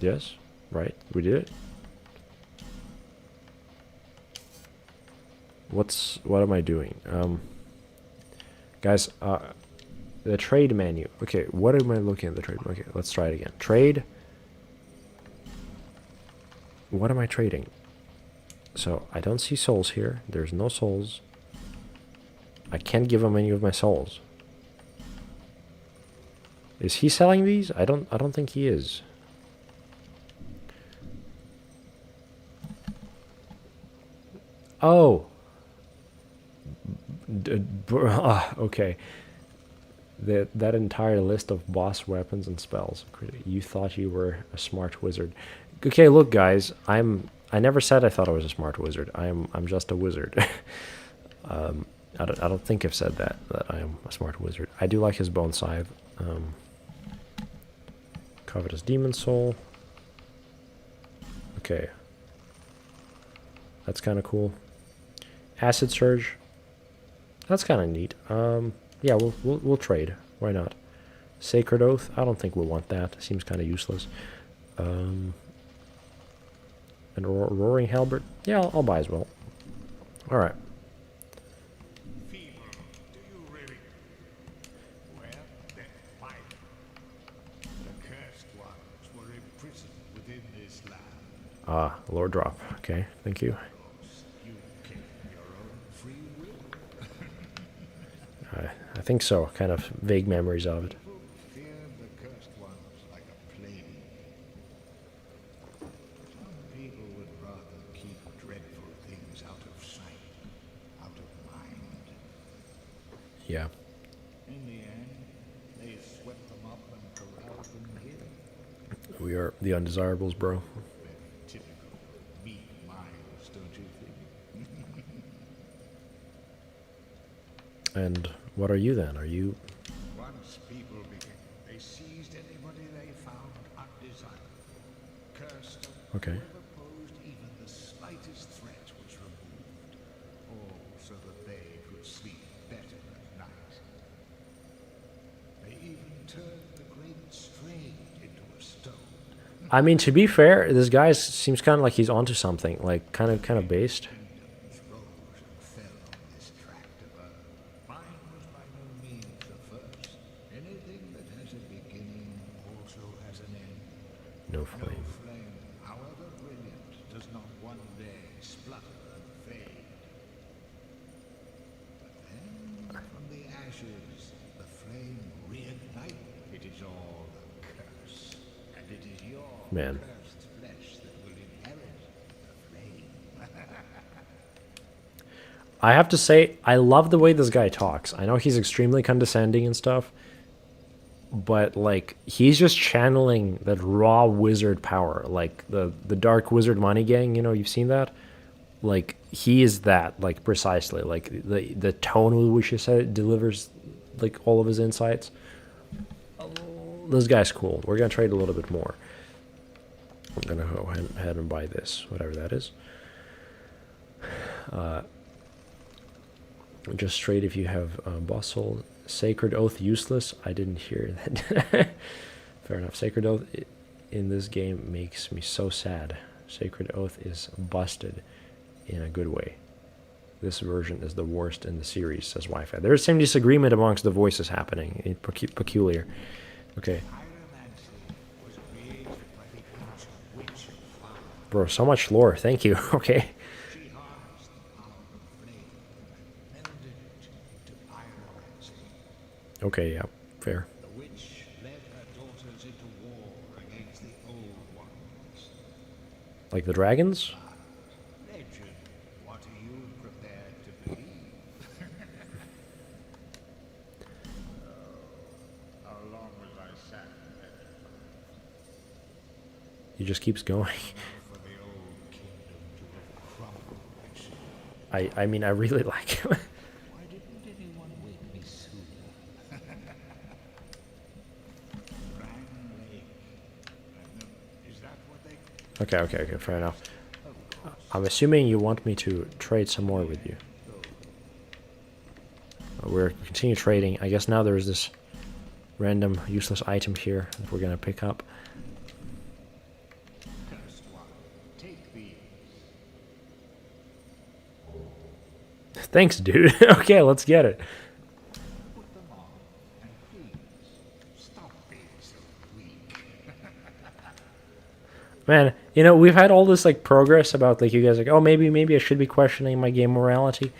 Yes, right. We did it. What am I doing? Guys, the trade menu. Okay, what am I looking at the trade? Okay, let's try it again. Trade. What am I trading? So I don't see souls here. There's no souls. I can't give him any of my souls. Is he selling these? I don't think he is. Oh. Okay. That entire list of boss weapons and spells. You thought you were a smart wizard. Okay, look, guys. I never said I thought I was a smart wizard. I'm just a wizard. I don't think I've said that I am a smart wizard. I do like his bone scythe. Covetous demon soul. Okay. That's kind of cool. Acid surge. That's kind of neat. Yeah, we'll trade. Why not? Sacred oath. I don't think we'll want that. Seems kind of useless. And roaring halberd. Yeah, I'll buy as well. All right. Feeble, do you really? Well, then fight. The cursed ones were imprisoned within this land. Ah, lore drop. Okay, thank you. You came your own free will. I think so. Kind of vague memories of it. People feared the cursed ones like a plague. Some people would rather keep dreadful things out of sight, out of mind. Yeah. In the end, they swept them up and corralled them here. We are the undesirables, bro. Very typical meek minds, don't you think? And what are you then? Are you... Once people began, they seized anybody they found undesirable. Cursed them. Okay. Whoever posed even the slightest threat was removed. All so that they could sleep better at night. They even turned the great strain into a stone. I mean, to be fair, this guy seems kind of like he's onto something. Like, kind of based. Kingdoms rose and fell on this tract of earth. Mine was by no means the first. Anything that has a beginning also has an end. No No flame. flame, however brilliant, does not one day splutter and fade. But then, from the ashes, the flame reignites. It is all a curse, and it is your Man. cursed flesh that will inherit the flame. I have to say, I love the way this guy talks. I know he's extremely condescending and stuff, but like he's just channeling that raw wizard power, like the dark wizard money gang. You know, you've seen that. Like he is that, like precisely, like the tone with which he said it delivers, like all of his insights. This guy's cool. We're gonna trade a little bit more. I'm gonna go ahead and buy this, whatever that is. Just trade if you have boss soul. Sacred oath useless. I didn't hear that. Fair enough. Sacred oath in this game makes me so sad. Sacred oath is busted in a good way. This version is the worst in the series, says Wi-Fi. There's some disagreement amongst the voices happening. It's peculiar. Okay. Pyromancy was created by the ancient witch of fire. Bro, so much lore. Thank you. Okay. She harnessed the power of flame and melded it into pyromancy. Okay, yeah. Fair. The witch led her daughters into war against the old ones. Like the dragons? Legend, what are you prepared to believe? He just keeps going. For the old kingdom to have crumbled, I see. I mean, I really like him. Why didn't anyone wake me sooner? Rang Lake. Is that what they... Okay, fair enough. I'm assuming you want me to trade some more with you. We're continue trading. I guess now there's this random useless item here that we're gonna pick up. Cursed one, take these. Thanks, dude. Okay, let's get it. Put them on, and please, stop being so weak. Man, you know, we've had all this like progress about like you guys like, oh maybe I should be questioning my game morality.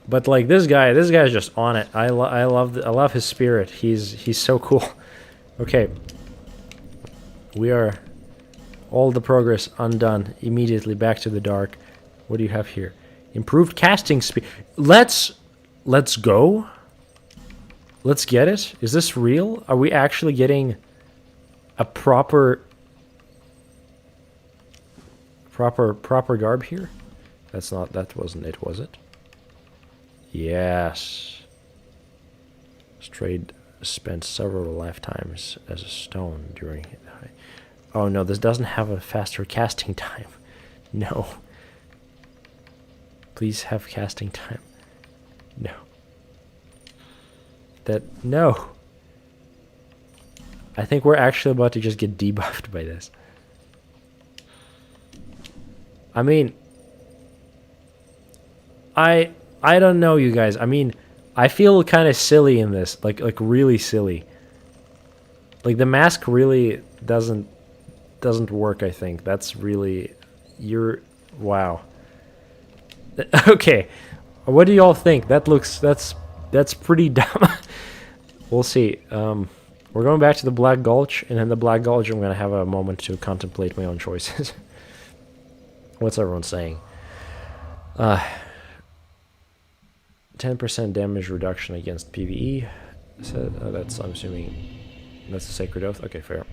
But like this guy's just on it. I love his spirit. He's so cool. Okay. We are all the progress undone. Immediately back to the dark. What do you have here? Improved casting speed. Let's go. Let's get it. Is this real? Are we actually getting a proper garb here? That wasn't it, was it? Yes. Strayed spent several lifetimes as a stone during... Oh no, this doesn't have a faster casting time. No. Please have casting time. No. No. I think we're actually about to just get debuffed by this. I mean... I don't know, you guys. I mean, I feel kind of silly in this, like really silly. Like the mask really doesn't work. I think that's really wow. Okay, what do y'all think? That's pretty dumb. We'll see. We're going back to the Black Gulch, and in the Black Gulch, I'm gonna have a moment to contemplate my own choices. What's everyone saying? 10% damage reduction against PvE. So that's, I'm assuming, that's a Sacred Oath. Okay, fair.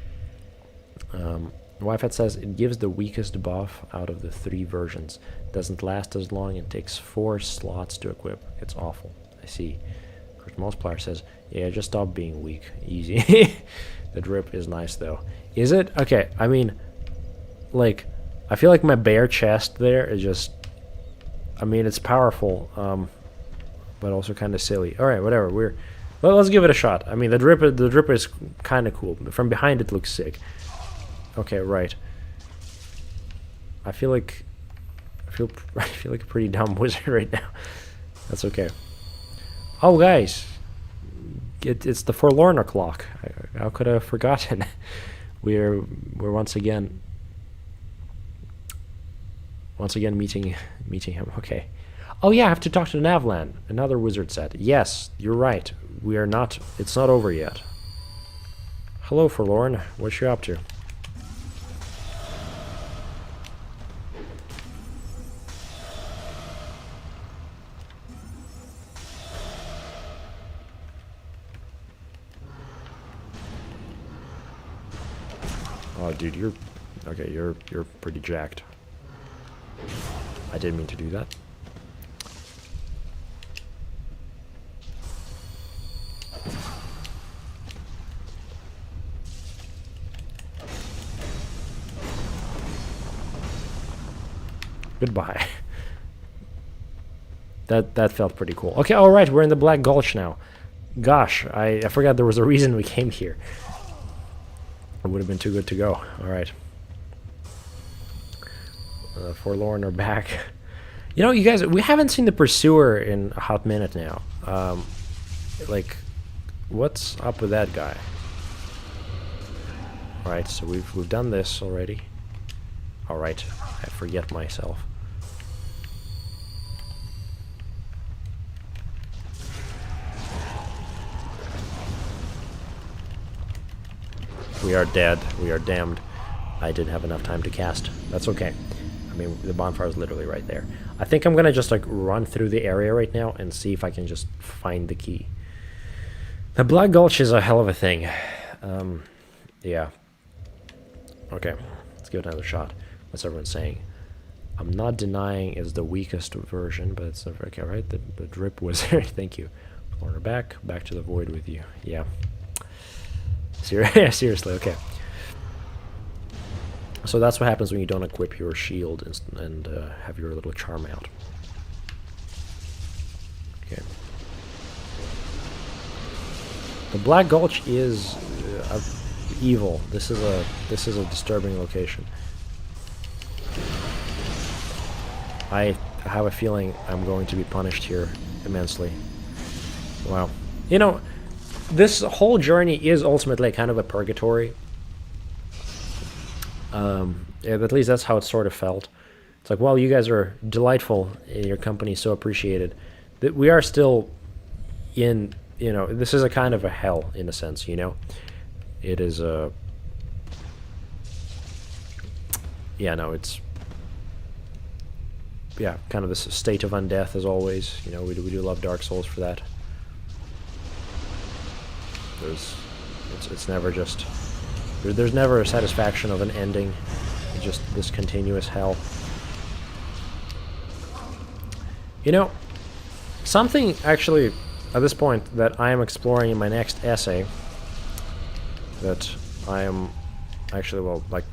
Wi-Fi says it gives the weakest buff out of the 3 versions. Doesn't last as long and takes 4 slots to equip. It's awful. I see. Crit Multiplier says, yeah, just stop being weak. Easy. The drip is nice though. Is it? Okay, I mean, like, I feel like my bare chest there is just, I mean, it's powerful. But also kind of silly. All right, whatever. Well, let's give it a shot. I mean, the drip is kind of cool. From behind, it looks sick. Okay, right. I feel like a pretty dumb wizard right now. That's okay. Oh, guys, it's the Forlorn o'clock. How could I have forgotten? we're once again meeting him. Okay. Oh yeah, I have to talk to Navlan. Another wizard said. Yes, you're right. It's not over yet. Hello, Forlorn. What you up to? Oh, dude, you're pretty jacked. I didn't mean to do that. Goodbye. That felt pretty cool. Okay, all right, we're in the Black Gulch now. Gosh, I forgot there was a reason we came here. It would have been too good to go. All right. Forlorn are back. You know, you guys, we haven't seen the Pursuer in a hot minute now. Like, what's up with that guy? All right, so we've done this already. All right, I forget myself. We are dead. We are damned. I didn't have enough time to cast. That's okay. I mean, the bonfire is literally right there. I think I'm gonna just like run through the area right now and see if I can just find the key. The Black Gulch is a hell of a thing. Yeah. Okay, let's give it another shot. What's everyone saying? I'm not denying it's the weakest version, but it's okay, right? The drip wizard. Thank you. Corner back to the void with you. Yeah. Seriously, okay. So that's what happens when you don't equip your shield and have your little charm out. Okay. The Black Gulch is evil. This is a disturbing location. I have a feeling I'm going to be punished here immensely. Wow. You know, this whole journey is ultimately kind of a purgatory. Yeah, at least that's how it sort of felt. It's like, well, you guys are delightful and your company is so appreciated. That we are still in, you know, this is a kind of a hell in a sense, you know? It is a... Yeah, no, it's... Yeah, kind of this state of undeath as always. You know, we do love Dark Souls for that. It's never just... There's never a satisfaction of an ending. It's just this continuous hell. You know, something actually at this point that I am exploring in my next essay that I am actually, well, like,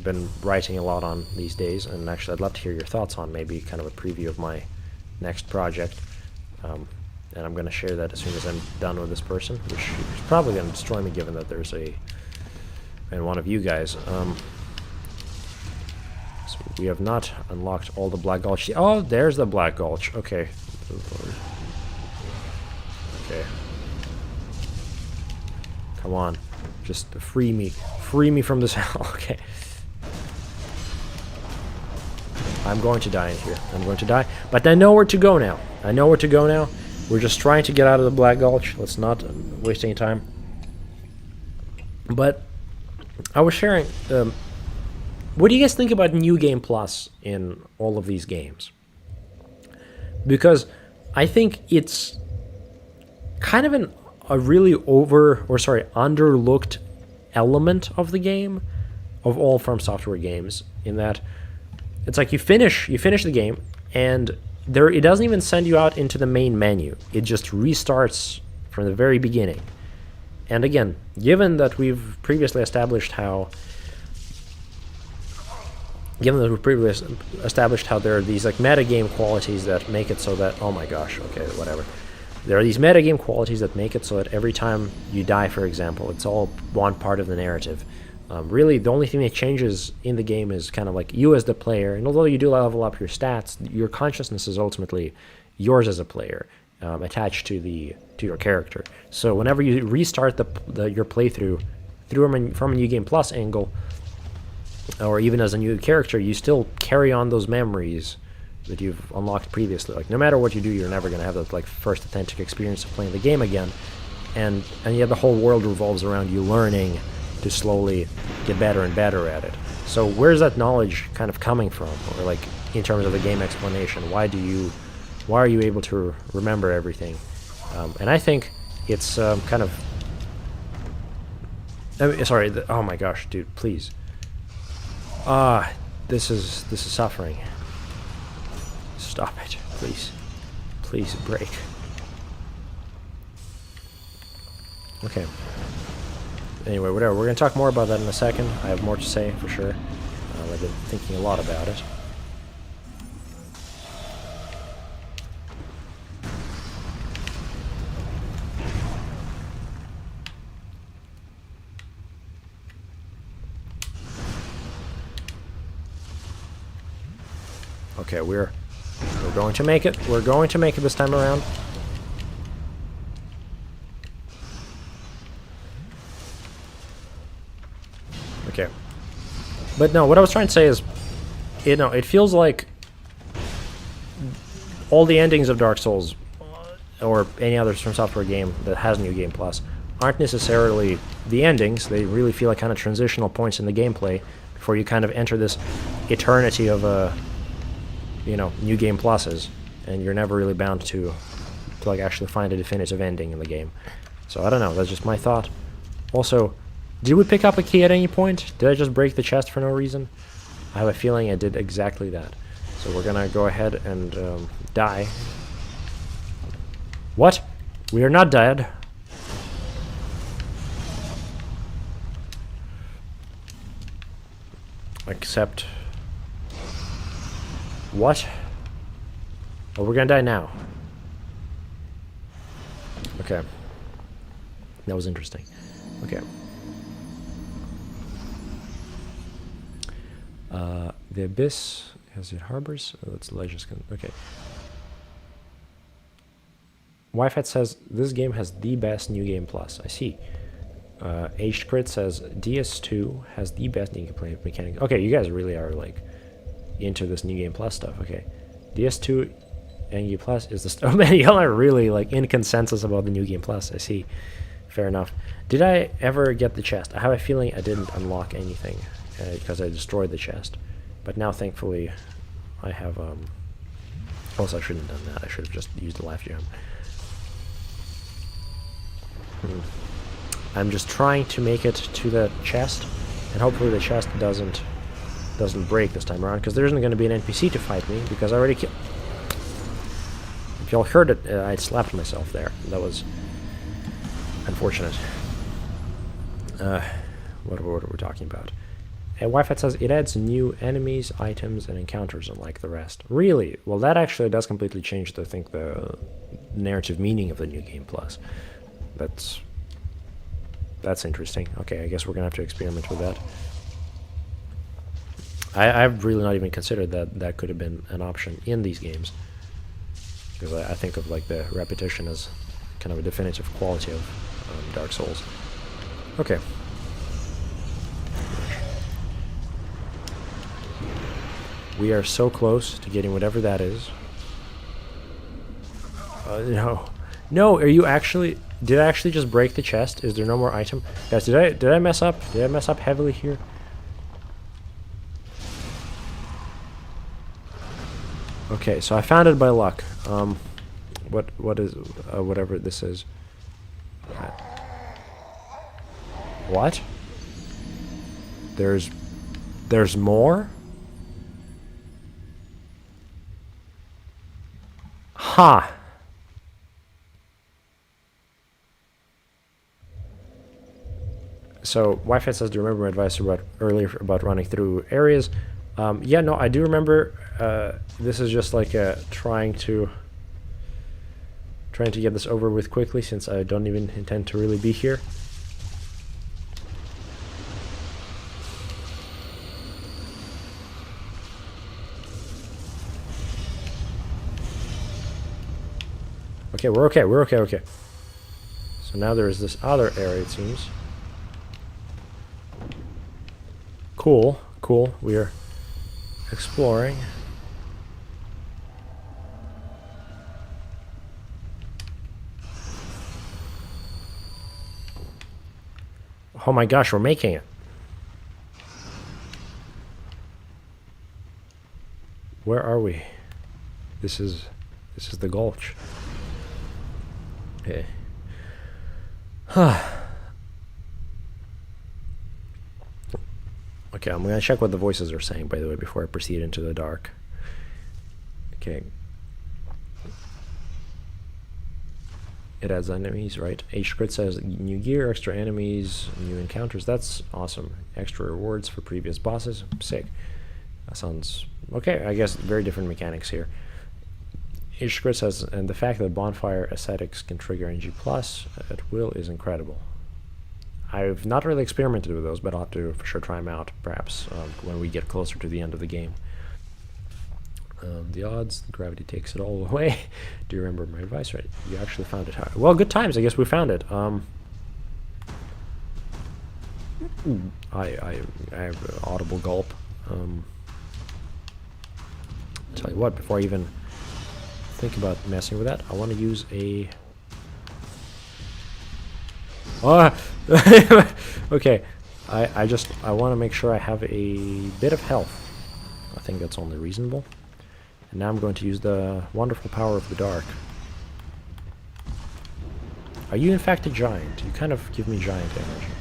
been writing a lot on these days, and actually I'd love to hear your thoughts on, maybe kind of a preview of my next project. And I'm going to share that as soon as I'm done with this person, which is probably going to destroy me given that there's one of you guys. So we have not unlocked all the Black Gulch. Oh, there's the Black Gulch. Okay. Okay. Come on. Just free me. Free me from this hell. Okay. I'm going to die in here. I'm going to die. But I know where to go now. I know where to go now. We're just trying to get out of the Black Gulch. Let's not waste any time. But I was sharing... what do you guys think about New Game Plus in all of these games? Because I think it's kind of a really underlooked element of the game, of all From Software games, in that it's like you finish the game and it doesn't even send you out into the main menu. It just restarts from the very beginning. And again, given that we've previously established how there are these like metagame qualities that make it so that, oh my gosh, okay, whatever. There are these metagame qualities that make it so that every time you die, for example, it's all one part of the narrative. Really, the only thing that changes in the game is kind of like you as the player, and although you do level up your stats, your consciousness is ultimately yours as a player, attached to your character. So whenever you restart your playthrough from a New Game Plus angle, or even as a new character, you still carry on those memories that you've unlocked previously. Like, no matter what you do, you're never going to have that like first authentic experience of playing the game again, and yet the whole world revolves around you learning to slowly get better and better at it. So where's that knowledge kind of coming from? Or like in terms of the game explanation, why are you able to remember everything? And I think it's kind of... oh my gosh, dude, please. This is suffering. Stop it, please. Please break. Okay. Anyway, whatever. We're going to talk more about that in a second. I have more to say, for sure. I've been thinking a lot about it. Okay, we're going to make it. We're going to make it this time around. Okay. But no, what I was trying to say is, it feels like all the endings of Dark Souls, or any other From Software game that has New Game Plus, aren't necessarily the endings. They really feel like kind of transitional points in the gameplay before you kind of enter this eternity of New Game Pluses, and you're never really bound to like actually find a definitive ending in the game. So I don't know, that's just my thought. Also, Did we pick up a key at any point? Did I just break the chest for no reason? I have a feeling I did exactly that. So we're gonna go ahead and die. What? We are not dead. Except... What? Oh, we're gonna die now. Okay. That was interesting. Okay. The Abyss has it harbors? Oh, that's Legends. Okay. Wi-Fi says this game has the best new game plus. I see. Aged Crit says DS2 has the best new gameplay mechanics. Okay, you guys really are like into this new game plus stuff. Okay, DS2 and Game Plus is the oh man, y'all are really like in consensus about the new game plus. I see. Fair enough. Did I ever get the chest? I have a feeling I didn't unlock anything because I destroyed the chest. But now, thankfully, I have. Also, I shouldn't have done that. I should have just used the life gem. I'm just trying to make it to the chest, and hopefully the chest doesn't break this time around, because there isn't going to be an NPC to fight me, because I already killed. If y'all heard it, I slapped myself there. That was unfortunate. What are we talking about? Wi-Fi says it adds new enemies, items, and encounters unlike the rest. Really? Well, that actually does completely change, I think, the narrative meaning of the new game plus. That's interesting. Okay, I guess we're gonna have to experiment with that. I've really not even considered that could have been an option in these games, because I think of like the repetition as kind of a definitive quality of Dark Souls. Okay. We are so close to getting whatever that is. No, are you actually? Did I actually just break the chest? Is there no more item? Guys, did I mess up? Did I mess up heavily here? Okay, so I found it by luck. What is whatever this is? What? There's more? Ha! So Wi-Fi says, do you remember my advice earlier about running through areas? Yeah, no, I do remember. This is just like trying to get this over with quickly, since I don't even intend to really be here. Okay, we're okay. So now there is this other area, it seems. Cool. We are exploring. Oh my gosh, we're making it. Where are we? This is the Gulch. Okay. Okay, I'm gonna check what the voices are saying, by the way, before I proceed into the dark. Okay. It adds enemies, right? H-Crit says new gear, extra enemies, new encounters. That's awesome. Extra rewards for previous bosses. Sick. That sounds okay. I guess very different mechanics here. H-Crit says, and the fact that bonfire ascetics can trigger NG plus at will is incredible. I've not really experimented with those, but I'll have to for sure try them out, perhaps, when we get closer to the end of the game. The odds, gravity takes it all away. Do you remember my advice? Right, you actually found it. Well, good times. I guess we found it. I have an audible gulp. Tell you what, before I even think about messing with that, I want to use a. Okay, I want to make sure I have a bit of health. I think that's only reasonable. And now I'm going to use the wonderful power of the dark. Are you in fact a giant? You kind of give me giant energy.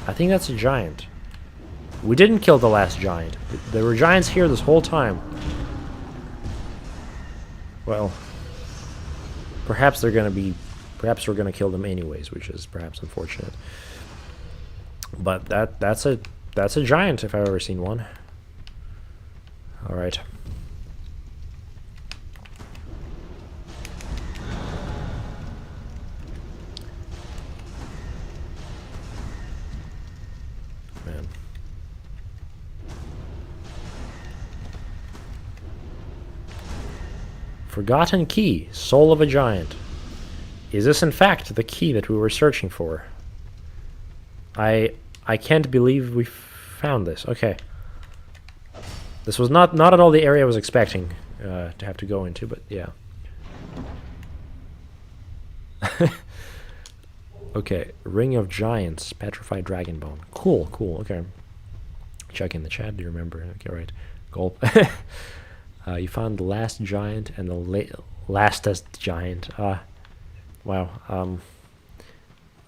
I think that's a giant. We didn't kill the last giant. There were giants here this whole time. Well, perhaps they're gonna be... Perhaps we're gonna kill them anyways, which is perhaps unfortunate. But that's a giant if I've ever seen one. Alright. Man. Forgotten key. Soul of a giant. Is this in fact the key that we were searching for? I can't believe we found this. Okay. This was not at all the area I was expecting to have to go into, but yeah. Okay, Ring of Giants, Petrified Dragon Bone. Cool, cool, okay. Check in the chat, do you remember? Okay, right. Gulp. You found the last giant and the lastest giant. Wow.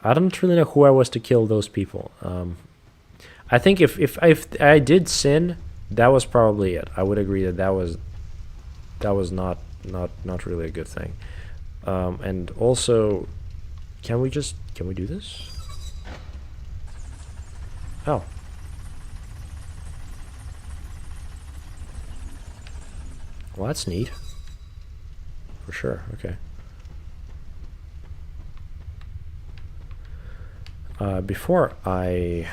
I don't really know who I was to kill those people. I think if I did sin, that was probably it. I would agree that that was not really a good thing. And also, can we do this? Oh. Well, that's neat. For sure. Okay. Before I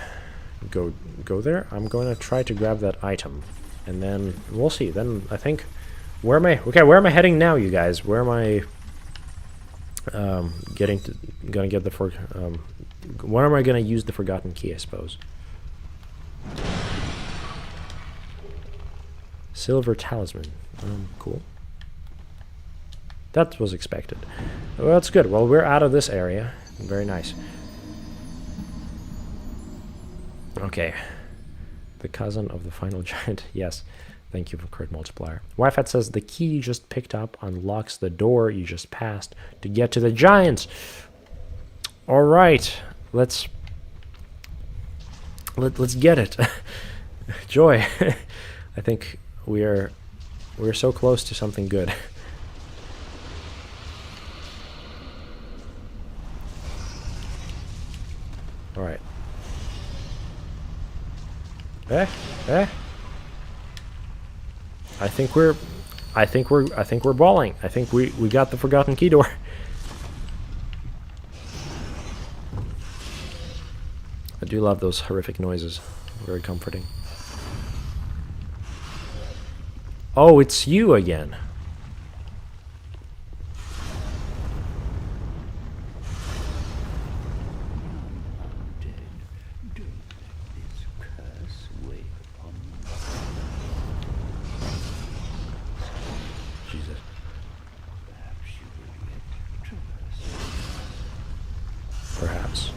go there, I'm going to try to grab that item, and then we'll see. Then I think, where am I heading now, you guys? Where am I gonna get the when am I gonna use the forgotten key, I suppose? Silver talisman. Cool. That was expected. Well, that's good. Well, we're out of this area. Very nice. Okay. The cousin of the final giant. Yes. Thank you for crit multiplier. Wi-Fi says the key you just picked up unlocks the door you just passed to get to the giants. All right. Let's get it. Joy. I think we're so close to something good. All right. I think we're balling. I think we got the forgotten key door. I do love those horrific noises. Very comforting. Oh, it's you again. Perhaps.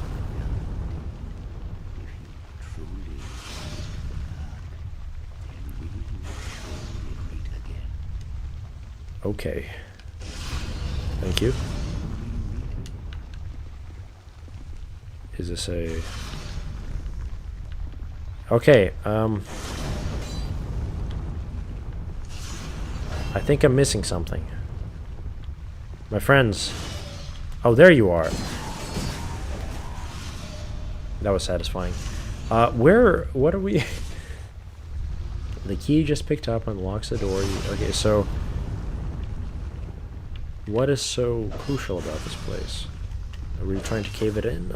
Okay. Thank you. Is this a... Okay, I think I'm missing something. My friends. Oh, there you are. That was satisfying. What are we... The key you just picked up unlocks the door. Okay, so... What is so crucial about this place? Are we trying to cave it in?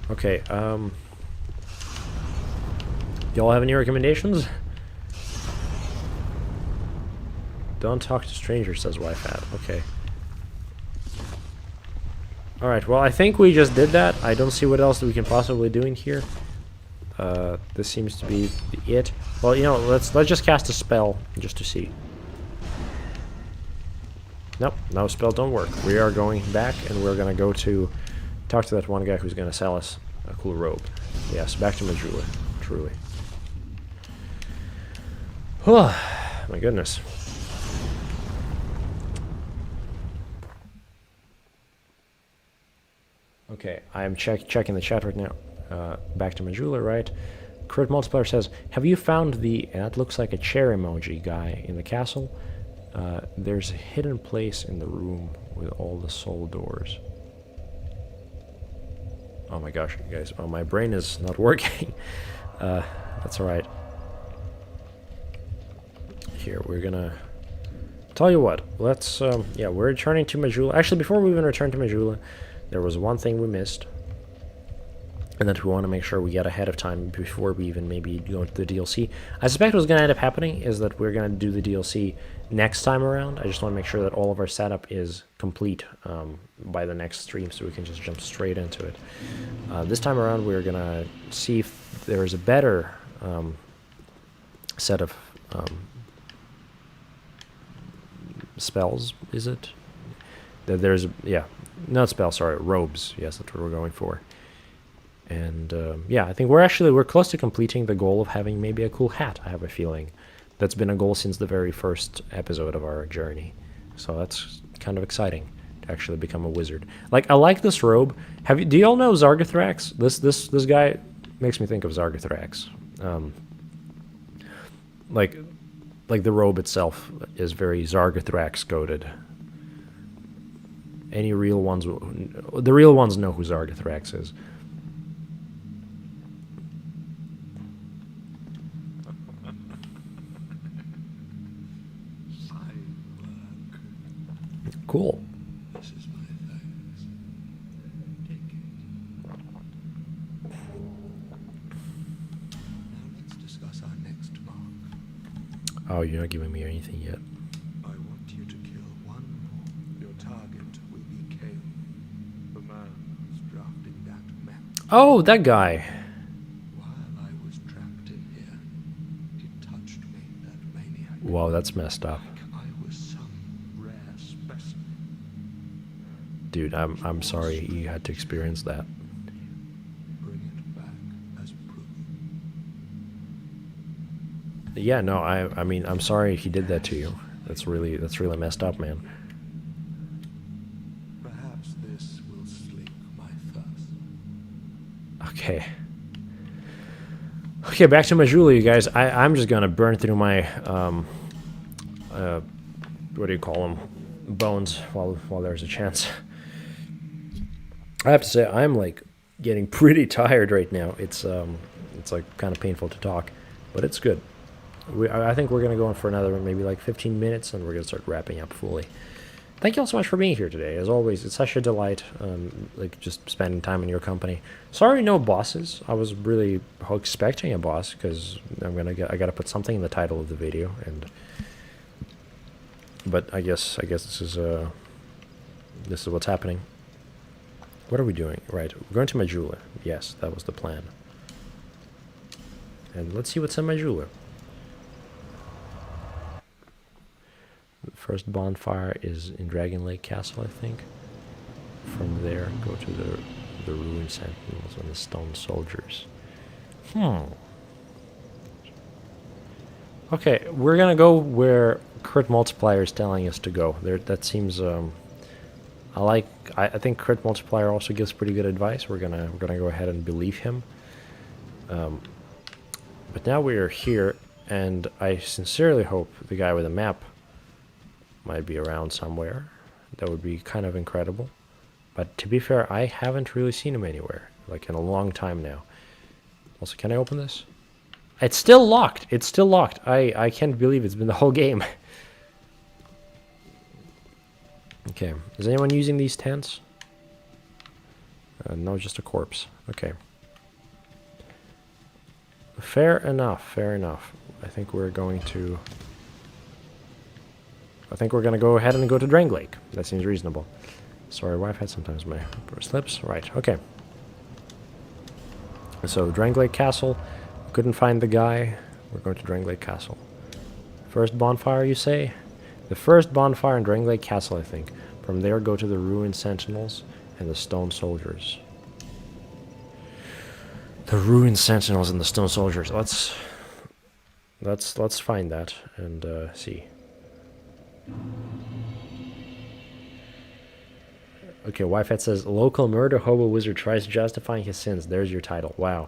Okay, y'all have any recommendations? Don't talk to strangers, says Wi-Fi. Okay. Alright, well, I think we just did that. I don't see what else we can possibly do in here. This seems to be it. Well, you know, let's just cast a spell just to see. Nope, no spell don't work. We are going back, and we're gonna go to talk to that one guy who's gonna sell us a cool robe. Yes, back to Majula, truly. Oh, my goodness. I'm checking the chat right now. Back to Majula, right? Crit Multiplier says, have you found the, and that looks like a chair emoji guy in the castle? There's a hidden place in the room with all the soul doors. Oh my gosh, you guys. Oh, my brain is not working. That's alright. Here, we're gonna... Tell you what, let's... yeah, we're returning to Majula. Actually, before we even return to Majula, there was one thing we missed. And that we want to make sure we get ahead of time before we even maybe go into the DLC. I suspect what's going to end up happening is that we're going to do the DLC next time around. I just want to make sure that all of our setup is complete by the next stream so we can just jump straight into it. This time around we're going to see if there is a better set of spells, is it? There's, yeah, not spells, sorry, robes. Yes, that's what we're going for. And yeah, I think we're close to completing the goal of having maybe a cool hat, I have a feeling. That's been a goal since the very first episode of our journey. So that's kind of exciting to actually become a wizard. Like, I like this robe. Do you all know Zargathrax? This guy makes me think of Zargathrax. Like the robe itself is very Zargathrax coded. Any real ones, the real ones know who Zargathrax is. Cool. This is my thanks. Take it. Now let's discuss our next mark. Oh, you're not giving me anything yet. I want you to kill one more. Your target will be Kale, the man who's drafting that map. Oh, that guy. While I was trapped in here, he touched me, that maniac. Wow, that's messed up. Like I was some rare specimen. Dude, I'm sorry you had to experience that. Bring it back as proof. Yeah, no, I mean, I'm sorry he did that to you. That's really messed up, man. Perhaps this will slake my thirst. Okay. Okay, back to Majula, you guys. I'm just gonna burn through my what do you call them, bones while there's a chance. I have to say I'm like getting pretty tired right now. It's like kind of painful to talk, but it's good. I think we're gonna go on for another maybe like 15 minutes, and we're gonna start wrapping up fully. Thank you all so much for being here today. As always, it's such a delight, like just spending time in your company. Sorry, no bosses. I was really expecting a boss because I gotta put something in the title of the video, but I guess this is what's happening. What are we doing? Right, we're going to Majula. Yes, that was the plan. And let's see what's in Majula. The first bonfire is in Dragon Lake Castle, I think. From there, go to the ruined sentinels and the stone soldiers. Okay, we're gonna go where Crit Multiplier is telling us to go. That seems I think Crit Multiplier also gives pretty good advice. We're gonna go ahead and believe him. But now we are here, and I sincerely hope the guy with the map might be around somewhere. That would be kind of incredible. But to be fair, I haven't really seen him anywhere, like in a long time now. Also, can I open this? It's still locked. It's still locked. I can't believe it's been the whole game. Okay, is anyone using these tents? No, just a corpse. Okay. Fair enough, fair enough. I think we're going to go ahead and go to Drang Lake. That seems reasonable. Sorry, Wi-Fi sometimes my slips. Right, okay. So, Drang Lake Castle. Couldn't find the guy. We're going to Drang Lake Castle. First bonfire, you say? The first bonfire in Drang Lake Castle, I think. From there, go to the ruined sentinels and the stone soldiers. The ruined sentinels and the stone soldiers. Let's find that and see. Okay, Wi-Fi says, local murder hobo wizard tries justifying his sins. There's your title. Wow.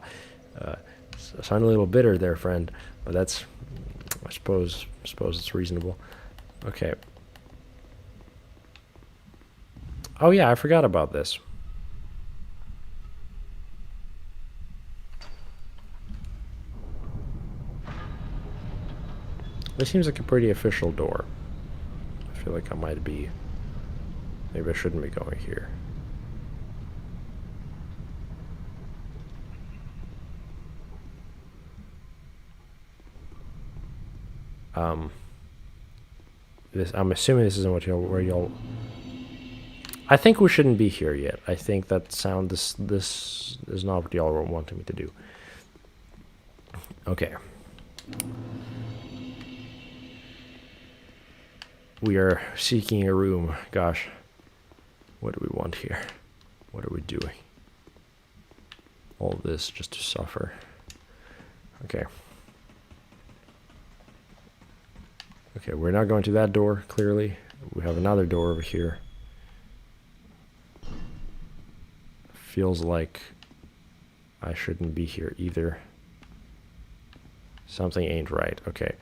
Sound a little bitter there, friend. But that's, I suppose it's reasonable. Okay. Oh yeah, I forgot about this. This seems like a pretty official door. I feel like I might be... Maybe I shouldn't be going here. I'm assuming this isn't where y'all... I think we shouldn't be here yet. I think that this is not what y'all were wanting me to do. Okay. We are seeking a room. Gosh. What do we want here? What are we doing? All this just to suffer. Okay. Okay, we're not going to that door, clearly. We have another door over here. Feels like I shouldn't be here either. Something ain't right. Okay.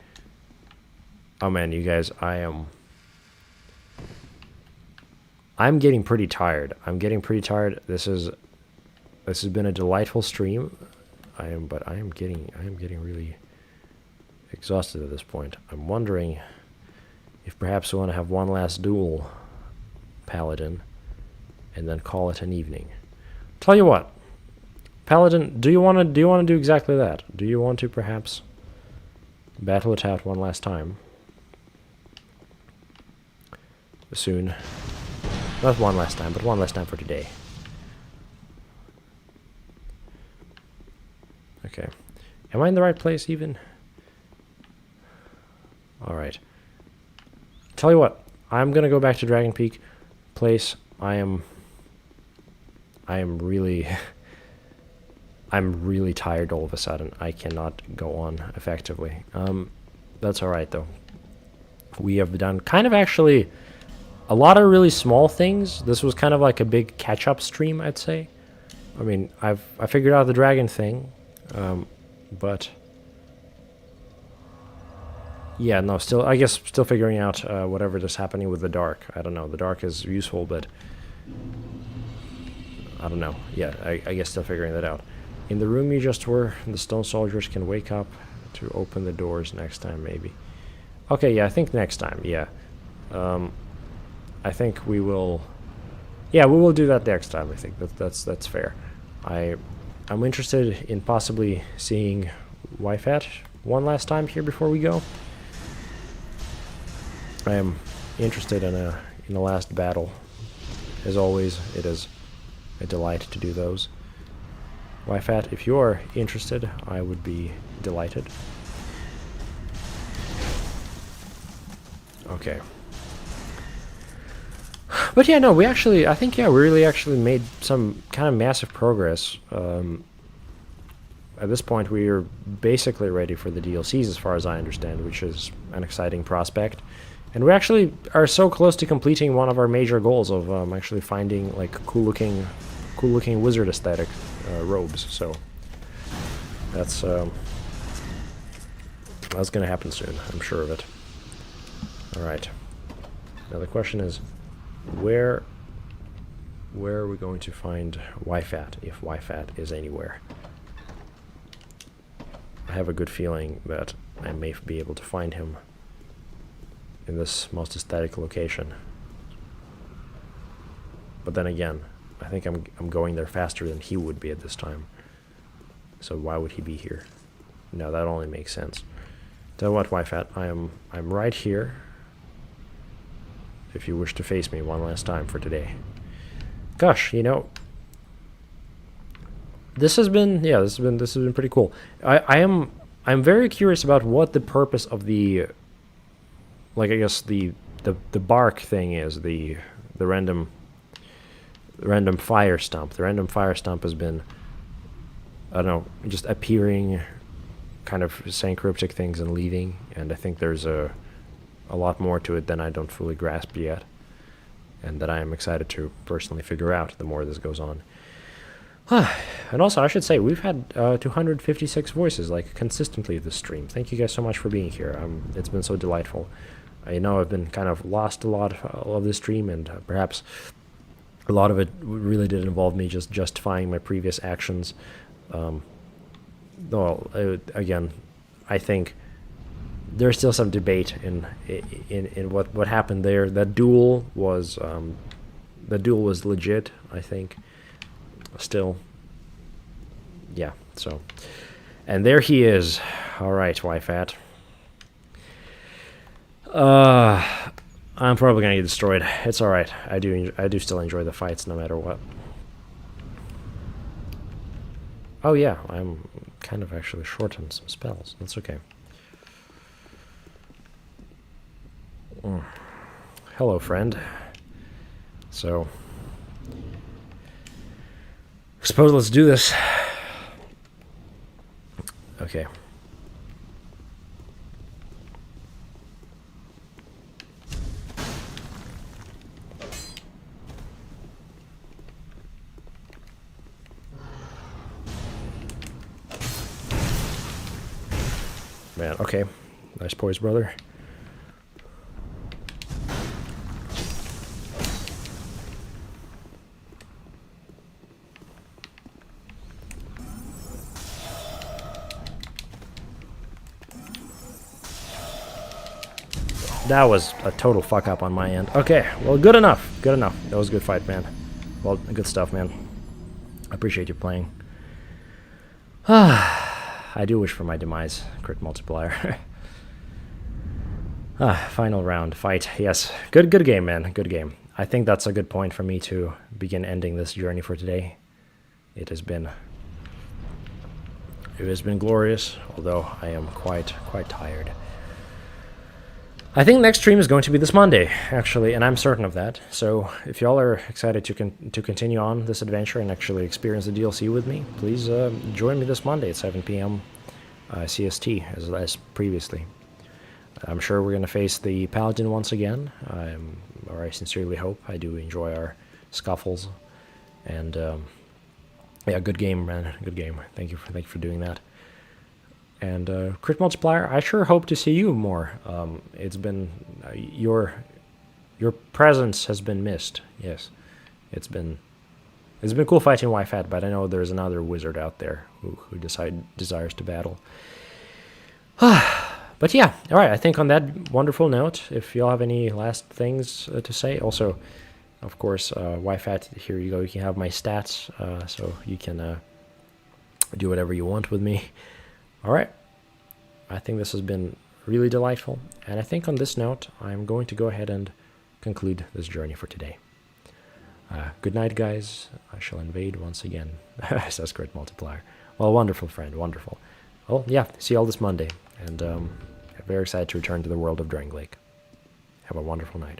Oh man, you guys, I'm getting pretty tired. I'm getting pretty tired. This has been a delightful stream. But I am getting really exhausted at this point. I'm wondering if perhaps we want to have one last duel, Paladin, and then call it an evening. Tell you what, Paladin, do you want to do exactly that? Do you want to perhaps battle it out one last time? Soon. Not one last time, but one last time for today. Okay. Am I in the right place even? Alright. Tell you what, I'm gonna go back to Dragon Peak place. I am really I'm really tired all of a sudden. I cannot go on effectively. That's alright though. We have done kind of actually a lot of really small things. This was kind of like a big catch-up stream, I'd say. I mean, I figured out the dragon thing, but yeah, no, I guess still figuring out whatever is happening with the dark. I don't know. The dark is useful, but I don't know. Yeah, I guess still figuring that out. In the room you just were, the stone soldiers can wake up to open the doors next time, maybe. Okay, yeah, I think next time. Yeah. I think we will... Yeah, we will do that next time, I think. That's fair. I'm interested in possibly seeing Wyfat one last time here before we go. I am interested in a last battle. As always, it is a delight to do those. Wyfat, if you're interested, I would be delighted. Okay. But yeah, no, we actually, I think, yeah, we really actually made some kind of massive progress. At this point, we are basically ready for the DLCs, as far as I understand, which is an exciting prospect. And we actually are so close to completing one of our major goals of actually finding like cool-looking wizard aesthetic robes. So that's gonna happen soon. I'm sure of it. All right. Now the question is, where are we going to find Wyfat, if Wyfat is anywhere? I have a good feeling that I may be able to find him in this most aesthetic location. But then again, I think I'm going there faster than he would be at this time. So why would he be here? No, that only makes sense. Tell you what, Wyfat, I'm right here. If you wish to face me one last time for today. Gosh, you know, this has been pretty cool. I'm very curious about what the purpose of the, like, I guess the bark thing is, the random fire stump. The random fire stump has been, I don't know, just appearing, kind of saying cryptic things and leaving, and I think there's a lot more to it than I don't fully grasp yet. and that I am excited to personally figure out the more this goes on. And also, I should say, we've had 256 voices, like, consistently this stream. Thank you guys so much for being here. It's been so delightful. I know I've been kind of lost a lot of this stream, and perhaps a lot of it really did involve me just justifying my previous actions. Again, I think there's still some debate in what happened there. That duel was legit, I think. Still, yeah. So, and there he is. All right, Wi-Fat. I'm probably gonna get destroyed. It's all right. I do still enjoy the fights no matter what. Oh yeah, I'm kind of actually short on some spells. That's okay. Hello, friend. So, I suppose let's do this. Okay. Man, okay. Nice poise, brother. That was a total fuck up on my end. Okay, well, good enough. Good enough. That was a good fight, man. Well, good stuff, man. I appreciate you playing. I do wish for my demise. Crit multiplier. Final round. Fight. Yes. Good game, man. Good game. I think that's a good point for me to begin ending this journey for today. It has been glorious, although I am quite tired. I think next stream is going to be this Monday, actually, and I'm certain of that. So if y'all are excited to continue on this adventure and actually experience the DLC with me, please join me this Monday at 7 p.m. CST, as previously. I'm sure we're going to face the Paladin once again, or I sincerely hope. I do enjoy our scuffles, and yeah, good game, man, good game. Thank you for doing that. And Crit Multiplier, I sure hope to see you more. It's been your presence has been missed. Yes, it's been cool fighting Wi-Fat, but I know there's another wizard out there who desires to battle. But yeah, all right. I think on that wonderful note, if y'all have any last things to say, also, of course, Wi-Fat, here you go. You can have my stats, so you can do whatever you want with me. All right, I think this has been really delightful, and I think on this note, I'm going to go ahead and conclude this journey for today. Good night, guys. I shall invade once again, says Crit Multiplier. Well, wonderful, friend, wonderful. Well, yeah, see you all this Monday, and I'm very excited to return to the world of Drangleic. Have a wonderful night.